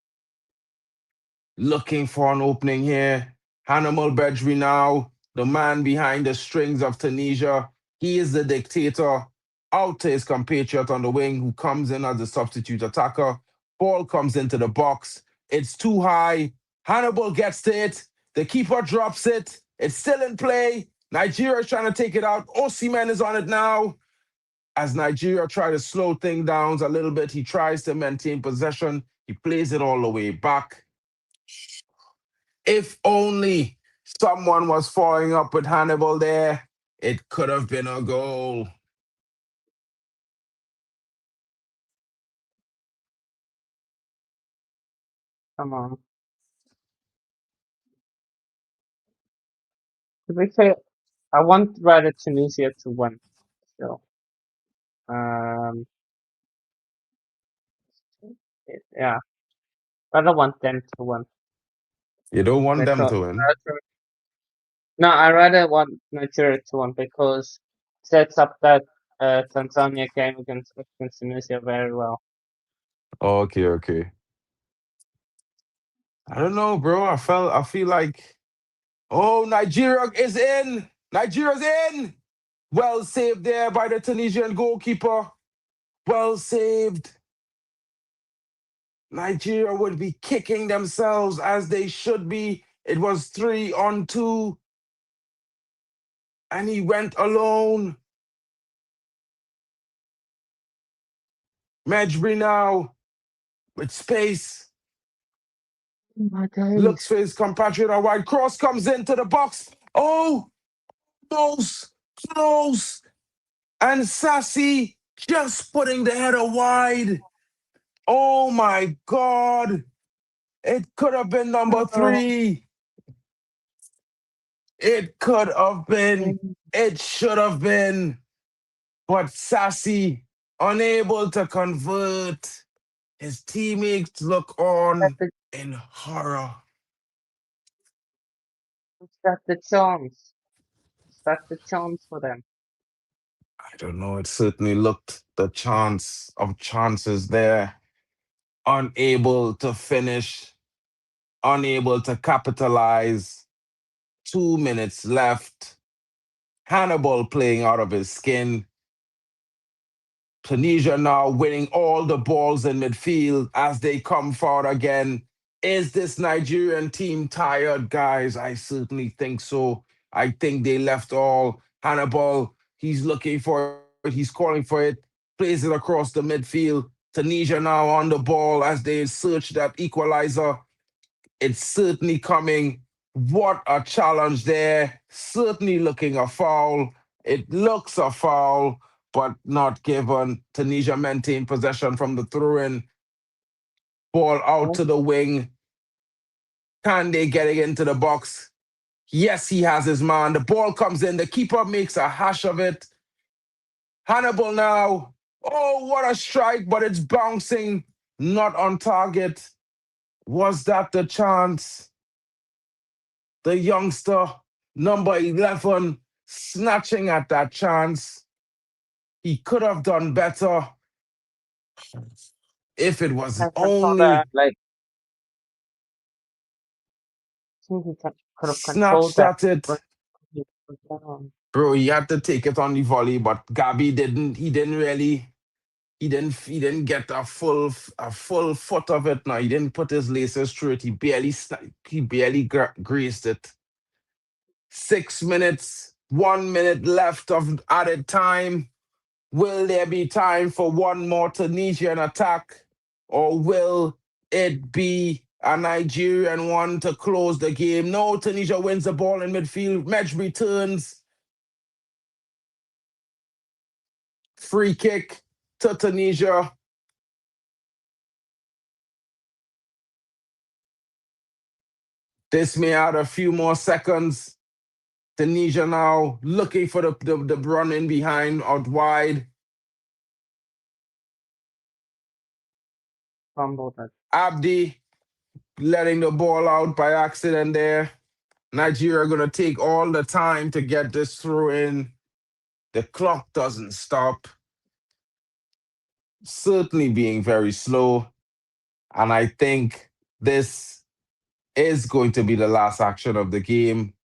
Looking for an opening here. Hannibal Bedri now, the man behind the strings of Tunisia. He is the dictator. Out to his compatriot on the wing, who comes in as a substitute attacker. Ball comes into the box. It's too high. Hannibal gets to it. The keeper drops it. It's still in play. Nigeria is trying to take it out. Osimhen is on it now. As Nigeria try to slow things down a little bit, he tries to maintain possession. He plays it all the way back. If only someone was following up with Hannibal there, it could have been a goal. Come on. To be fair, I want rather Tunisia to win. So, yeah, I don't want them to win. You don't want them Because to win. no, I rather want Nigeria to win because it sets up that Tanzania game against Tunisia very well. Okay. I don't know, bro. I feel like, oh, Nigeria is in. Nigeria's in. Well saved there by the Tunisian goalkeeper. Well saved. Nigeria would be kicking themselves as they should be. It was 3-on-2. And he went alone. Mejbri now with space. Oh my days. Looks for his compatriot. A wide cross comes into the box. Oh, close. And Sassy just putting the header wide. Oh my God. It could have been number 3. It could have been. It should have been. But Sassy unable to convert. His teammates look on in horror. That's the chance. That's the chance for them. I don't know. It certainly looked the chance of chances there. Unable to finish, unable to capitalize. 2 minutes left. Hannibal playing out of his skin. Tunisia now winning all the balls in midfield as they come forward again. Is this Nigerian team tired, guys? I certainly think so. I think they left all. Hannibal, he's looking for it, he's calling for it, plays it across the midfield. Tunisia now on the ball as they search that equalizer. It's certainly coming. What a challenge there. Certainly looking a foul. It looks a foul, but not given. Tunisia maintain possession from the throw-in. Ball out to the wing. Can they get it into the box? Yes, he has his man. The ball comes in. The keeper makes a hash of it. Hannibal now. Oh, what a strike, but it's bouncing. Not on target. Was that the chance? The youngster, number 11, snatching at that chance. He could have done better. If it was Can control that, only like, I think he could have controlled snatched that. at it, But he put that on. bro, he had to take it on the volley, but Gabby didn't. He didn't get a full foot of it. Now he didn't put his laces through it. He barely graced it. 6 minutes, 1 minute left of added time. Will there be time for one more Tunisian attack, or will it be a Nigerian one to close the game? No, Tunisia wins the ball in midfield. Medj returns. Free kick to Tunisia. This may add a few more seconds. Tunisia now looking for the run in behind out wide. Fumbled it. Abdi letting the ball out by accident there. Nigeria going to take all the time to get this through in. The clock doesn't stop. Certainly being very slow. And I think this is going to be the last action of the game.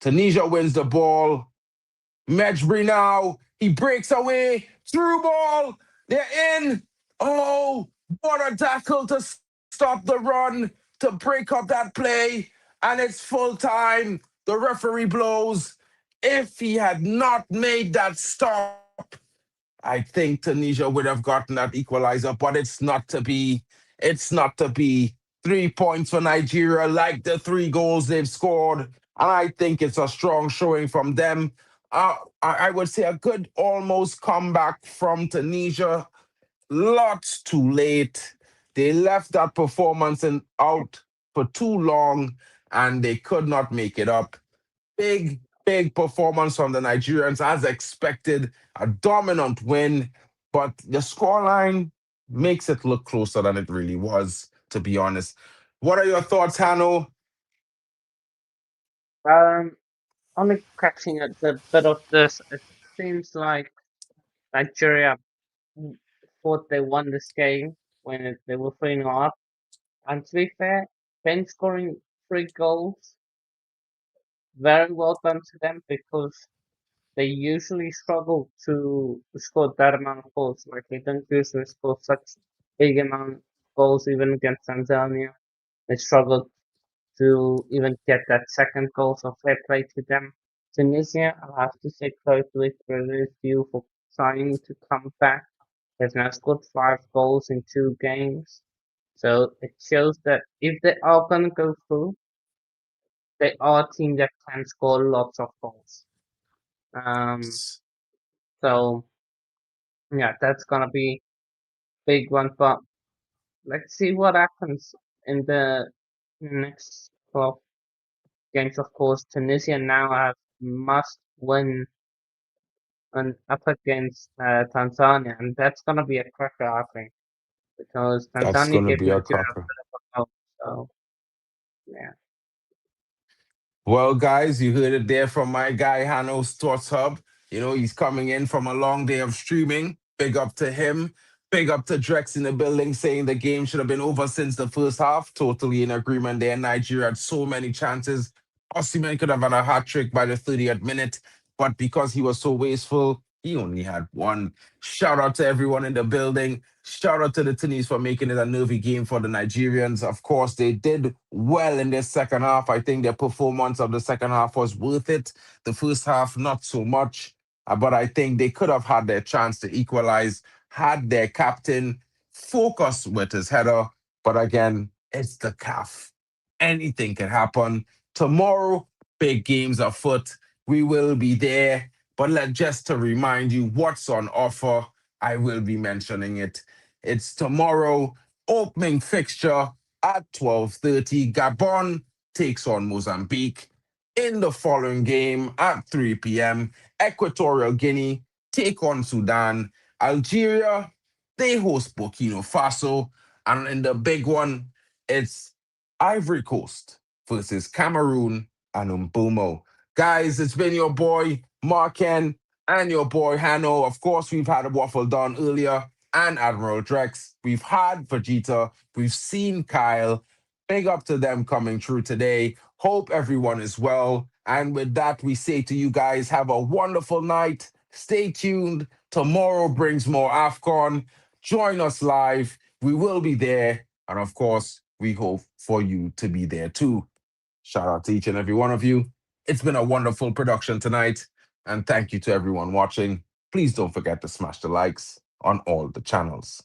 Tunisia wins the ball. Mejbri now. He breaks away. Through ball. They're in. Oh, what a tackle to stop the run, to break up that play. And it's full time. The referee blows. If he had not made that stop, I think Tunisia would have gotten that equalizer, but it's not to be. It's not to be. 3 points for Nigeria, like the 3 goals they've scored. And I think it's a strong showing from them. I would say a good almost comeback from Tunisia. Lots too late. They left that performance out for too long, and they could not make it up. Big performance from the Nigerians, as expected. A dominant win, but the scoreline makes it look closer than it really was, to be honest. What are your thoughts, Hanno? Only catching a bit of this, it seems like Nigeria thought they won this game when they were 3-0 up. And to be fair, Ben scoring 3 goals, very well done to them, because they usually struggle to score that amount of goals. Like, they don't usually score such big amount of goals even against Tanzania. They struggled to even get that second goal, so fair play to them. Tunisia, I'll have to say credit you for trying to come back. They've now scored 5 goals in 2 games. So it shows that if they are going to go through, they are a team that can score lots of goals. So yeah, that's gonna be big one. But let's see what happens in the next 12 games. Of course, Tunisia now have must win and up against Tanzania, and that's gonna be a cracker, I think, because That's Tanzania going to gave be a Nigeria a cracker. bit of a help. So yeah. Well, guys, you heard it there from my guy, Hanno Sports Hub. You know, he's coming in from a long day of streaming. Big up to him. Big up to Drex in the building, saying the game should have been over since the first half. Totally in agreement there. Nigeria had so many chances. Osimhen could have had a hat trick by the 30th minute, but because he was so wasteful, he only had one. Shout out to everyone in the building. Shout out to the Tunis for making it a nervy game for the Nigerians. Of course, they did well in their second half. I think their performance of the second half was worth it. The first half, not so much. But I think they could have had their chance to equalize had their captain focused with his header. But again, it's the CAF. Anything can happen. Tomorrow, big games afoot. We will be there. But just to remind you what's on offer, I will be mentioning it. It's tomorrow, opening fixture at 12:30. Gabon takes on Mozambique. In the following game at 3 p.m., Equatorial Guinea take on Sudan. Algeria, they host Burkina Faso. And in the big one, it's Ivory Coast versus Cameroon and Umbumo. Guys, it's been your boy, Marken, and your boy, Hanno. Of course, we've had a waffle done earlier. and Admiral Drex. We've had Vegeta. We've seen Kyle. Big up to them coming through today. Hope everyone is well. And with that, we say to you guys, have a wonderful night. Stay tuned. Tomorrow brings more AFCON. Join us live. We will be there. And of course, we hope for you to be there too. Shout out to each and every one of you. It's been a wonderful production tonight. And thank you to everyone watching. Please don't forget to smash the likes on all the channels.